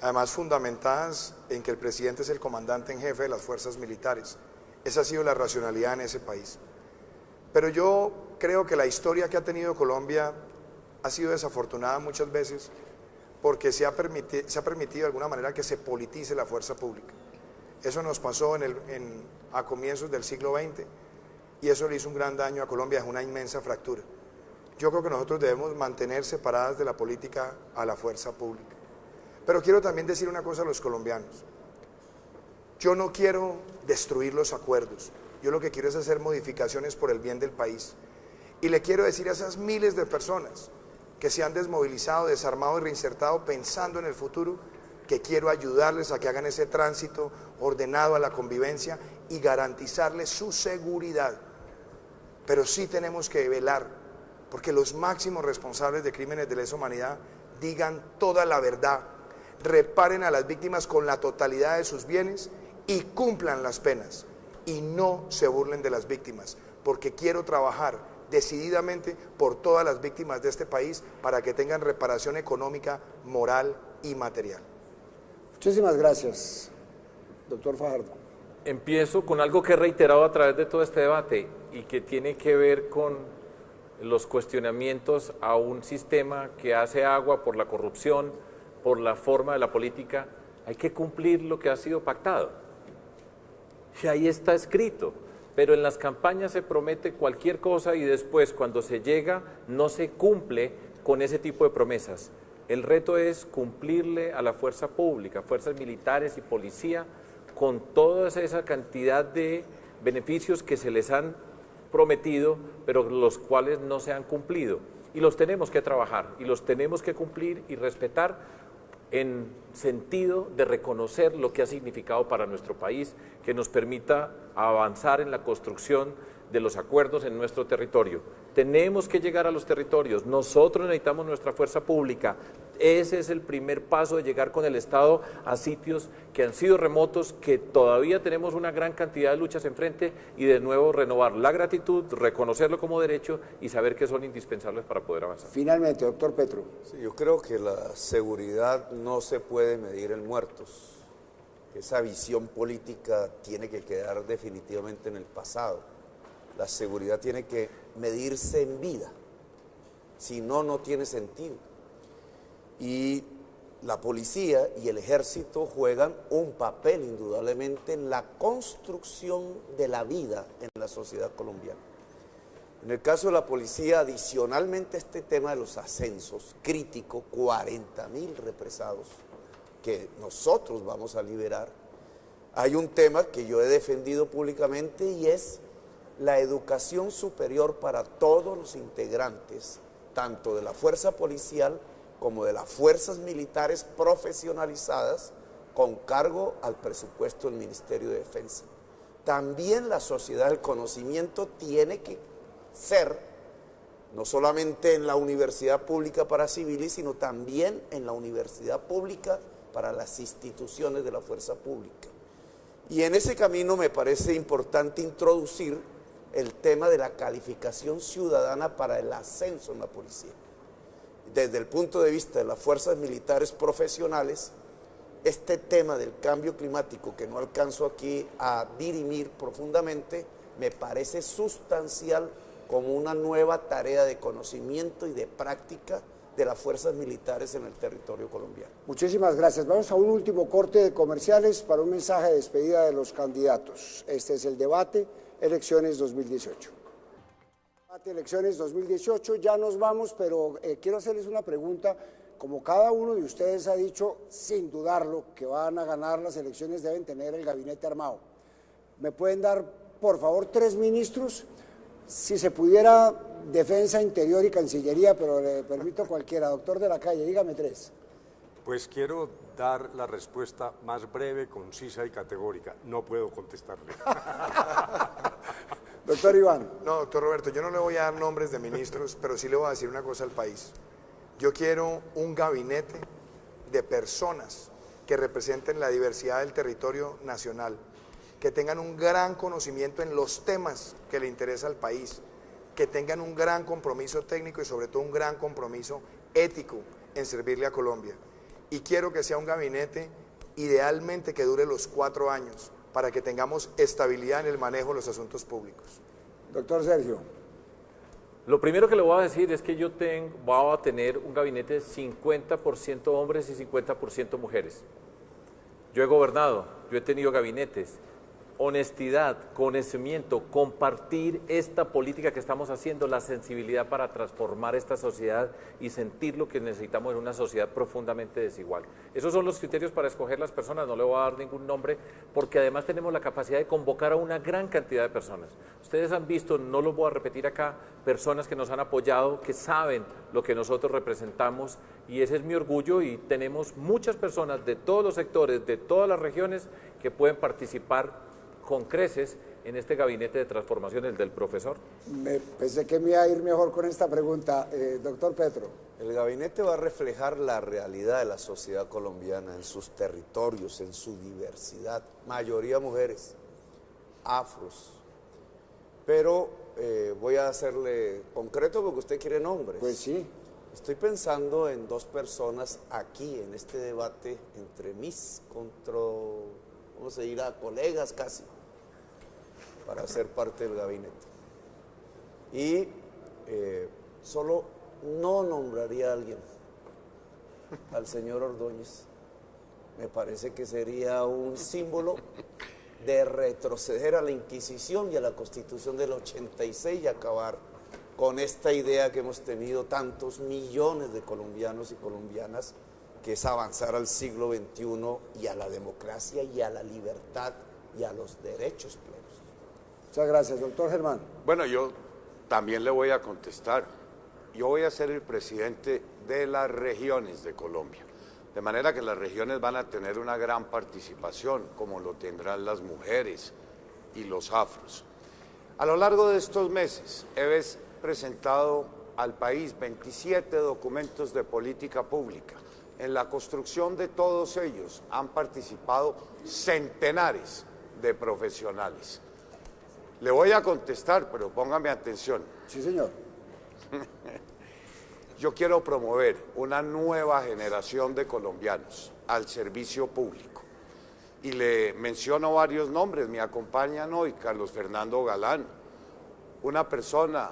además fundamentadas en que el presidente es el comandante en jefe de las fuerzas militares. Esa ha sido la racionalidad en ese país. Pero yo creo que la historia que ha tenido Colombia ha sido desafortunada muchas veces porque se ha permitido de alguna manera que se politice la fuerza pública. Eso nos pasó a comienzos del siglo XX y eso le hizo un gran daño a Colombia, es una inmensa fractura. Yo creo que nosotros debemos mantener separadas de la política a la fuerza pública. Pero quiero también decir una cosa a los colombianos. Yo no quiero destruir los acuerdos, yo lo que quiero es hacer modificaciones por el bien del país. Y le quiero decir a esas miles de personas que se han desmovilizado, desarmado y reinsertado pensando en el futuro, que quiero ayudarles a que hagan ese tránsito ordenado a la convivencia y garantizarles su seguridad. Pero sí tenemos que velar porque los máximos responsables de crímenes de lesa humanidad digan toda la verdad, reparen a las víctimas con la totalidad de sus bienes y cumplan las penas y no se burlen de las víctimas, porque quiero trabajar decididamente por todas las víctimas de este país para que tengan reparación económica, moral y material. Muchísimas gracias, doctor Fajardo. Empiezo con algo que he reiterado a través de todo este debate y que tiene que ver con los cuestionamientos a un sistema que hace agua por la corrupción, por la forma de la política. Hay que cumplir lo que ha sido pactado. Y ahí está escrito, pero en las campañas se promete cualquier cosa y después cuando se llega no se cumple con ese tipo de promesas. El reto es cumplirle a la fuerza pública, fuerzas militares y policía, con toda esa cantidad de beneficios que se les han prometido, pero los cuales no se han cumplido. Y los tenemos que trabajar, y los tenemos que cumplir y respetar en sentido de reconocer lo que ha significado para nuestro país, que nos permita avanzar en la construcción de los acuerdos en nuestro territorio. Tenemos que llegar a los territorios, nosotros necesitamos nuestra fuerza pública. Ese es el primer paso de llegar con el Estado a sitios que han sido remotos, que todavía tenemos una gran cantidad de luchas enfrente y de nuevo renovar la gratitud, reconocerlo como derecho y saber que son indispensables para poder avanzar. Finalmente, doctor Petro. Sí, yo creo que la seguridad no se puede medir en muertos. Esa visión política tiene que quedar definitivamente en el pasado. La seguridad tiene que medirse en vida, si no, no tiene sentido. Y la policía y el ejército juegan un papel indudablemente en la construcción de la vida en la sociedad colombiana. En el caso de la policía, adicionalmente a este tema de los ascensos, crítico, 40.000 represados que nosotros vamos a liberar, hay un tema que yo he defendido públicamente y es la educación superior para todos los integrantes, tanto de la fuerza policial como de las fuerzas militares profesionalizadas, con cargo al presupuesto del Ministerio de Defensa. También la sociedad del conocimiento tiene que ser, no solamente en la universidad pública para civiles, sino también en la universidad pública para las instituciones de la fuerza pública. Y en ese camino me parece importante introducir el tema de la calificación ciudadana para el ascenso en la policía. Desde el punto de vista de las fuerzas militares profesionales, este tema del cambio climático, que no alcanzo aquí a dirimir profundamente, me parece sustancial como una nueva tarea de conocimiento y de práctica de las fuerzas militares en el territorio colombiano. Muchísimas gracias. Vamos a un último corte de comerciales para un mensaje de despedida de los candidatos. Este es el debate Elecciones 2018. Debate Elecciones 2018, ya nos vamos, pero quiero hacerles una pregunta. Como cada uno de ustedes ha dicho, sin dudarlo, que van a ganar las elecciones, deben tener el gabinete armado. ¿Me pueden dar, por favor, 3 ministros? Si se pudiera, Defensa, Interior y Cancillería, pero le permito cualquiera. Doctor de la Calle, dígame 3. Pues quiero dar la respuesta más breve, concisa y categórica. No puedo contestarle. Doctor Iván. No, doctor Roberto, yo no le voy a dar nombres de ministros, pero sí le voy a decir una cosa al país. Yo quiero un gabinete de personas que representen la diversidad del territorio nacional, que tengan un gran conocimiento en los temas que le interesa al país, que tengan un gran compromiso técnico y sobre todo un gran compromiso ético en servirle a Colombia. Y quiero que sea un gabinete idealmente que dure los 4 años, para que tengamos estabilidad en el manejo de los asuntos públicos. Doctor Sergio. Lo primero que le voy a decir es que voy a tener un gabinete de 50% hombres y 50% mujeres. Yo he gobernado, yo he tenido gabinetes. Honestidad, conocimiento, compartir esta política que estamos haciendo, la sensibilidad para transformar esta sociedad y sentir lo que necesitamos en una sociedad profundamente desigual. Esos son los criterios para escoger las personas, no le voy a dar ningún nombre, porque además tenemos la capacidad de convocar a una gran cantidad de personas. Ustedes han visto, no lo voy a repetir acá, personas que nos han apoyado, que saben lo que nosotros representamos, y ese es mi orgullo, y tenemos muchas personas de todos los sectores, de todas las regiones, que pueden participar con creces en este gabinete de transformación, el del profesor. Pensé que me iba a ir mejor con esta pregunta. Doctor Petro. El gabinete va a reflejar la realidad de la sociedad colombiana en sus territorios, en su diversidad, mayoría mujeres, afros. Pero voy a hacerle concreto porque usted quiere nombres. Pues sí. Estoy pensando en 2 personas aquí, en este debate entre vamos a ir a colegas casi, para ser parte del gabinete. Y solo no nombraría a alguien, al señor Ordóñez. Me parece que sería un símbolo de retroceder a la Inquisición y a la Constitución del 86 y acabar con esta idea que hemos tenido tantos millones de colombianos y colombianas, que es avanzar al siglo XXI y a la democracia y a la libertad y a los derechos plenos. Muchas gracias, doctor Germán. Bueno, yo también le voy a contestar. Yo voy a ser el presidente de las regiones de Colombia, de manera que las regiones van a tener una gran participación, como lo tendrán las mujeres y los afros. A lo largo de estos meses he presentado al país 27 documentos de política pública. En la construcción de todos ellos han participado centenares de profesionales. Le voy a contestar, pero póngame atención. Sí, señor. Yo quiero promover una nueva generación de colombianos al servicio público. Y le menciono varios nombres. Me acompañan hoy Carlos Fernando Galán, una persona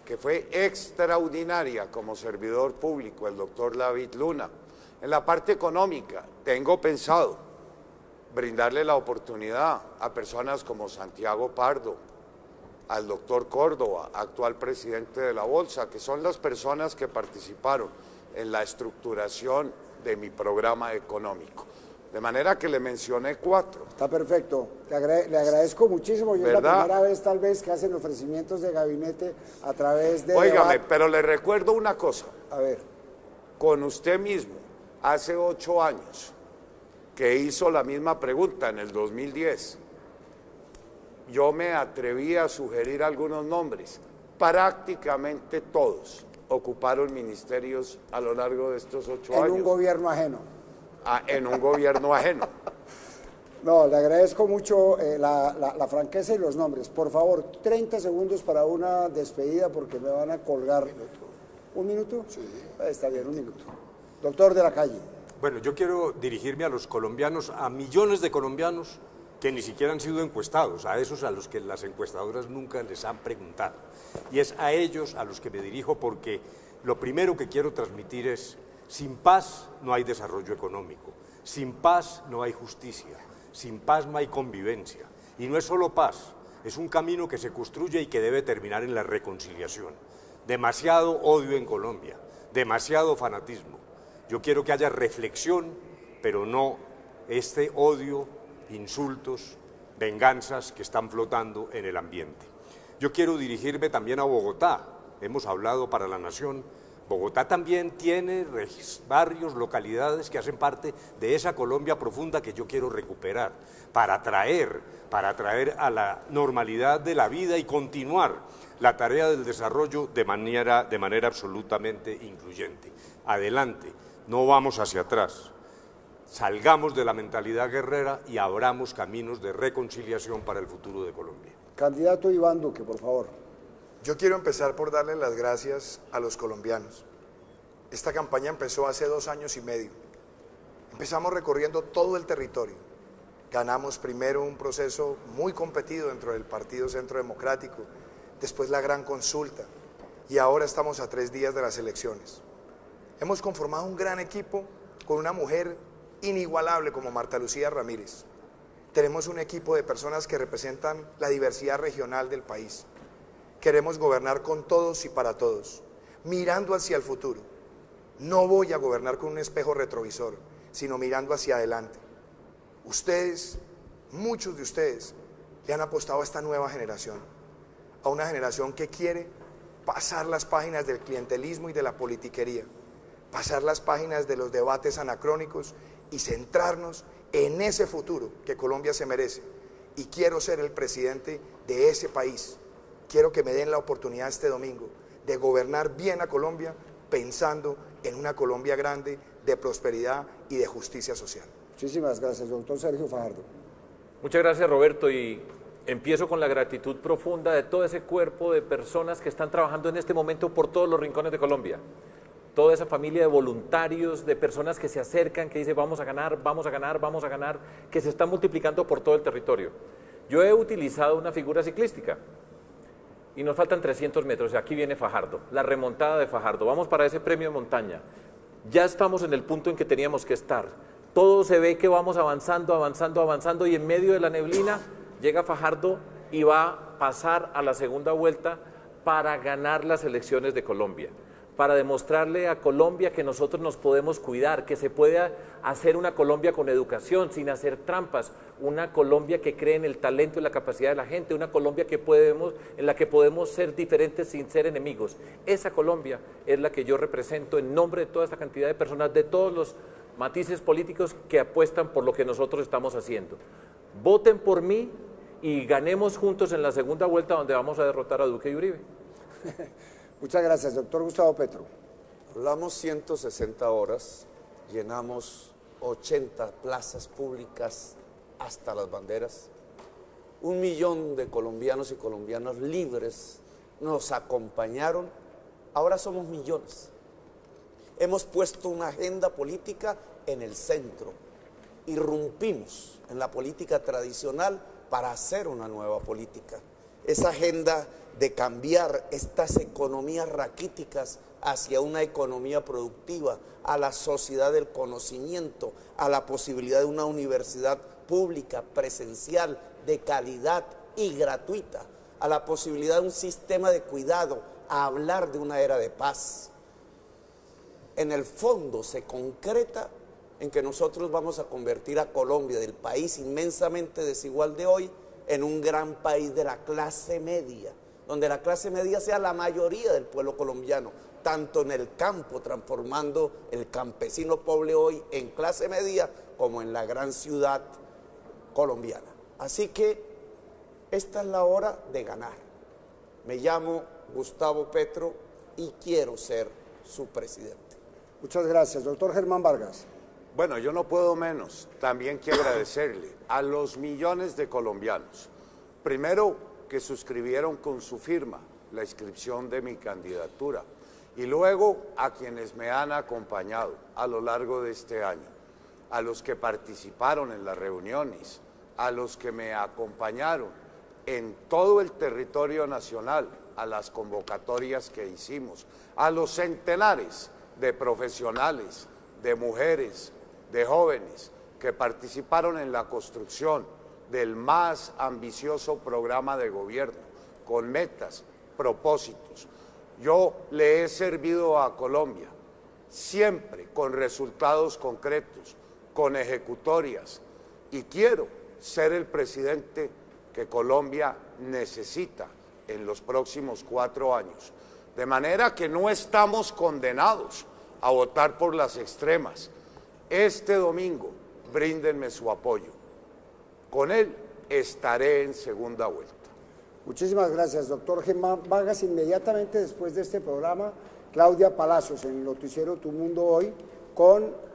que fue extraordinaria como servidor público, el doctor David Luna. En la parte económica, tengo pensado brindarle la oportunidad a personas como Santiago Pardo, al doctor Córdoba, actual presidente de la Bolsa, que son las personas que participaron en la estructuración de mi programa económico. De manera que le mencioné 4. Está perfecto. Le agradezco muchísimo. Y es la primera vez tal vez que hacen ofrecimientos de gabinete a través de... Óigame, pero le recuerdo una cosa. A ver. Con usted mismo, hace 8 años, que hizo la misma pregunta en el 2010, yo me atreví a sugerir algunos nombres. Prácticamente todos ocuparon ministerios a lo largo de estos 8 años. En un gobierno ajeno. En un gobierno ajeno. No, le agradezco mucho la franqueza y los nombres. Por favor, 30 segundos para una despedida porque me van a colgar. ¿Un minuto? Sí. Está bien, un minuto. Doctor de la Calle. Bueno, yo quiero dirigirme a los colombianos, a millones de colombianos que ni siquiera han sido encuestados, a esos a los que las encuestadoras nunca les han preguntado. Y es a ellos a los que me dirijo porque lo primero que quiero transmitir es: sin paz no hay desarrollo económico, sin paz no hay justicia, sin paz no hay convivencia. Y no es solo paz, es un camino que se construye y que debe terminar en la reconciliación. Demasiado odio en Colombia, demasiado fanatismo. Yo quiero que haya reflexión, pero no este odio, insultos, venganzas que están flotando en el ambiente. Yo quiero dirigirme también a Bogotá. Hemos hablado para la Nación. Bogotá también tiene barrios, localidades que hacen parte de esa Colombia profunda que yo quiero recuperar para traer a la normalidad de la vida y continuar la tarea del desarrollo de manera absolutamente incluyente. Adelante, no vamos hacia atrás. Salgamos de la mentalidad guerrera y abramos caminos de reconciliación para el futuro de Colombia. Candidato Iván Duque, por favor. Yo quiero empezar por darle las gracias a los colombianos. Esta campaña empezó hace 2 años y medio. Empezamos recorriendo todo el territorio. Ganamos primero un proceso muy competido dentro del Partido Centro Democrático, después la gran consulta y ahora estamos a 3 días de las elecciones. Hemos conformado un gran equipo con una mujer inigualable como Marta Lucía Ramírez. Tenemos un equipo de personas que representan la diversidad regional del país. Queremos gobernar con todos y para todos, mirando hacia el futuro. No voy a gobernar con un espejo retrovisor, sino mirando hacia adelante. Ustedes, muchos de ustedes, le han apostado a esta nueva generación, a una generación que quiere pasar las páginas del clientelismo y de la politiquería, pasar las páginas de los debates anacrónicos y centrarnos en ese futuro que Colombia se merece. Y quiero ser el presidente de ese país. Quiero que me den la oportunidad este domingo de gobernar bien a Colombia, pensando en una Colombia grande, de prosperidad y de justicia social. Muchísimas gracias, doctor Sergio Fajardo. Muchas gracias, Roberto, y empiezo con la gratitud profunda de todo ese cuerpo de personas que están trabajando en este momento por todos los rincones de Colombia. Toda esa familia de voluntarios, de personas que se acercan, que dicen vamos a ganar, vamos a ganar, vamos a ganar, que se están multiplicando por todo el territorio. Yo he utilizado una figura ciclística y nos faltan 300 metros, y aquí viene Fajardo, la remontada de Fajardo, vamos para ese premio de montaña. Ya estamos en el punto en que teníamos que estar. Todo se ve que vamos avanzando, avanzando, avanzando, y en medio de la neblina llega Fajardo y va a pasar a la segunda vuelta para ganar las elecciones de Colombia, para demostrarle a Colombia que nosotros nos podemos cuidar, que se puede hacer una Colombia con educación, sin hacer trampas, una Colombia que cree en el talento y la capacidad de la gente, una Colombia en la que podemos ser diferentes sin ser enemigos. Esa Colombia es la que yo represento en nombre de toda esta cantidad de personas, de todos los matices políticos que apuestan por lo que nosotros estamos haciendo. Voten por mí y ganemos juntos en la segunda vuelta, donde vamos a derrotar a Duque y Uribe. Muchas gracias, doctor Gustavo Petro. Hablamos 160 horas, llenamos 80 plazas públicas hasta las banderas. 1 millón de colombianos y colombianas libres nos acompañaron, ahora somos millones. Hemos puesto una agenda política en el centro, irrumpimos en la política tradicional para hacer una nueva política. Esa agenda de cambiar estas economías raquíticas hacia una economía productiva, a la sociedad del conocimiento, a la posibilidad de una universidad pública, presencial, de calidad y gratuita, a la posibilidad de un sistema de cuidado, a hablar de una era de paz. En el fondo se concreta en que nosotros vamos a convertir a Colombia, del país inmensamente desigual de hoy, en un gran país de la clase media, donde la clase media sea la mayoría del pueblo colombiano, tanto en el campo, transformando el campesino pobre hoy en clase media, como en la gran ciudad colombiana. Así que esta es la hora de ganar. Me llamo Gustavo Petro y quiero ser su presidente. Muchas gracias, doctor Germán Vargas. Bueno, yo no puedo menos. También quiero agradecerle a los millones de colombianos, primero que suscribieron con su firma la inscripción de mi candidatura, y luego a quienes me han acompañado a lo largo de este año, a los que participaron en las reuniones, a los que me acompañaron en todo el territorio nacional, a las convocatorias que hicimos, a los centenares de profesionales, de mujeres, de jóvenes que participaron en la construcción del más ambicioso programa de gobierno, con metas, propósitos. Yo le he servido a Colombia siempre con resultados concretos, con ejecutorias, y quiero ser el presidente que Colombia necesita en los próximos 4 años. De manera que no estamos condenados a votar por las extremas. Este domingo, bríndenme su apoyo. Con él estaré en segunda vuelta. Muchísimas gracias, doctor Germán Vargas. Inmediatamente después de este programa, Claudia Palacios en el noticiero Tu Mundo Hoy, con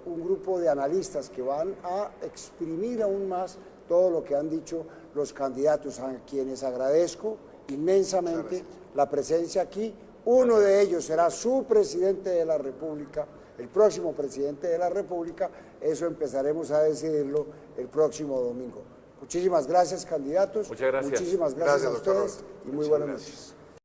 un grupo de analistas que van a exprimir aún más todo lo que han dicho los candidatos, a quienes agradezco inmensamente la presencia aquí. Uno de ellos será su presidente de la República, el próximo presidente de la República. Eso empezaremos a decidirlo el próximo domingo. Muchísimas gracias, candidatos. Muchas gracias. Muchísimas gracias a doctor ustedes Roberto. y muy buenas noches.